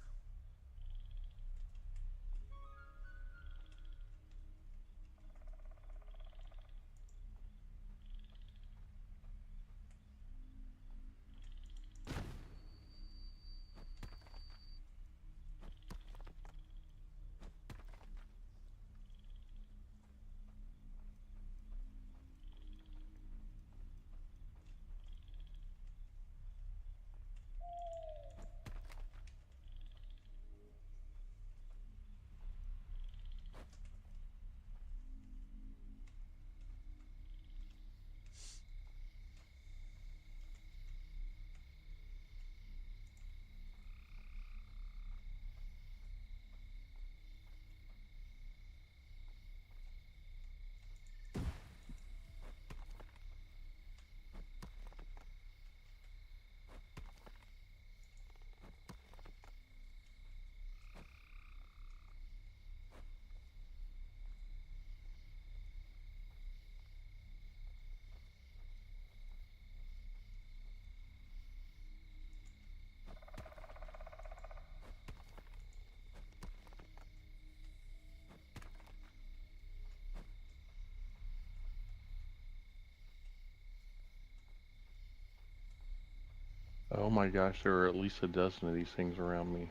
Oh my gosh, there are at least a dozen of these things around me.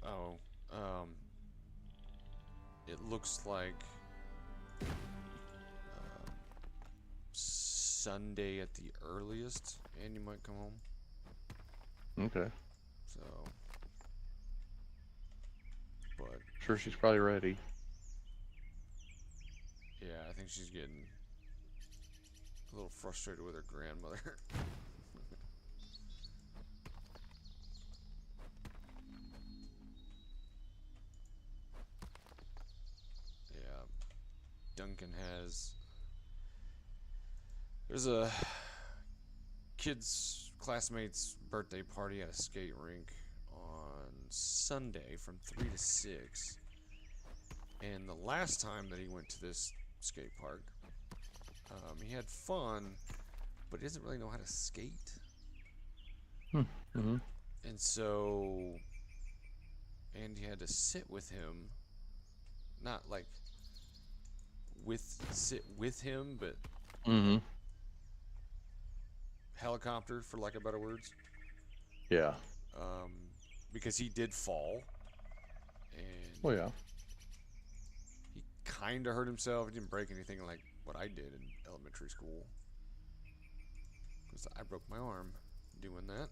Oh, it looks like Sunday at the earliest, and you might come home. Okay. So, but Sure, she's probably ready. yeah, I think she's getting a little frustrated with her grandmother. Yeah, Duncan has. There's a kid's classmate's birthday party at a skate rink on Sunday from 3 to 6. And the last time that he went to this skate park, he had fun, but he doesn't really know how to skate. Mm-hmm. And so Andy had to sit with him, not like sit with him, but Mm-hmm. helicopter, for lack of better words. Yeah. Because he did fall, and Oh yeah. he kind of hurt himself. He didn't break anything like what I did in elementary school, because I broke my arm doing that.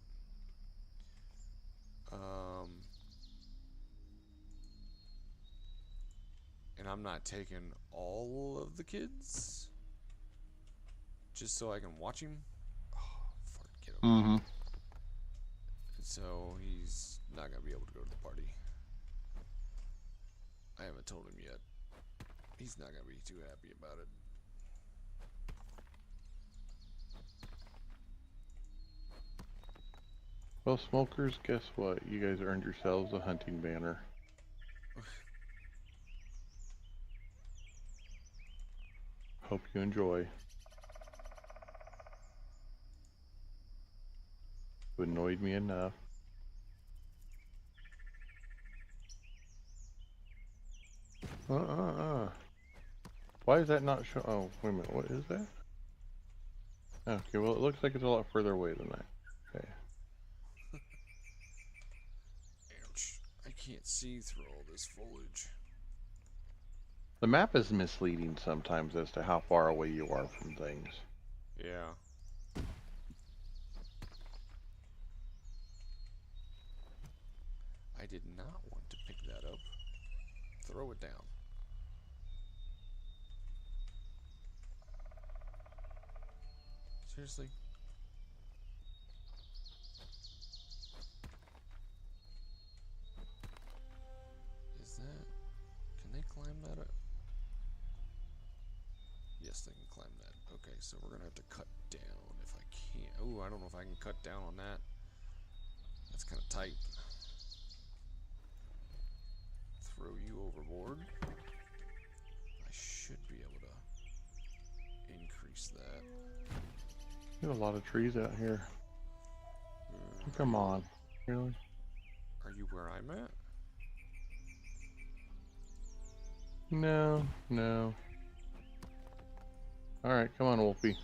And I'm not taking all of the kids just so I can watch him. Oh, fucking get over Mm-hmm. it. So he's not gonna be able to go to the party. I haven't told him yet. He's not gonna be too happy about it. Well, smokers, guess what? You guys earned yourselves a hunting banner. Hope you enjoy. You annoyed me enough. Why is that not show? Oh, wait a minute. What is that? Okay, well, it looks like it's a lot further away than that. Okay. Ouch. I can't see through all this foliage. The map is misleading sometimes as to how far away you are from things. Yeah. I did not want to pick that up. Throw it down. Seriously? Is that... Can they climb that up? Yes, they can climb that. Okay. Okay, so we're gonna have to cut down if I can. Oh, I don't know if I can cut down on that. That's kind of tight. Throw you overboard. I should be able to increase that. There's a lot of trees out here. Come on. Really? Are you where I'm at? No, no. Alright, come on, Wolfie.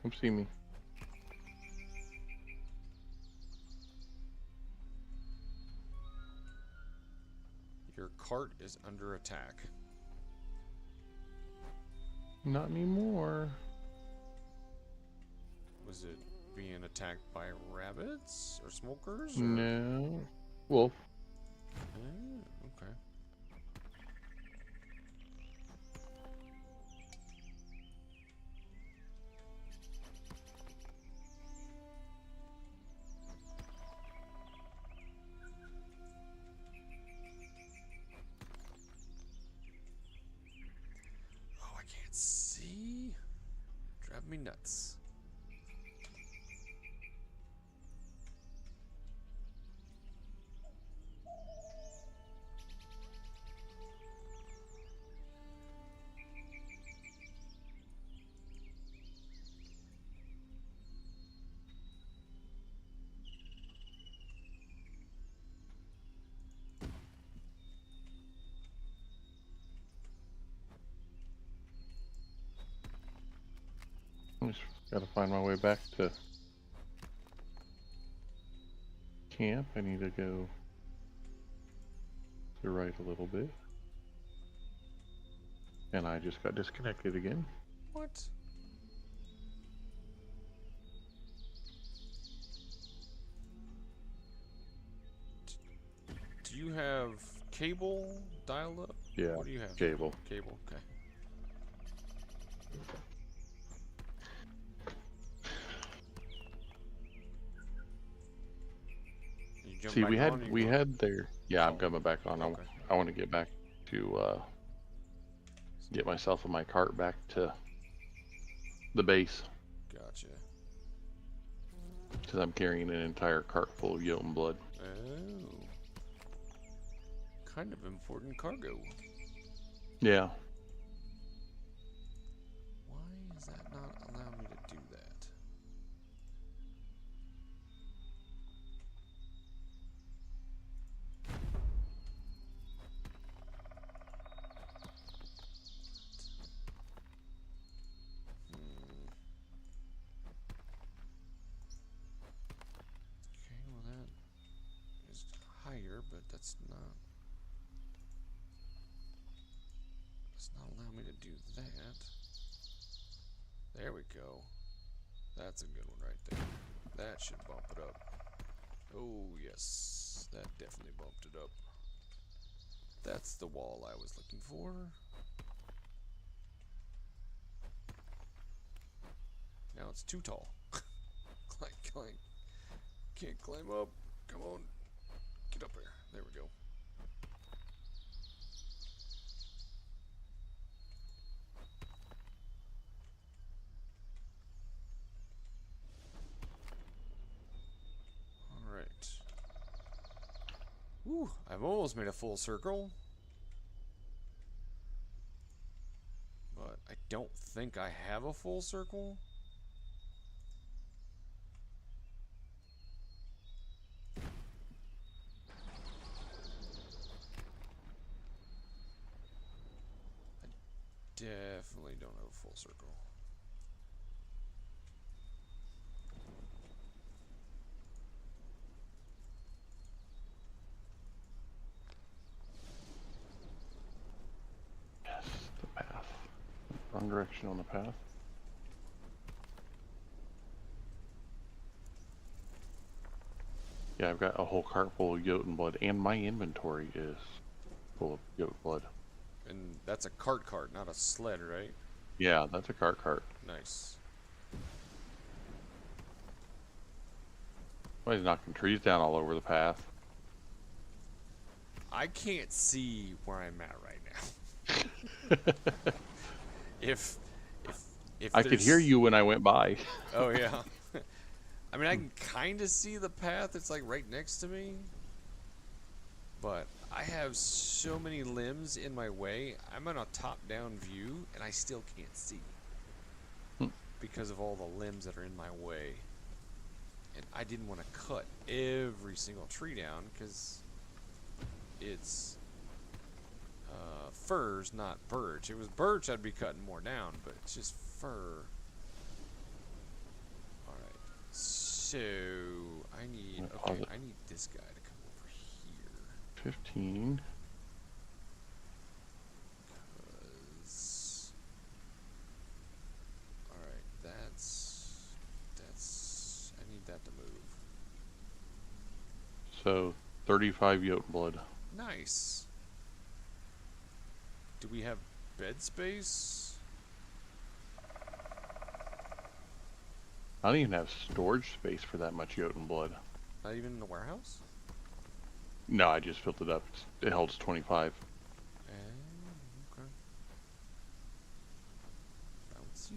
Come see me. Your cart is under attack. Not anymore. Was it being attacked by rabbits or smokers? Or... No. Wolf. Okay. Oh, I can't see. Drive me nuts. I just gotta find my way back to camp. I need to go to the right a little bit. And I just got disconnected again. What? Do you have cable dial-up? Yeah, What do you have? cable. Cable, okay. You jump See, back we on, you go- had there. Yeah, I'm coming back on. Okay. I want to get back to get myself and my cart back to the base Gotcha. because I'm carrying an entire cart full of Jotun blood. Oh. Kind of important cargo. Yeah. Why does that not allow me to do that? Okay, well that is higher, but that's not allow me to do that. There we go. That's a good one right there. That should bump it up. Oh yes, that definitely bumped it up. That's the wall I was looking for. Now it's too tall. Climb, climb. Can't climb up. Come on. Get up there. There we go. Alright. Ooh, I've almost made a full circle. But I don't think I have a full circle. Definitely don't have a full circle. Yes, the path. Wrong direction on the path. Yeah, I've got a whole cart full of Jotun blood, and my inventory is full of Jotun blood. And that's a cart, not a sled, right? Yeah, that's a cart. Nice. Why he's knocking trees down all over the path? I can't see where I'm at right now. If if I could hear there's- you when I went by. Oh yeah. I mean, I can kind of see the path. It's like right next to me. But I have so many limbs in my way. I'm on a top-down view, and I still can't see because of all the limbs that are in my way. And I didn't want to cut every single tree down because it's firs, not birch. If it was birch, I'd be cutting more down, but it's just fir. Alright, so I need, okay, I need this guy to come over here. 15. 'Cause- Alright, that's, I need that to move. So 35 Jotun blood. Nice. Do we have bed space? I don't even have storage space for that much Jotun blood. Not even in the warehouse? No, I just filled it up. It holds 25. Okay. Bouncy.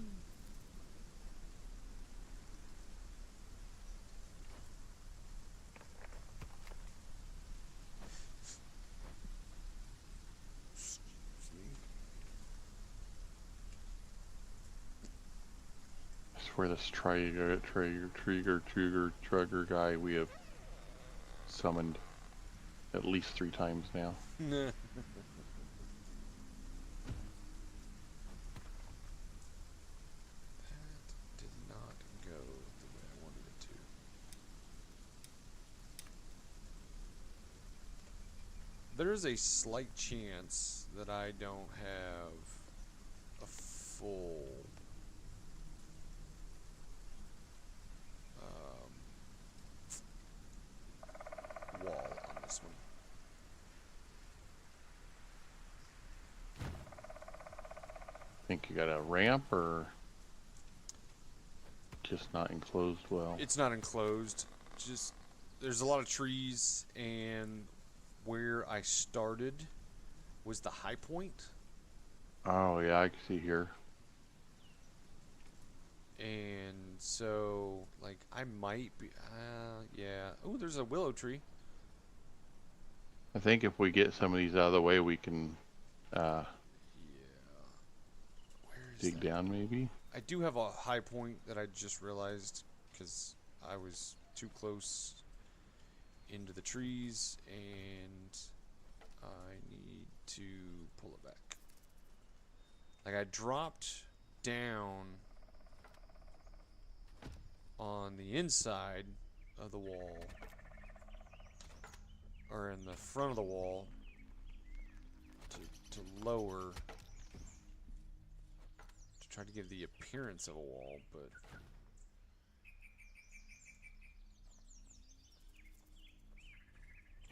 Excuse me. I swear this trigger guy we have summoned at least 3 times now. Nah. That did not go the way I wanted it to. There's a slight chance that I don't have a full wall on this one. Think you got a ramp or just not enclosed well? It's not enclosed. Just there's a lot of trees, and where I started was the high point, Oh yeah, I can see here. and so like I might be. Yeah. Oh, there's a willow tree. I think if we get some of these out of the way, we can Yeah. Where is dig that? down maybe. I do have a high point that I just realized because I was too close into the trees, and I need to pull it back. Like I dropped down on the inside of the wall, or in the front of the wall, to lower, to try to give the appearance of a wall, but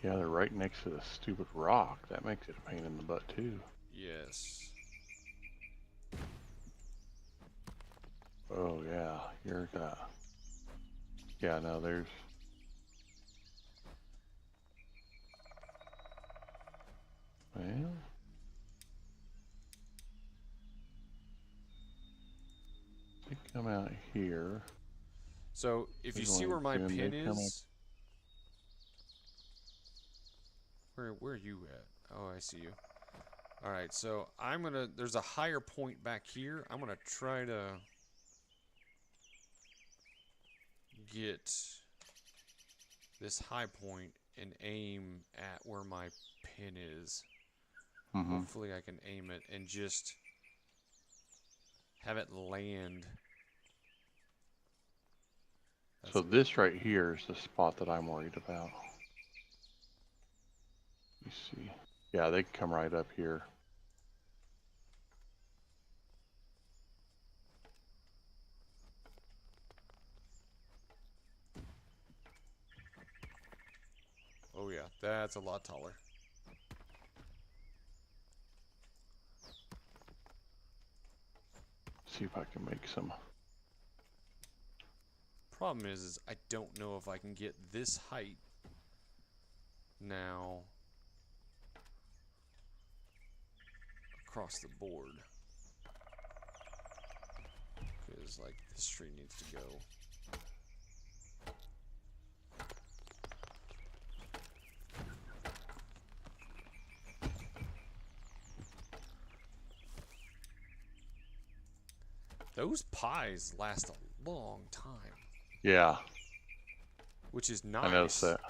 Yeah, they're right next to the stupid rock. That makes it a pain in the butt too. yes. Oh yeah, you're yeah, no, there's well, they come out here. So if you There's see only where my two, and pin they come is, where are you at? Oh, I see you. All right, so I'm gonna. There's a higher point back here. I'm gonna try to get this high point and aim at where my pin is. Mm-hmm. Hopefully, I can aim it and just have it land. So this right here is the spot that I'm worried about. You see, yeah, they can come right up here. Oh yeah, that's a lot taller. See if I can make some. Problem is I don't know if I can get this height now across the board. is like this tree needs to go. Those pies last a long time, Yeah, which is nice. I noticed that.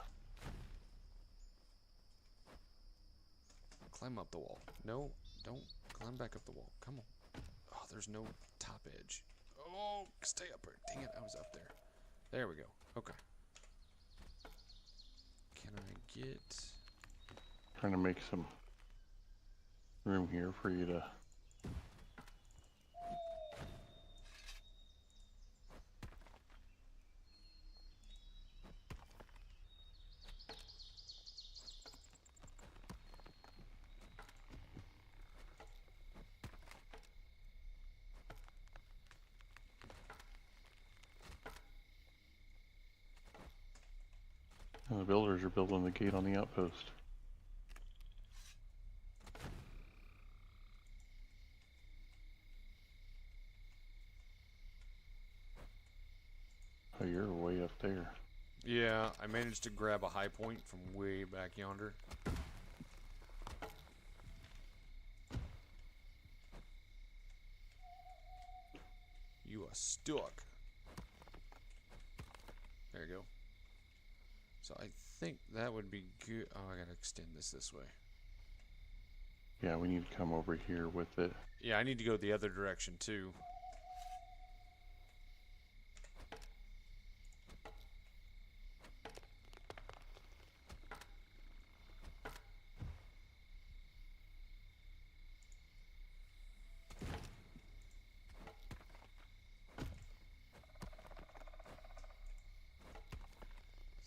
Climb up the wall. No, don't climb back up the wall. Come on. Oh, there's no top edge. Oh, stay up there. Dang it, I was up there. There we go. Okay. Can I get... Trying to make some room here for you to. And the builders are building the gate on the outpost. Oh, you're way up there. Yeah, I managed to grab a high point from way back yonder. You are stuck. There you go. So I think that would be good. Oh, I gotta extend this way. Yeah, we need to come over here with it. Yeah, I need to go the other direction too.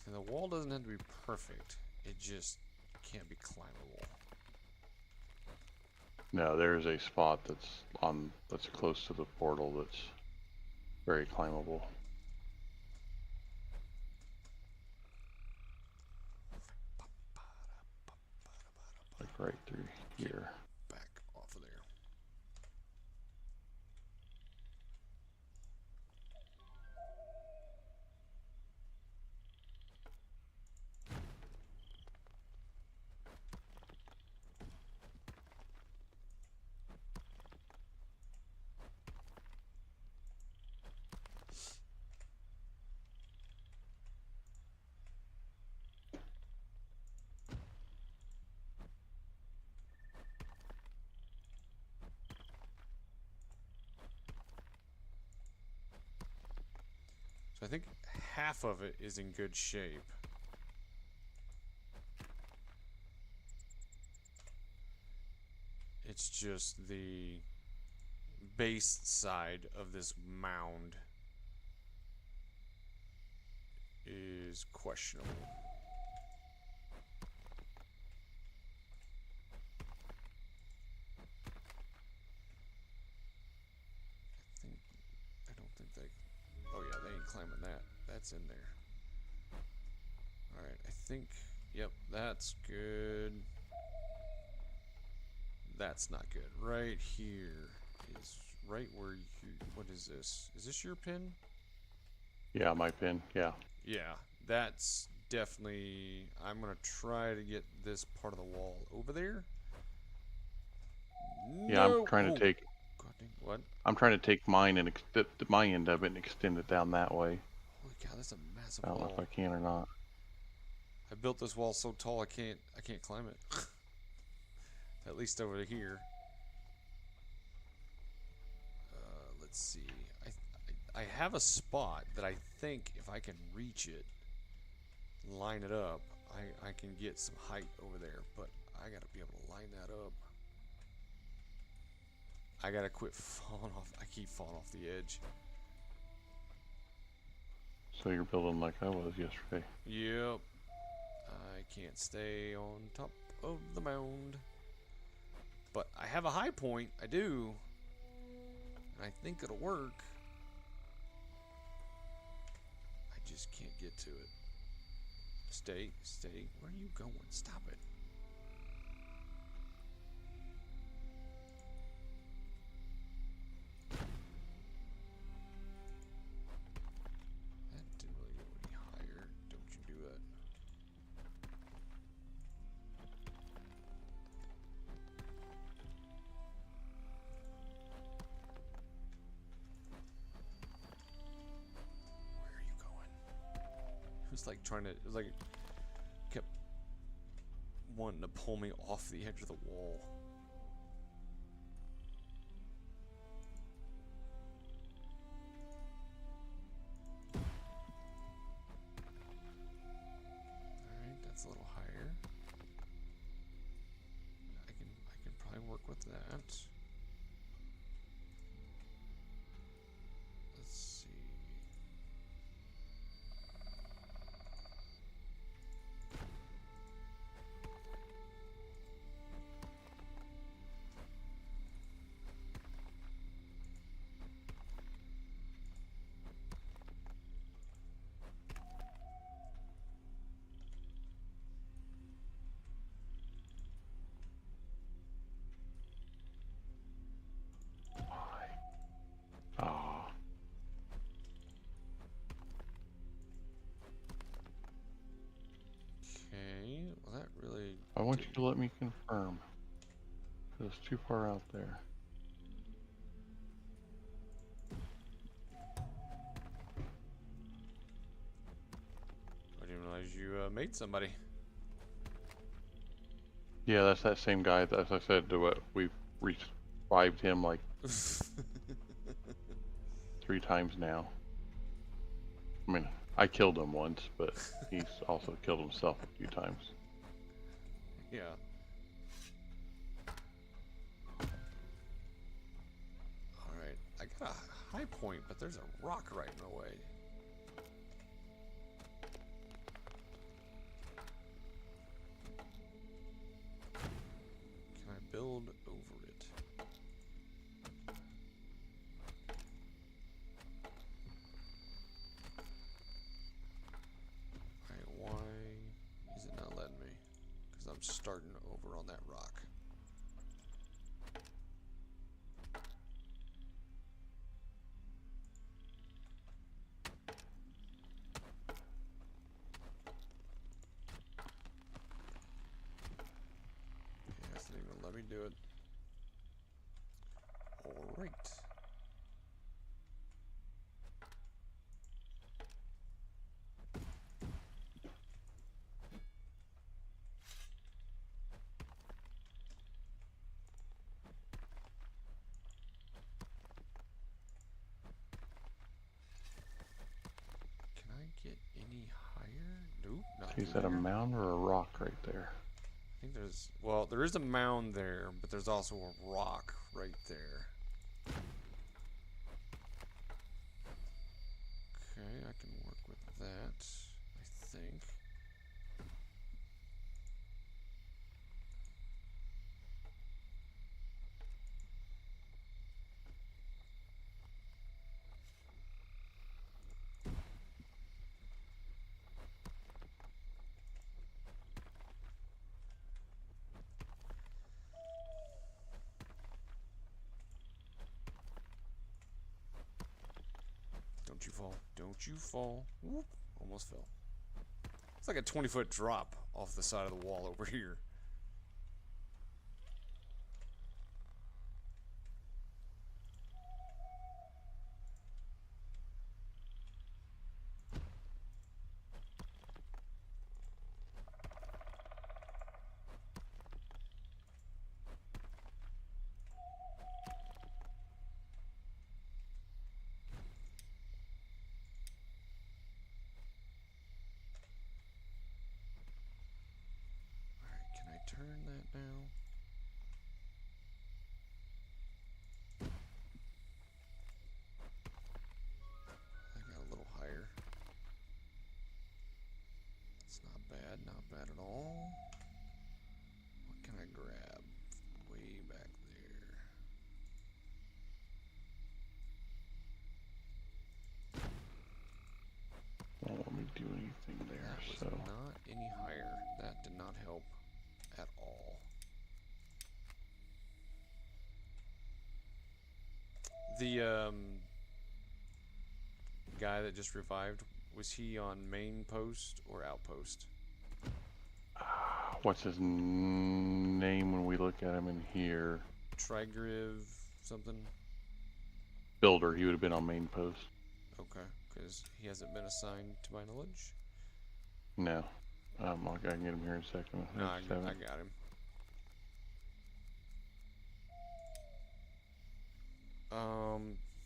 So the wall doesn't have to be perfect. It just can't be climbable. No, there's a spot that's close to the portal that's very climbable. Like right through here. Back off of there. So I think half of it is in good shape. It's just the base side of this mound is questionable. I don't think they... Oh yeah, they ain't climbing that. That's in there. Alright, I think... Yep, that's good. That's not good. Right here is right where you... What is this? Is this your pin? Yeah, my pin. Yeah. Yeah, that's definitely... I'm going to try to get this part of the wall over there. Yeah, No! I'm trying to take... God dang, what? I'm trying to take mine and my end of it and extend it down that way. Holy cow, that's a massive I don't know wall. if I can or not. I built this wall so tall I can't climb it. At least over here. Let's see. I have a spot that I think if I can reach it, line it up, I can get some height over there. But I gotta be able to line that up. I gotta quit falling off. I keep falling off the edge. So you're building like I was yesterday. Yep. I can't stay on top of the mound. But I have a high point. I do. And I think it'll work. I just can't get to it. Stay. Where are you going? Stop it. It's like trying to, it was like, kept wanting to pull me off the edge of the wall. Alright, that's a little higher. I can probably work with that. Let's see. Ah. Okay, well that really. I want you to let me confirm. It's too far out there. I didn't realize you made somebody. Yeah, that's that same guy. As I said, we've revived him like 3 times now. I mean, I killed him once, but he's also killed himself a few times. Yeah. Alright, I got a high point, but there's a rock right in the way. Can I build over it? Alright, why is it not letting me? Because I'm starting over on that rock. Yeah, it doesn't even let me do it. Alright. Can I get any higher? Nope, not Is through that a there. mound or a rock right there? I think there's, well, there is a mound there, but there's also a rock right there. Okay, I can work with that, I think. Don't you fall. Don't you fall. Whoop. Almost fell. It's like a 20-foot drop off the side of the wall over here. Alright, can I turn that now? I got a little higher. It's not bad, not bad at all. What can I grab? Way back there. Won't let me do anything there, That was so. not any higher. That did not help at all. The guy that just revived, was he on main post or outpost? What's his name when we look at him in here? Trigriv something? Builder, he would have been on main post. Okay, because he hasn't been assigned to my knowledge. No. I can get him here in a second. No, I 7. got him.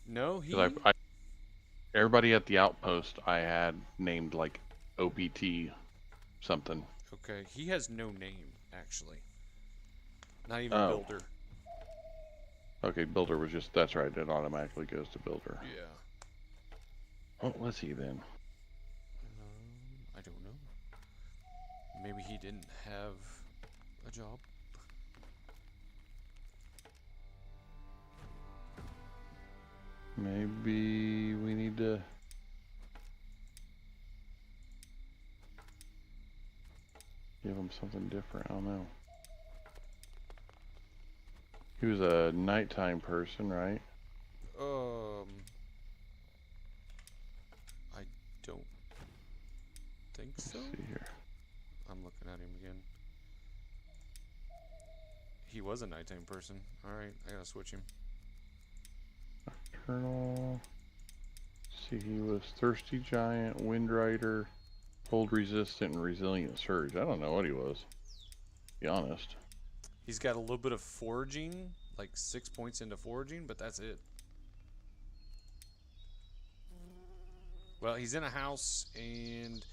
No, he. Because everybody at the outpost I had named like OPT something. Okay, he has no name actually. Not even Oh. Builder. Okay, Builder was just, that's right, it automatically goes to Builder. Yeah. What was he then? I don't know. Maybe he didn't have a job. Maybe we need to... give him something different, I don't know. He was a nighttime person, right? I don't think so. Let's see here. I'm looking at him again. He was a nighttime person. Alright, I gotta switch him. Colonel. See, he was Thirsty Giant, Wind Rider, Cold Resistant, and Resilient Surge. I don't know what he was, to be honest. He's got a little bit of foraging, like 6 points into foraging, but that's it. Well, he's in a house, and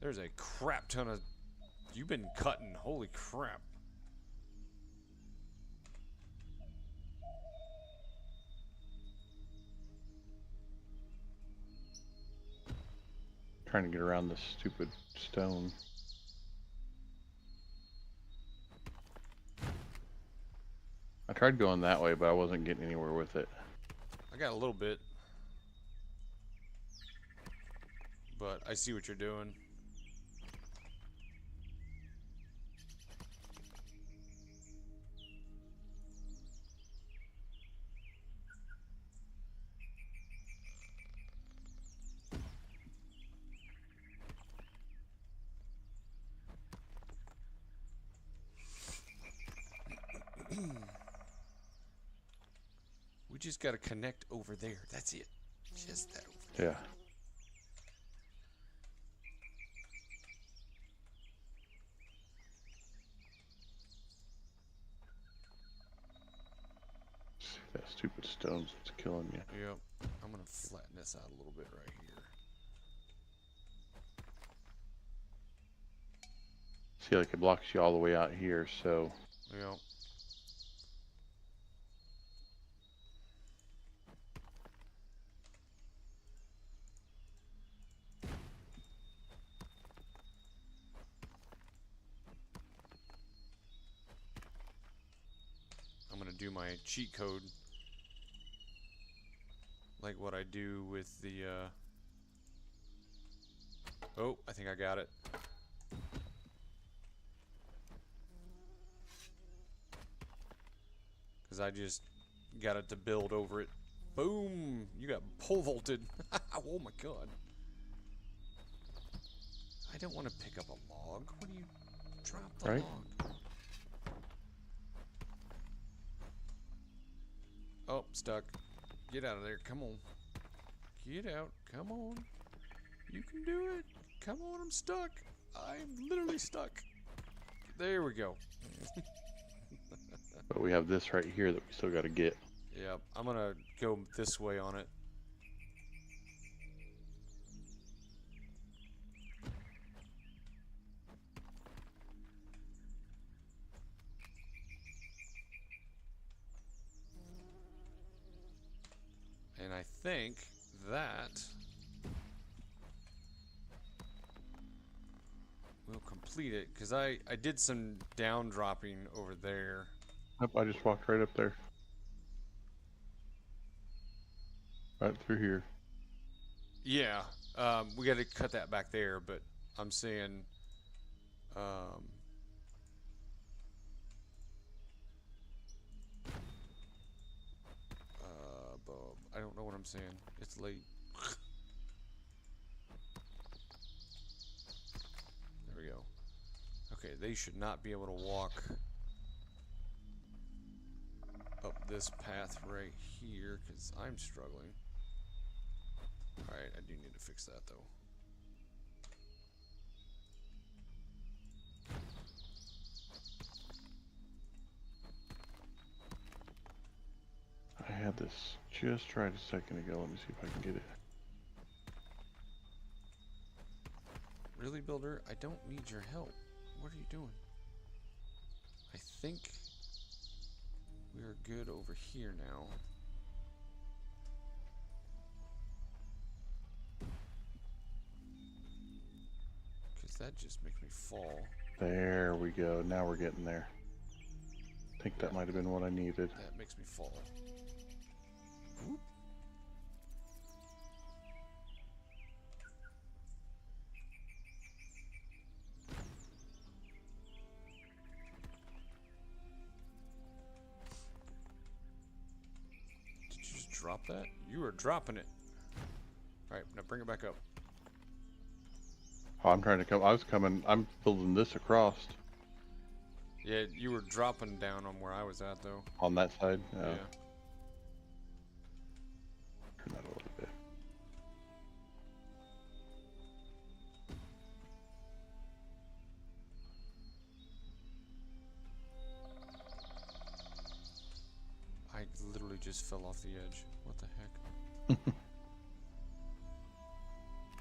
there's a crap ton of... You've been cutting. Holy crap. Trying to get around this stupid stone. I tried going that way, but I wasn't getting anywhere with it. I got a little bit. But I see what you're doing. We just gotta connect over there. That's it. Just that over there. Yeah. That stupid stone's what's killing you. Yep. I'm gonna flatten this out a little bit right here. See, like it blocks you all the way out here, so... Yep. I'm gonna do my cheat code like what I do with the oh, I think I got it. Cause I just got it to build over it. Boom! You got pole vaulted. Oh my god. I don't want to pick up a log. What do you drop the Right? log? Oh, stuck. Get out of there. Come on. Get out. Come on. You can do it. Come on, I'm stuck. I'm literally stuck. There we go. But we have this right here that we still got to get. Yep, I'm gonna go this way on it. And I think that will complete it, because I did some down dropping over there. Yep, I just walked right up there. Right through here. Yeah, we got to cut that back there, but I'm saying, Bob, I don't know what I'm saying. It's late. There we go. Okay, they should not be able to walk up this path right here, because I'm struggling. Alright, I do need to fix that though. had this just right a second ago. Let me see if I can get it. Really, Builder? I don't need your help. What are you doing? I think we are good over here now. Because that just makes me fall. There we go. Now we're getting there. I think that might have been what I needed. That makes me fall. Whoop. Did you just drop that? You were dropping it. Alright, now bring it back up. Oh, I'm trying to come. I was coming. I'm building this across Yeah, you were dropping down on where I was at, though. on that side. Yeah. Turn that a little bit. I literally just fell off the edge. What the heck?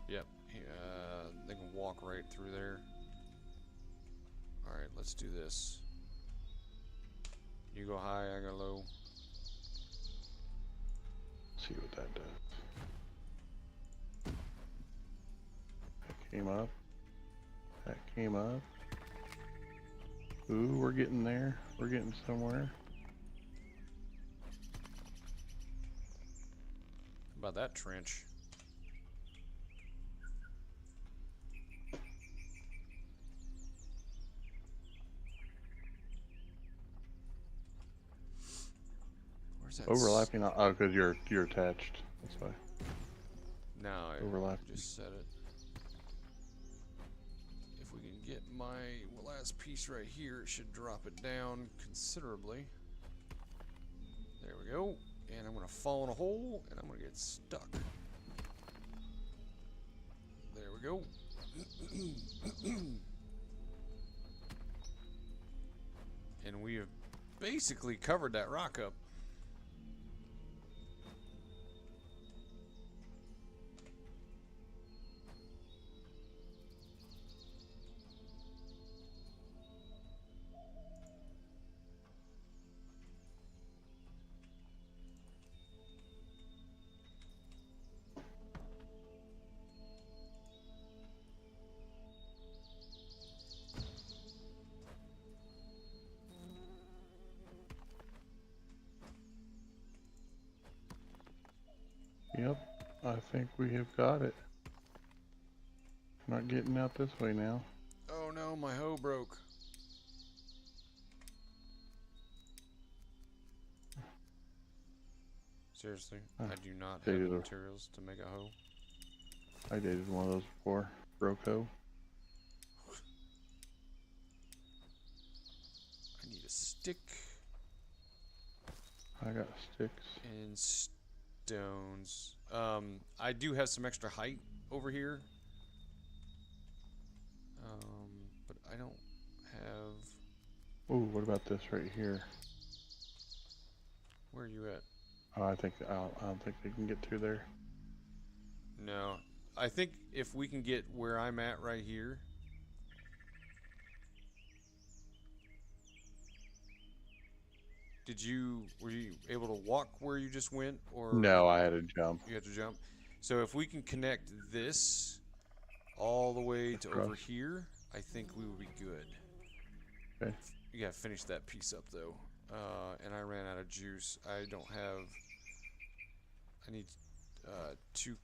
Yep. They can walk right through there. Alright, let's do this. You go high, I go low. See what that does. That came up. That came up. Ooh, we're getting there. We're getting somewhere. How about that trench? Where's that? Overlapping. Oh, because you're attached. That's why. No, I Overlapping. just said it. If we can get my last piece right here, it should drop it down considerably. There we go. And I'm gonna fall in a hole, and I'm gonna get stuck. There we go. And we have basically covered that rock up. Yep. I think we have got it. Not getting out this way now. Oh no, my hoe broke. Seriously, I do not have the materials to make a hoe. I dated one of those before. Broco. I need a stick I got sticks. and stones. I do have some extra height over here. But I don't have... Ooh, what about this right here? Where are you at? Oh, I don't think they can get through there. No. I think if we can get where I'm at right here... Were you able to walk where you just went, or No, I had to jump. you had to jump? So if we can connect this all the way to over here, I think we will be good. Okay. You gotta finish that piece up though. And I ran out of juice. I don't have. I need 2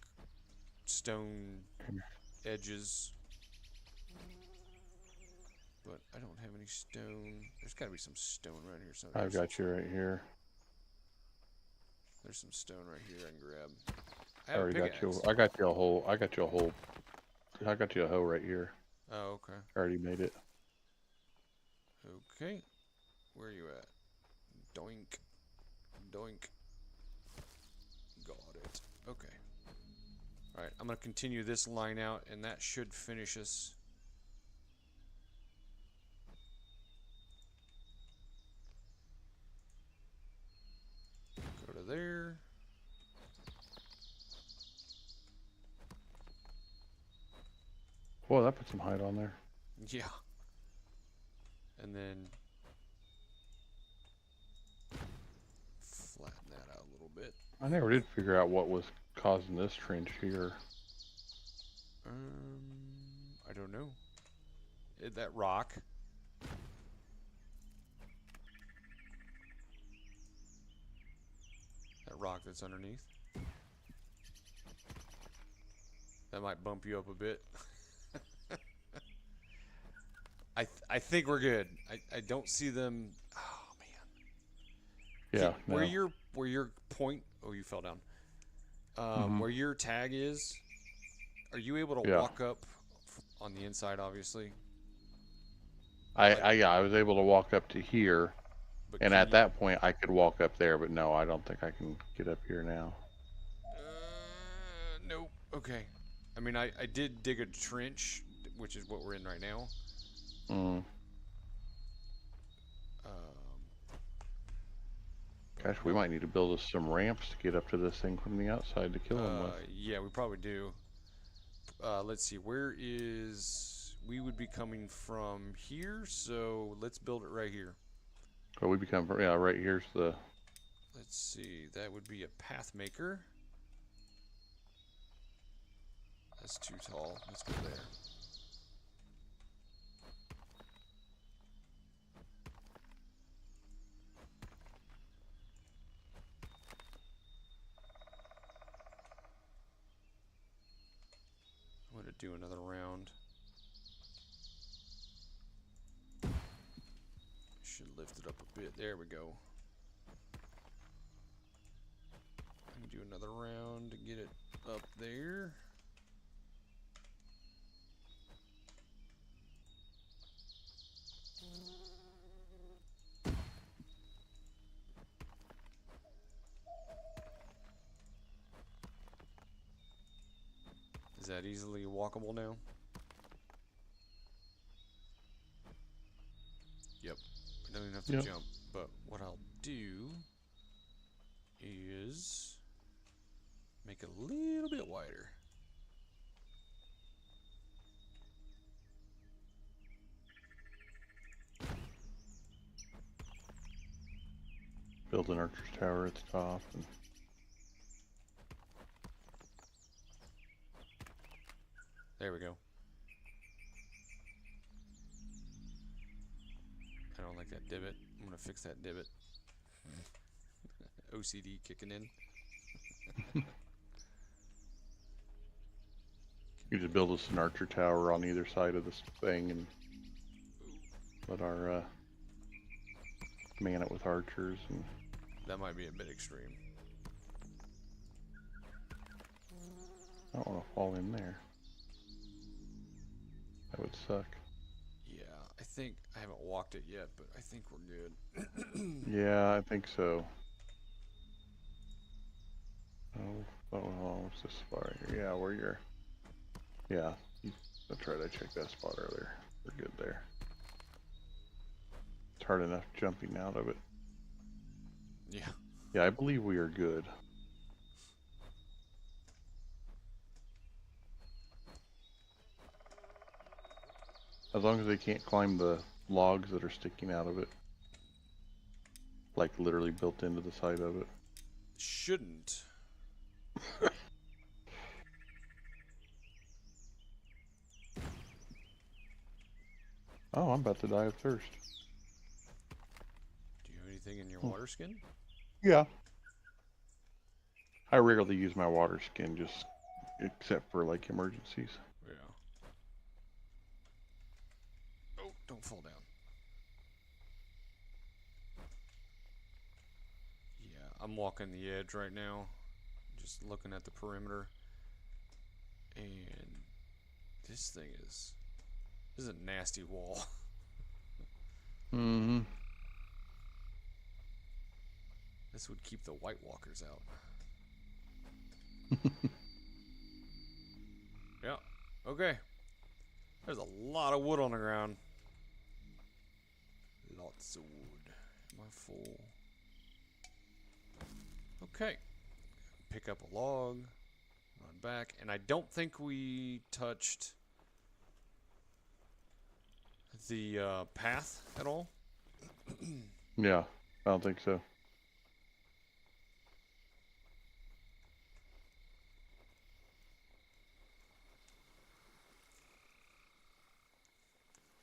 stone edges, but I don't have any stone. There's gotta be some stone right here somewhere. I've got you right here. There's some stone right here I can grab. I already got you. I got you a hole. I got you a hole. I got you a hoe right here. Oh, okay. I already made it. Okay. Where are you at? Doink. Doink. Got it. Okay. Alright, I'm going to continue this line out, and that should finish us. Go to there. Boy, that put some height on there. Yeah. And then flatten that out a little bit. I never did figure out what was causing this trench here. I don't know. That rock. That rock that's underneath. That might bump you up a bit. I think we're good. I don't see them. Oh man. Yeah. Where No. your point? Oh, you fell down. Mhm. Where your tag is. Are you able to Yeah. walk up on the inside? Obviously. Yeah, I was able to walk up to here, But and can at you, that point I could walk up there, but no, I don't think I can get up here now. nope. Okay. I mean, I did dig a trench, which is what we're in right now. Mm. Gosh, we might need to build us some ramps to get up to this thing from the outside to kill him with. Yeah, we probably do. Let's see. Where is... We would be coming from here, so let's build it right here. But we become, yeah, right here's the... Let's see. That would be a path maker. That's too tall. Let's go there. I'm going to do another round. Should lift it up a bit. There we go. I'm going to do another round to get it up there. Is that easily walkable now? Yep. I don't even have to jump. But what I'll do is make it a little bit wider. Build an archer's tower at the top. And... There we go. I don't like that divot. I'm gonna fix that divot. OCD kicking in. You just build us an archer tower on either side of this thing and let our man it with archers. And That might be a bit extreme. I don't want to fall in there. That would suck. Yeah, I think I haven't walked it yet, but I think we're good. Yeah, I think so. Oh, what's this spot here? Yeah, where you're... Yeah, that's right, I checked that spot earlier. We're good there. It's hard enough jumping out of it. Yeah. Yeah, I believe we are good. As long as they can't climb the logs that are sticking out of it. Like literally built into the side of it. Shouldn't. Oh, I'm about to die of thirst. Do you have anything in your water skin? Yeah. I rarely use my water skin, just except for like emergencies. Yeah. Oh, don't fall down. Yeah, I'm walking the edge right now. Just looking at the perimeter. And this thing is... This is a nasty wall. Mm-hmm. This would keep the White Walkers out. Yeah. Okay. There's a lot of wood on the ground. Lots of wood. Am I full? Okay. Pick up a log. Run back. And I don't think we touched the path at all? Yeah, I don't think so.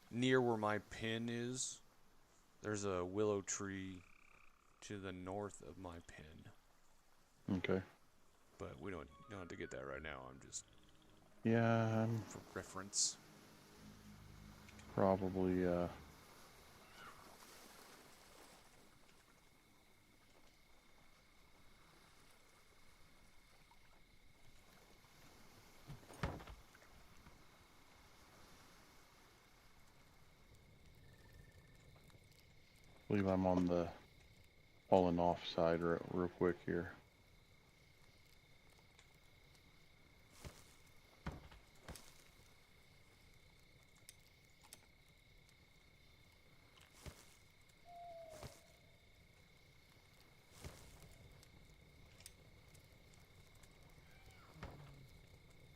Near where my pin is, there's a willow tree to the north of my pin. Okay. But we don't have to get that right now. I'm just Yeah, I'm for reference. probably believe I'm on the falling off side real quick here.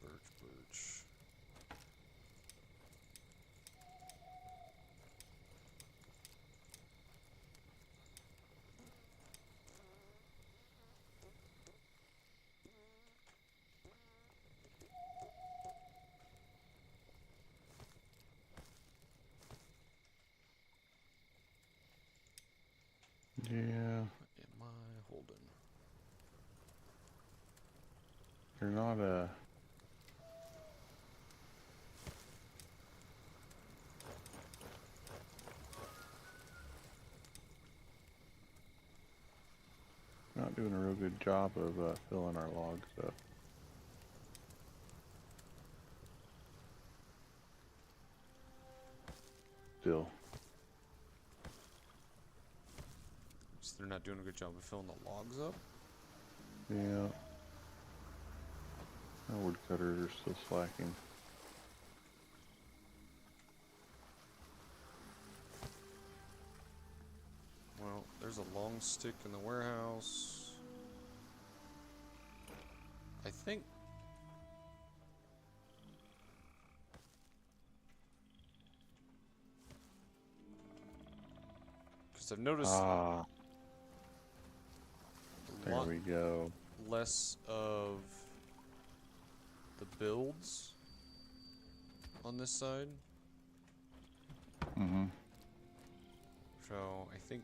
Birch. Yeah, What am I holding? you're not not doing a real good job of filling our logs up. Still. So they're not doing a good job of filling the logs up? Yeah. Our woodcutters are still slacking. Well, there's a long stick in the warehouse. I think. Because I've noticed Ah, a there lot we go. less of the builds on this side. Mm-hmm. So I think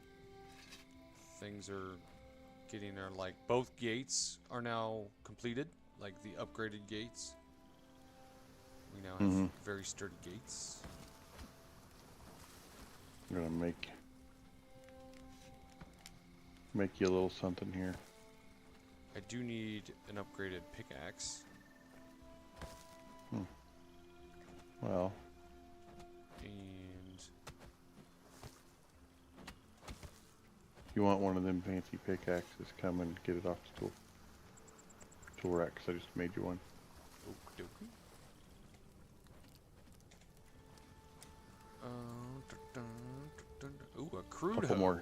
things are getting there. Like both gates are now completed, like the upgraded gates. We now have very sturdy gates. I'm gonna make you a little something here. I do need an upgraded pickaxe. Well, And you want one of them fancy pickaxes, come and get it off the tool rack, 'cause I just made you one. okie dokie. Ooh, a crude hoe.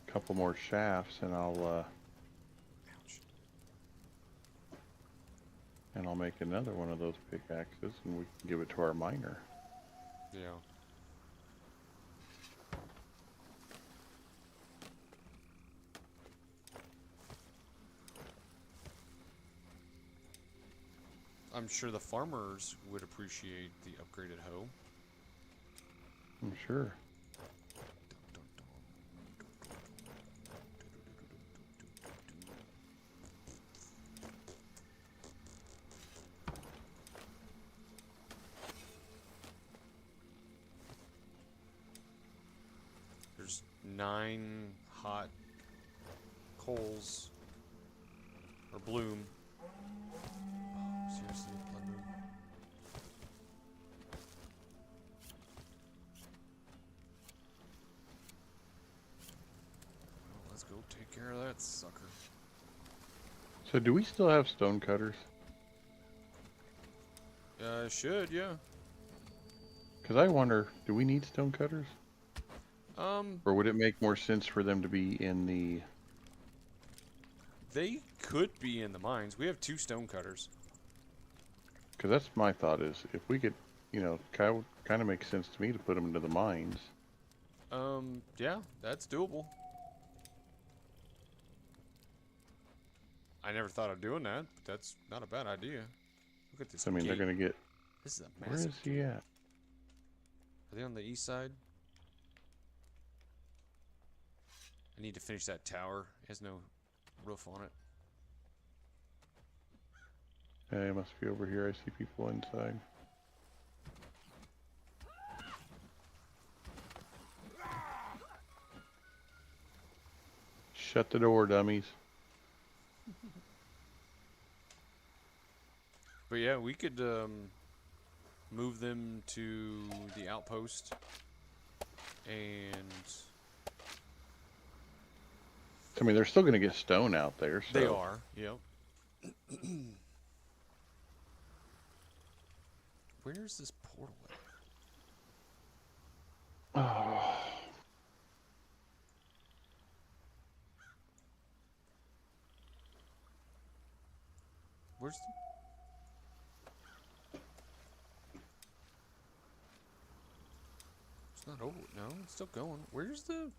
Couple more shafts, and I'll Ouch. make another one of those pickaxes, and we can give it to our miner. Yeah. I'm sure the farmers would appreciate the upgraded hoe. I'm sure. There's 9 hot coals or bloom. Oh, seriously, blood moon. Well, let's go take care of that sucker. So do we still have stone cutters? Should, yeah. Because I wonder, do we need stone cutters? Or would it make more sense for them to be in the... They could be in the mines. We have 2 stone cutters. Because that's my thought is, if we could, you know, kind of makes sense to me to put them into the mines. Yeah, that's doable. I never thought of doing that, but that's not a bad idea. Look at this I mean, gate. they're gonna get. This is a Where massive is he gate. at? Are they on the east side? I need to finish that tower. It has no roof on it. It must be over here. I see people inside. Shut the door, dummies. But yeah, we could move them to the outpost, and I mean, they're still gonna get stone out there. So. they are. Yep. Where's this portal at? Oh. Where's the... It's not over. No, it's still going. Where's the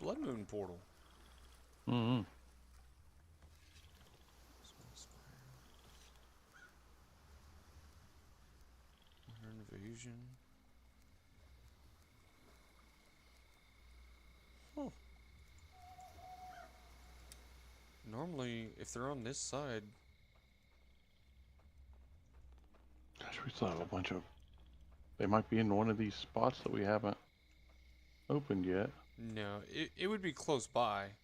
Blood Moon portal? Mm-hmm. Invasion. Huh. Normally, if they're on this side... Gosh, we still have a bunch of... They might be in one of these spots that we haven't opened yet. No, it would be close by.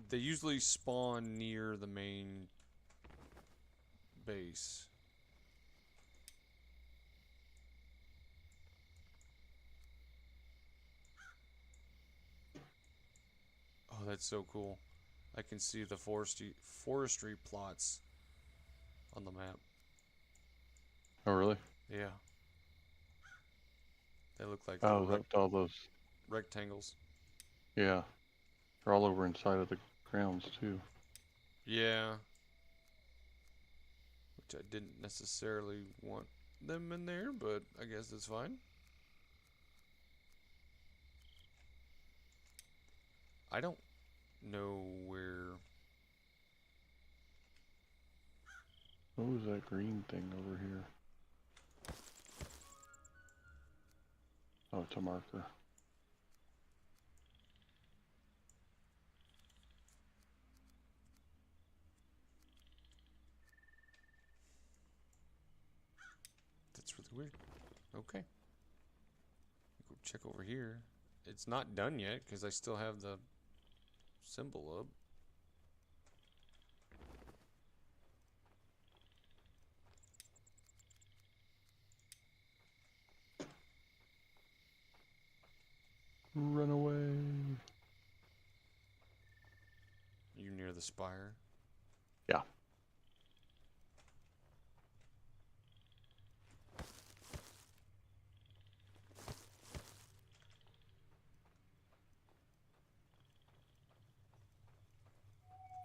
They usually spawn near the main base. Oh, that's so cool. I can see the forestry plots on the map. Oh, really? Yeah. They look like Oh, little that's all those... rectangles. Yeah. They're all over inside of the grounds, too. Yeah. Which I didn't necessarily want them in there, but I guess it's fine. I don't know where... What was that green thing over here? Oh, it's a marker. That's really weird. Okay. Go check over here. It's not done yet because I still have the symbol up. Run away. You near the spire? Yeah.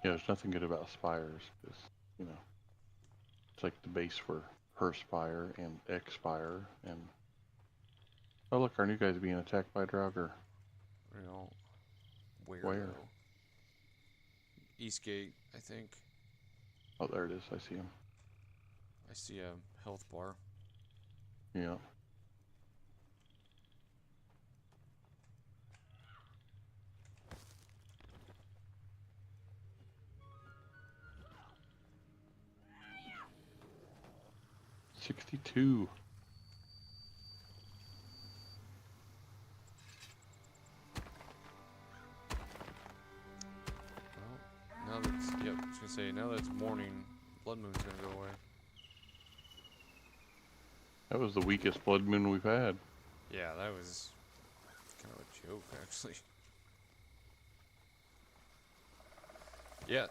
Yeah, there's nothing good about spires, because, you know, it's like the base for her spire and X spire, and... Oh, look, our new guy's being attacked by Draugr. You know, where? Where? Though? Eastgate, I think. Oh, there it is. I see him. I see a health bar. Yeah. $62. Well, now that's... Yep, I was gonna say, now that it's morning, Blood Moon's gonna go away. That was the weakest blood moon we've had. Yeah, that was kind of a joke, actually. Yeah,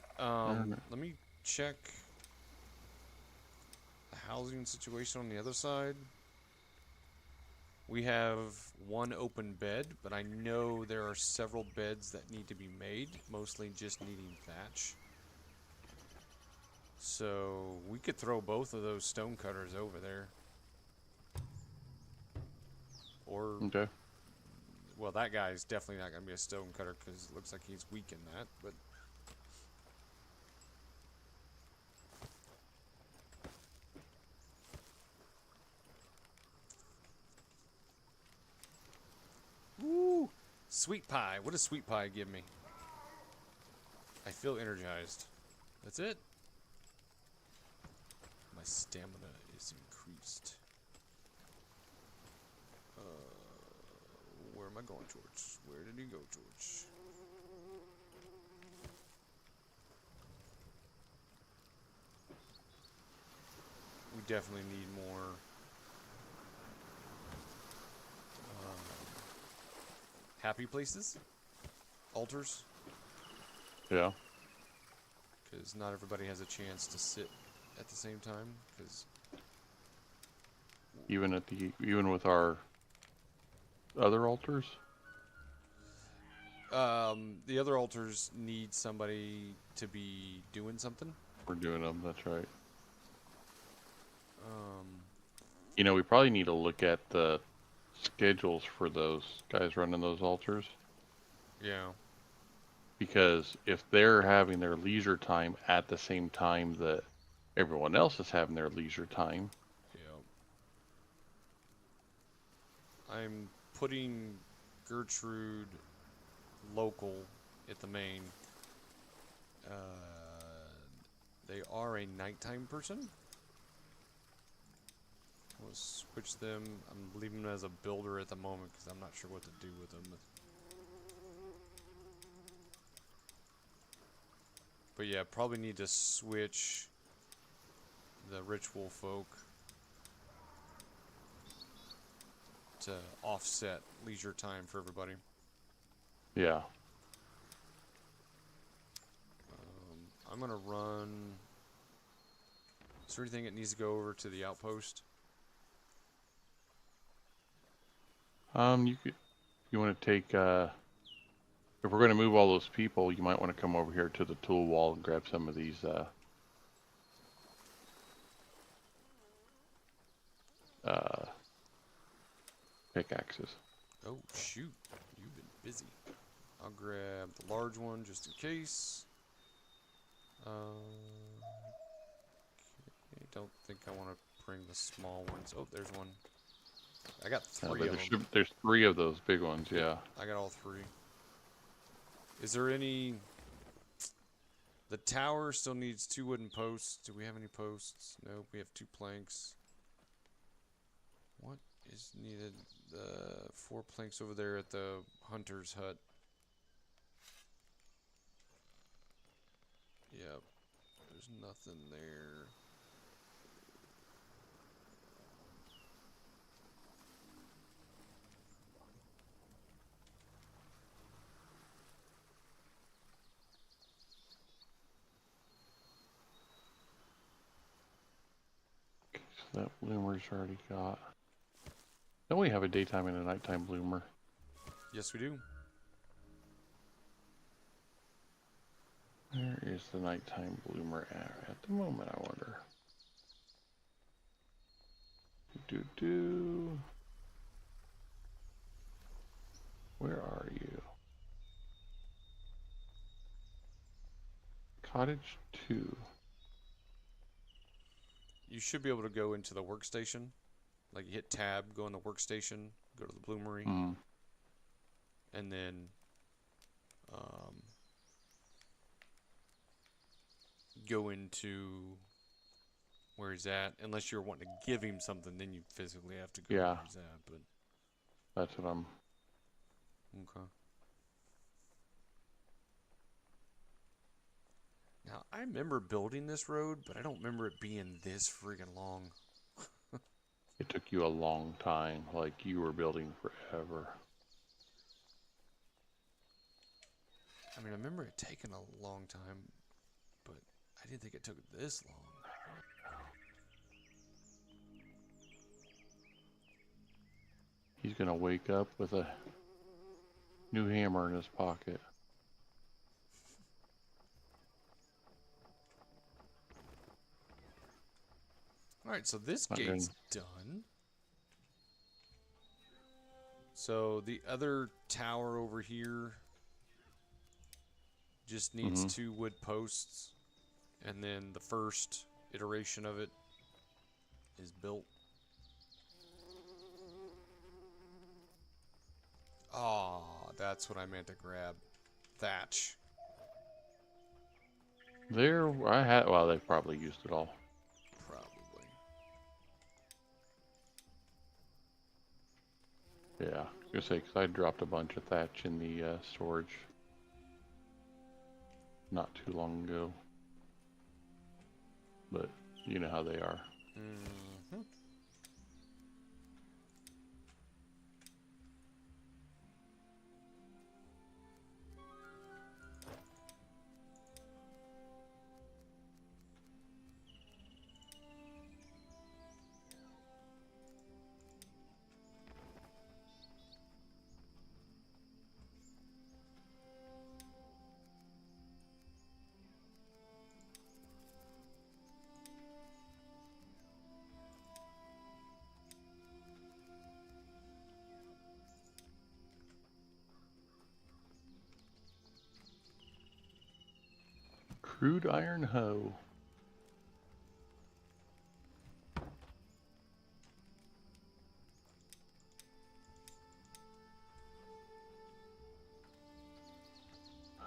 let me check the housing situation on the other side. We have one open bed, but I know there are several beds that need to be made, mostly just needing thatch. So we could throw both of those stone cutters over there. Or, Okay. well, that guy's definitely not going to be a stone cutter because it looks like he's weak in that, but... Woo! Sweet pie. What does sweet pie give me? I feel energized. That's it. My stamina is increased. Where am I going towards? Where did he go towards? We definitely need more happy places, altars, Yeah. because not everybody has a chance to sit at the same time. Because Even with our other altars. the other altars need somebody to be doing something. We're doing them. That's right. Um, You know, we probably need to look at the schedules for those guys running those altars, yeah. because if they're having their leisure time at the same time that everyone else is having their leisure time. Yeah. I'm putting Gertrude local at the main. They are a nighttime person. We'll switch them. I'm leaving them as a builder at the moment because I'm not sure what to do with them. But yeah, probably need to switch the ritual folk to offset leisure time for everybody. Yeah. I'm gonna run. Is there anything that needs to go over to the outpost? You want to take, if we're going to move all those people, you might want to come over here to the tool wall and grab some of these, pickaxes. Oh shoot, you've been busy. I'll grab the large one just in case. Okay, don't think I want to bring the small ones. Oh, there's one. I got three of them. There's 3 of those big ones, yeah. I got all 3. Is there any... The tower still needs 2 wooden posts. Do we have any posts? Nope, we have 2 planks. What is needed? The 4 planks over there at the hunter's hut. Yep. There's nothing there. So that bloomer's already got. Don't we have a daytime and a nighttime bloomer? Yes, we do. Where is the nighttime bloomer at the moment, I wonder? Where are you? Cottage 2. You should be able to go into the workstation. Like, you hit tab, go in the workstation, go to the bloomery, and then go into where he's at. Unless you're wanting to give him something, then you physically have to go where he's at. But that's what I'm... Okay. Now, I remember building this road, but I don't remember it being this friggin' long. It took you a long time, like you were building forever. I mean, I remember it taking a long time, but I didn't think it took this long. He's gonna wake up with a new hammer in his pocket. Alright, so this Not gate's done. So the other tower over here just needs 2 wood posts. And then the first iteration of it is built. Ah, that's what I meant to grab. Thatch. There, I had. Well, they probably used it all. Probably. Yeah, I was gonna say because I dropped a bunch of thatch in the storage not too long ago. But you know how they are. Mm-hmm. Crude iron hoe.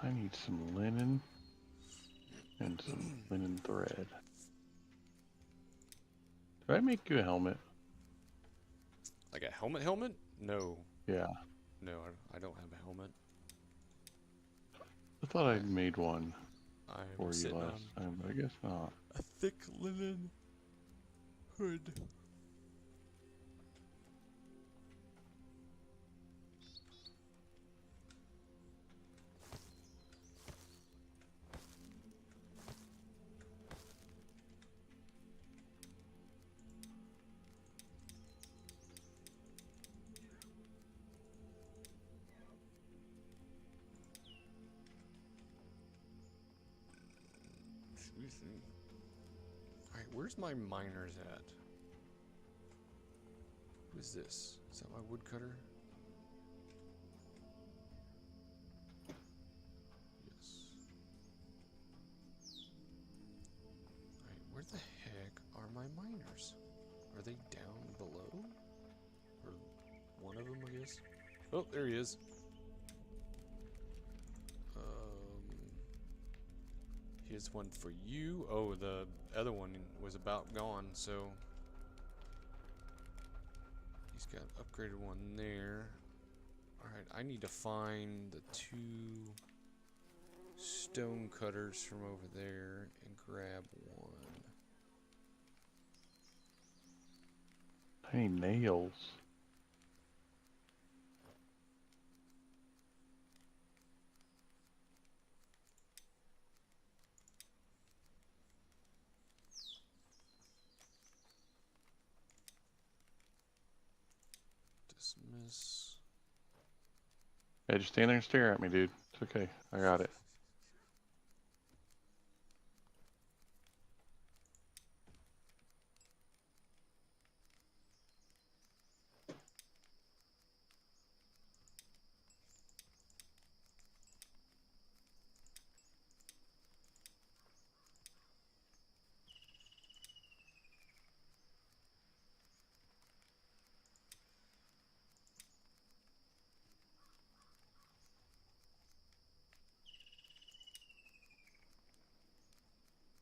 I need some linen and some linen thread. Did I make you a helmet? Like a helmet? No. Yeah. No, I don't have a helmet. I thought I'd made one I'm for you sitting last time, but I guess not. a thick linen hood. Alright, where's my miners at? Who is this? Is that my woodcutter? Yes. Alright, where the heck are my miners? Are they down below? Or one of them, I guess? Oh, there he is. Here's one for you. Oh, the other one was about gone, so he's got an upgraded one there. Alright, I need to find the 2 stone cutters from over there and grab one. I need nails. Dismiss. Hey, just stand there and stare at me, dude. It's okay. I got it.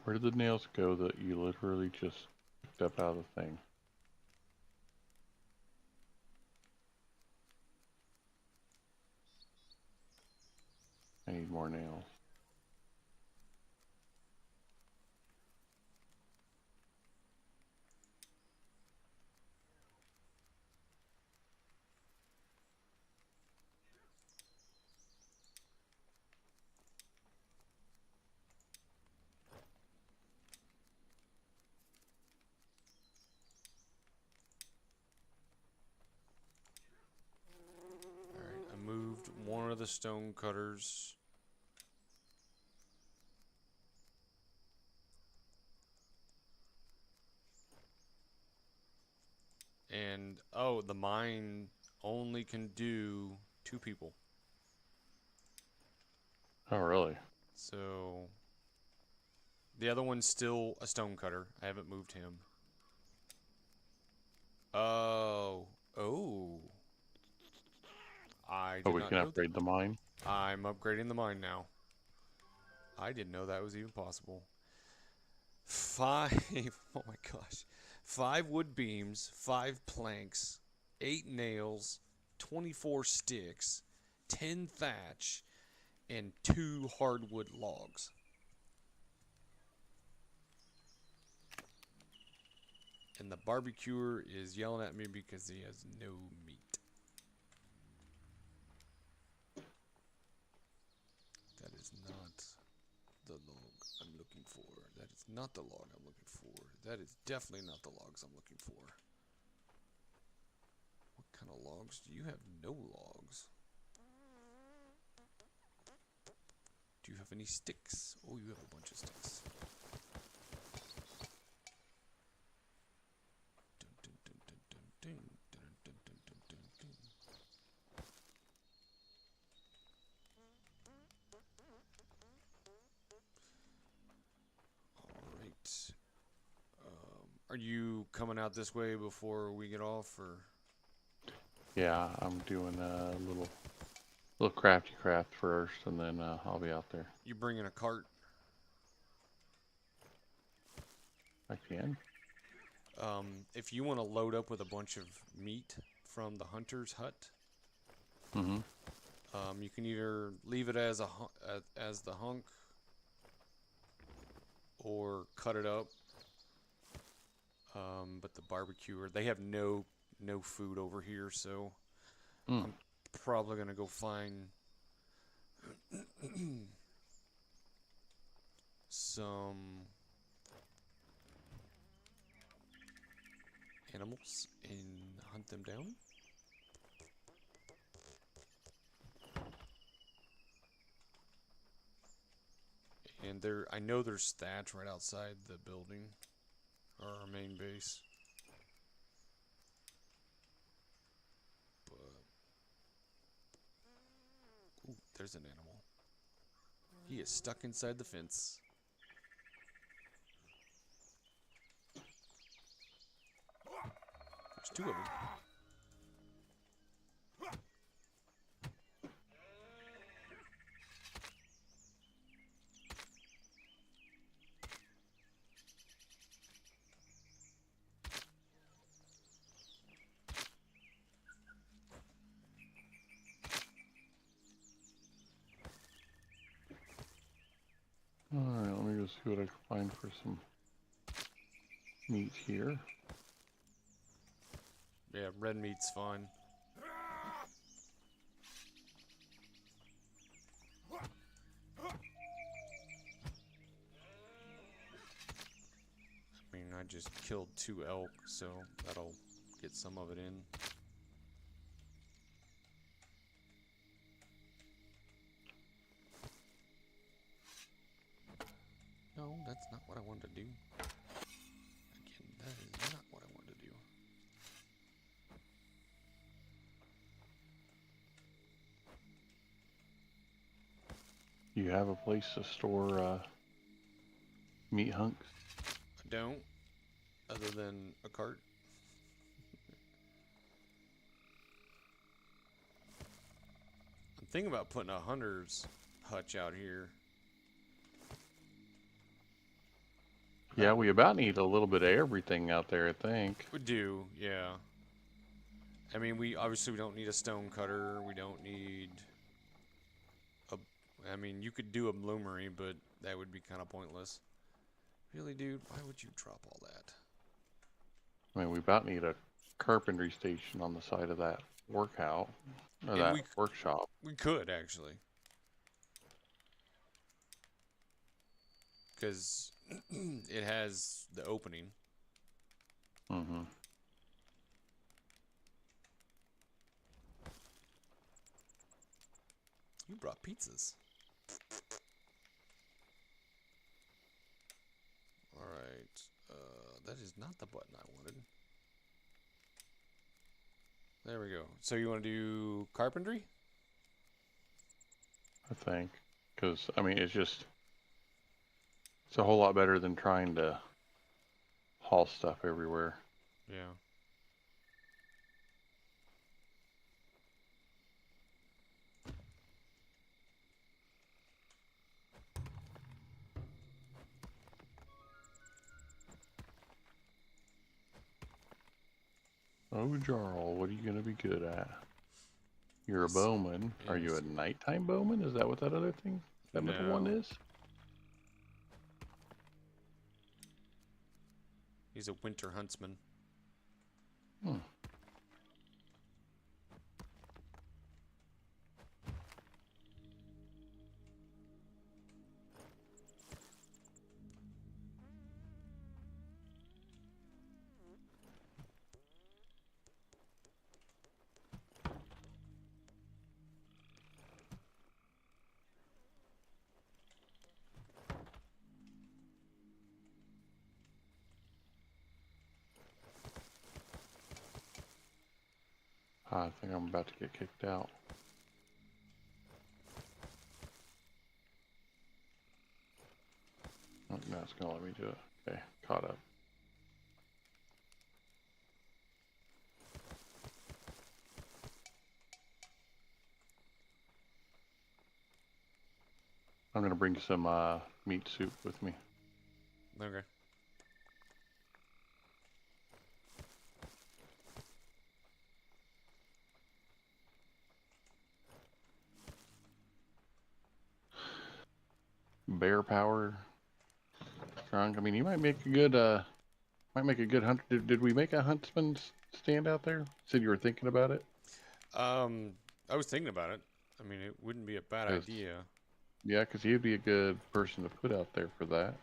Where did the nails go that you literally just picked up out of the thing? I need more nails. Alright, I moved one of the stone cutters. And oh, the mine only can do 2 people. Oh, really? So the other one's still a stonecutter. I haven't moved him. Oh. Oh. I Oh, did we not can know that. upgrade the mine. I'm upgrading the mine now. I didn't know that was even possible. 5. Oh my gosh. 5 wood beams, 5 planks, 8 nails, 24 sticks, 10 thatch, and 2 hardwood logs. And the barbecuer is yelling at me because he has no meat. That is not the log I'm looking for. That is not the log I'm looking for. That is definitely not the logs I'm looking for. What kind of logs? Do you have no logs? Do you have any sticks? Oh, you have a bunch of sticks. Dun, dun, dun, dun, dun, dun, dun, dun, dun, dun, dun, dun. All right. Are you coming out this way before we get off, or? Yeah, I'm doing a little crafty craft first, and then I'll be out there. You bringing a cart? I can. If you want to load up with a bunch of meat from the hunter's hut, Mm-hmm. you can either leave it as as the hunk, or cut it up. But the barbecuer, they have no food over here, so Mm. I'm probably gonna go find some animals and hunt them down. And I know there's thatch right outside the building, or our main base. But ooh, there's an animal. He is stuck inside the fence. There's 2 of them. Alright, let me go see what I can find for some meat here. Yeah, red meat's fine. I mean, I just killed 2 elk, so that'll get some of it in. No, that's not what I wanted to do. Again, that is not what I wanted to do. You have a place to store meat hunks? I don't, other than a cart. I'm thinking about putting a hunter's hutch out here. Yeah, we about need a little bit of everything out there, I think. We do, yeah. I mean, we don't need a stone cutter. We don't need a. I mean, you could do a bloomery, but that would be kind of pointless. Really, dude? Why would you drop all that? I mean, we about need a carpentry station on the side of that workout, or And that workshop. we could actually, because it has the opening. Mm-hmm. You brought pizzas. Alright. That is not the button I wanted. There we go. So you want to do carpentry? I think. Because, I mean, it's a whole lot better than trying to haul stuff everywhere. Yeah. Oh, Jarl, what are you going to be good at? You're a Yes. bowman. Are you a Yes. nighttime bowman? Is that what that other thing, that middle one No. is? He's a winter huntsman. Hmm. I think I'm about to get kicked out. Oh, no, it's going to let me do it. Okay, caught up. I'm going to bring some meat soup with me. Okay. Bear power trunk. I mean, you might make a good hunter. Did we make a huntsman's stand out there? Said you were thinking about it. I was thinking about it. I mean, it wouldn't be a bad 'Cause- idea. Yeah, because he'd be a good person to put out there for that.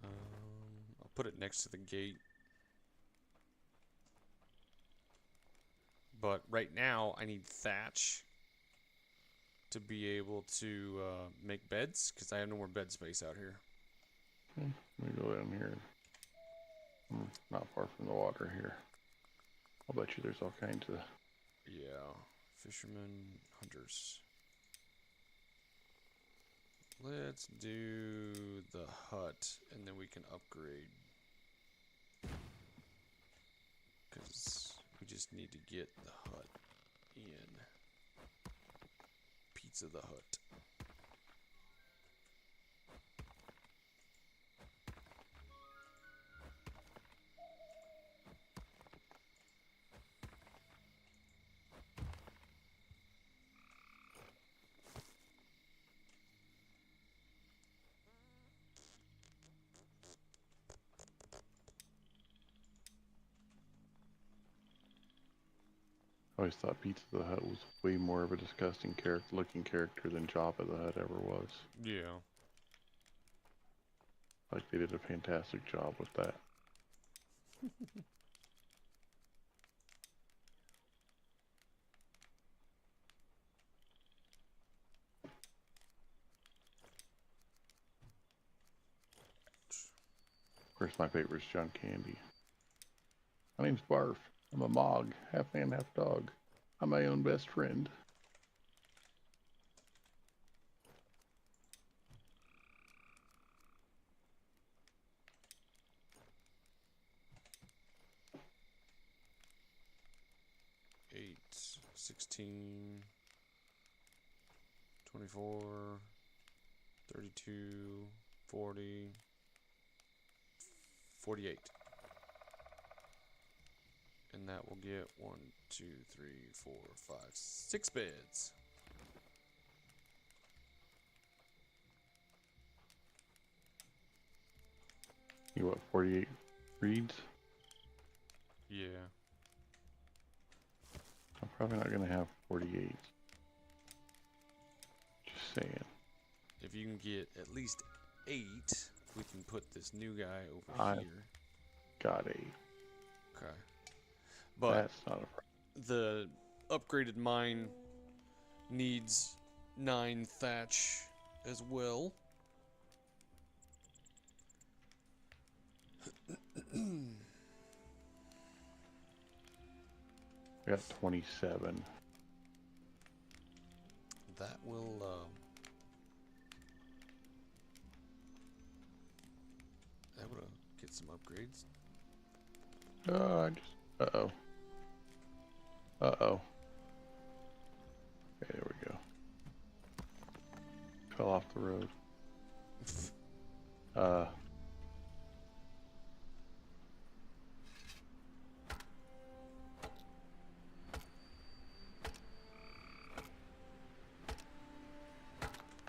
I'll put it next to the gate. But right now, I need thatch to be able to make beds, because I have no more bed space out here. Okay, let me go down here. I'm not far from the water here. I'll bet you there's all kinds of... Yeah. Fishermen, hunters. Let's do the hut, and then we can upgrade. Because we just need to get the hut in. Pizza the Hut. I always thought Pizza the Hut was way more of a disgusting looking character than Jabba the Hutt ever was. Yeah. Like they did a fantastic job with that. Of course, my favorite is John Candy. My name's Barf. I'm a Mog, half man, half dog. I'm my own best friend. 8, 16, 24, 32, 40, 48. And that will get 1, 2, 3, 4, 5, 6 beds. You what, 48 breeds? Yeah. I'm probably not gonna have 48. Just saying. If you can get at least 8, we can put this new guy over I here. got 8. Okay. But That's not a problem. the upgraded mine needs 9 thatch as well. I got 27. That will, that would get some upgrades. I just. Uh-oh. Uh-oh. Okay, there we go. Fell off the road.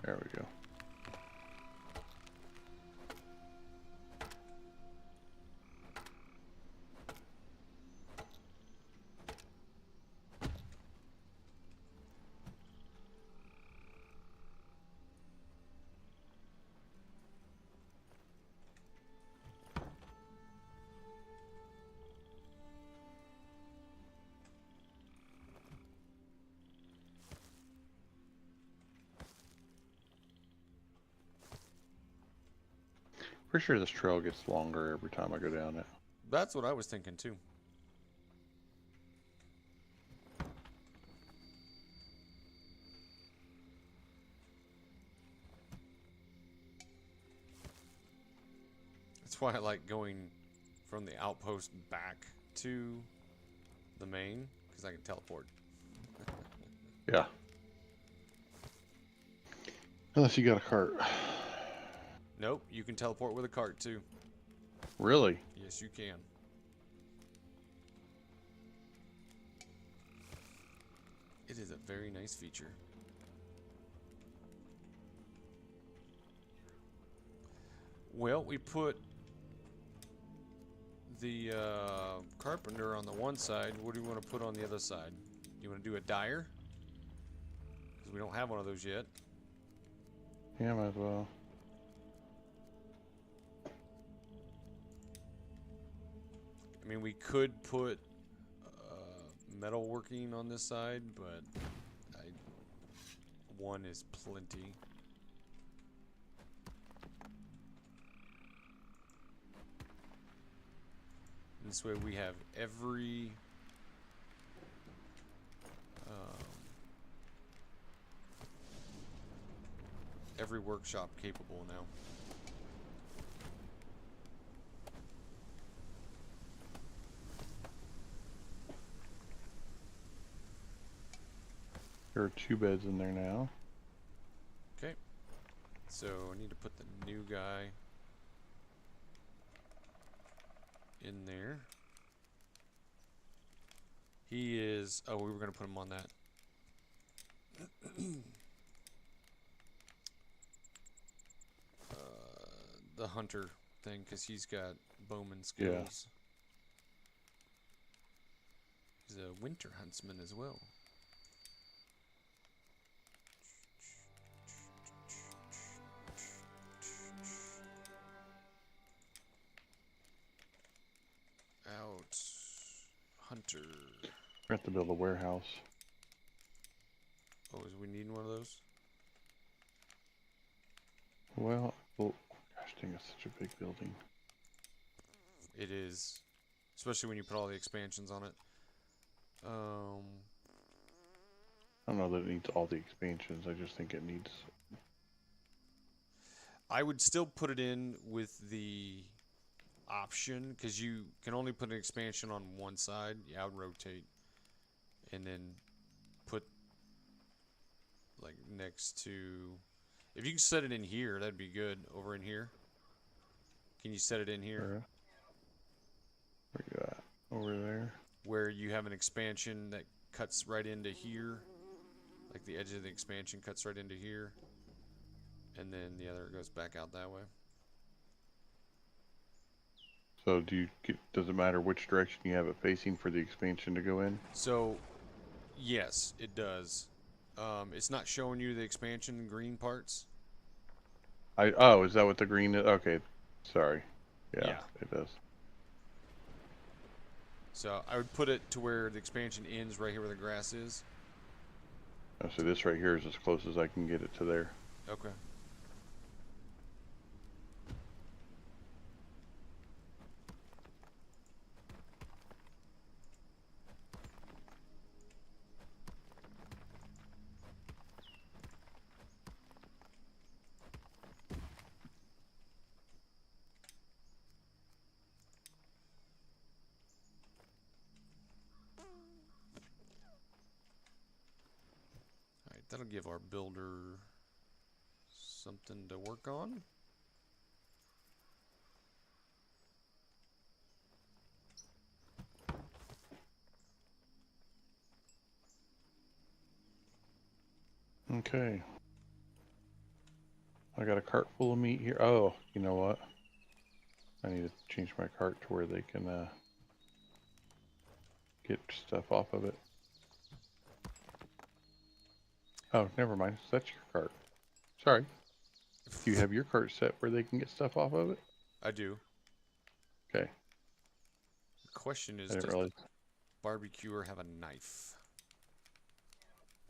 There we go. Pretty sure this trail gets longer every time I go down it. That's what I was thinking too. That's why I like going from the outpost back to the main, because I can teleport. Yeah. Unless you got a cart. Nope, you can teleport with a cart too. Really? Yes, you can. It is a very nice feature. Well, we put the carpenter on the one side. What do you want to put on the other side? You want to do a dyer? Because we don't have one of those yet. Yeah, might as well. I mean, we could put metalworking on this side, but one is plenty. This way we have every workshop capable now. There are 2 beds in there now. Okay. So I need to put the new guy in there. He is, oh, we were going to put him on that. The hunter thing, because he's got bowman skills. Yeah. He's a winter huntsman as well. Out hunter. We have to build a warehouse. Oh, is we need one of those? Well, oh, gosh dang, it's such a big building. It is, especially when you put all the expansions on it. I don't know that it needs all the expansions. I just think it needs. I would still put it in with the option, because you can only put an expansion on one side. Yeah, I would rotate and then put like next to, if you can set it in here, that'd be good. Over in here, can you set it in here? Where you at? Over there? Where you have an expansion that cuts right into here, like the edge of the expansion cuts right into here, and then the other goes back out that way. So does it matter which direction you have it facing for the expansion to go in? So yes, it does. It's not showing you the expansion green parts. Oh, is that what the green is? Okay, sorry. Yeah, it does. So I would put it to where the expansion ends, right here where the grass is. Oh, so this right here is as close as I can get it to there. Okay. That'll give our builder something to work on. Okay. I got a cart full of meat here. Oh, you know what? I need to change my cart to where they can get stuff off of it. Oh, never mind. That's your cart. Sorry. Do you have your cart set where they can get stuff off of it? I do. Okay. The question is, I didn't does realize. the barbecuer have a knife?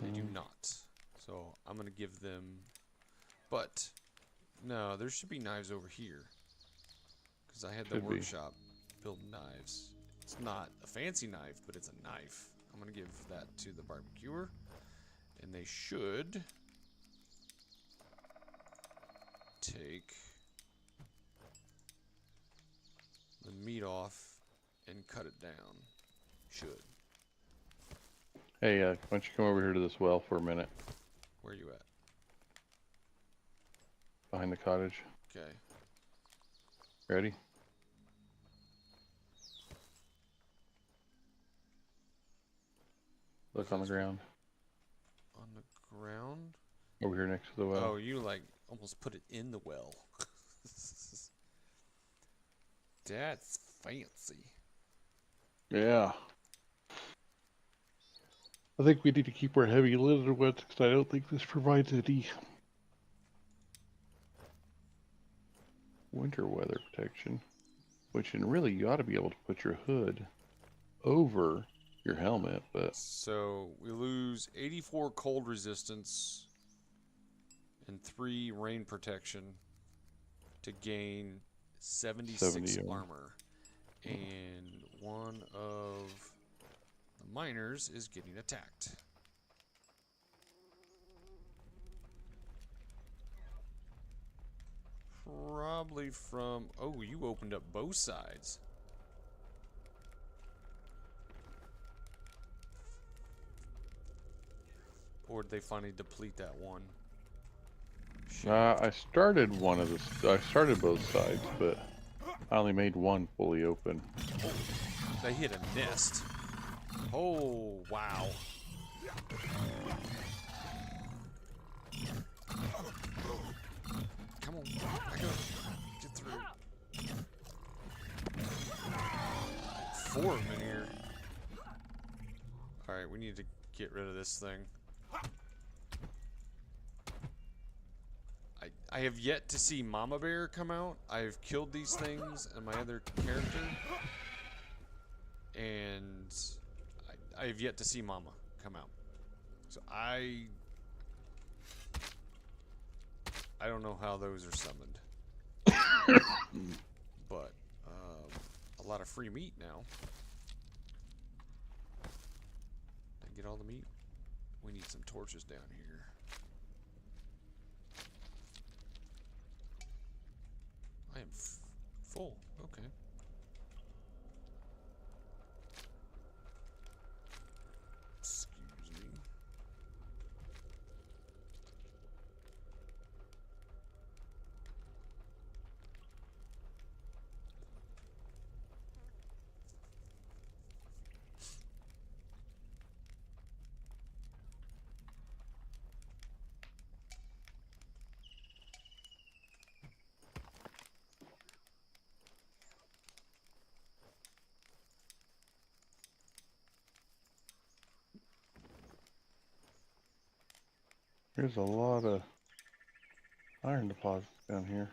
They do not. So I'm going to give them... But, no, there should be knives over here. Because I had the Should be. workshop build knives. It's not a fancy knife, but it's a knife. I'm going to give that to the barbecuer. And they should take the meat off and cut it down. Should. Hey, why don't you come over here to this well for a minute? Where are you at? Behind the cottage. Okay. Ready? Look on the ground. On the ground? Over here next to the well. Oh, you like almost put it in the well. That's fancy. Yeah. I think we need to keep our heavy lidded ones because I don't think this provides any winter weather protection. Which, and really, you ought to be able to put your hood over your helmet, but... So, we lose 84 cold resistance and 3 rain protection to gain 76 70 armor. And one of the miners is getting attacked. Probably from... Oh, you opened up both sides. Or did they finally deplete that one? I started one of the... I started both sides, but I only made one fully open. They hit a nest. Oh, wow. Come on, back up. Get through. 4 of them in here. Alright, we need to get rid of this thing. I have yet to see Mama Bear come out. I've killed these things and my other character. And I have yet to see Mama come out. So I don't know how those are summoned. But a lot of free meat now. Did I get all the meat? We need some torches down here. I am full. Okay. Excuse me. There's a lot of iron deposits down here.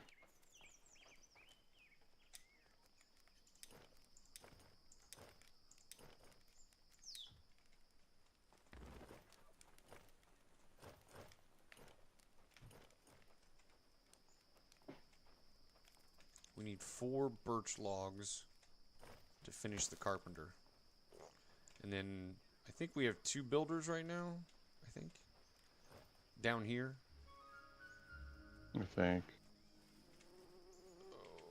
We need 4 birch logs to finish the carpenter. And then I think we have 2 builders right now. I think. Down here. I think. Oh,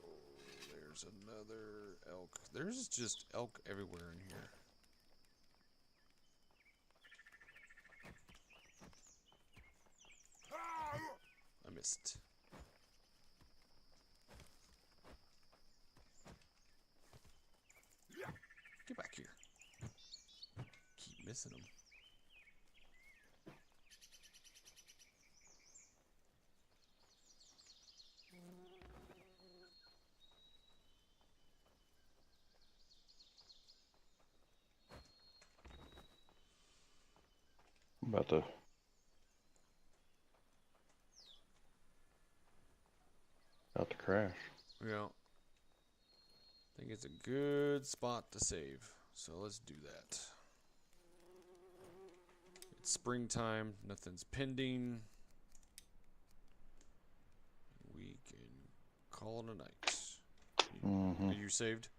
there's another elk. There's just elk everywhere in here. missed. Get back here. Keep missing them. I'm about to. About to crash. Yeah. I think it's a good spot to save. So let's do that. It's springtime. Nothing's pending. We can call it a night. Mm-hmm. Are you saved?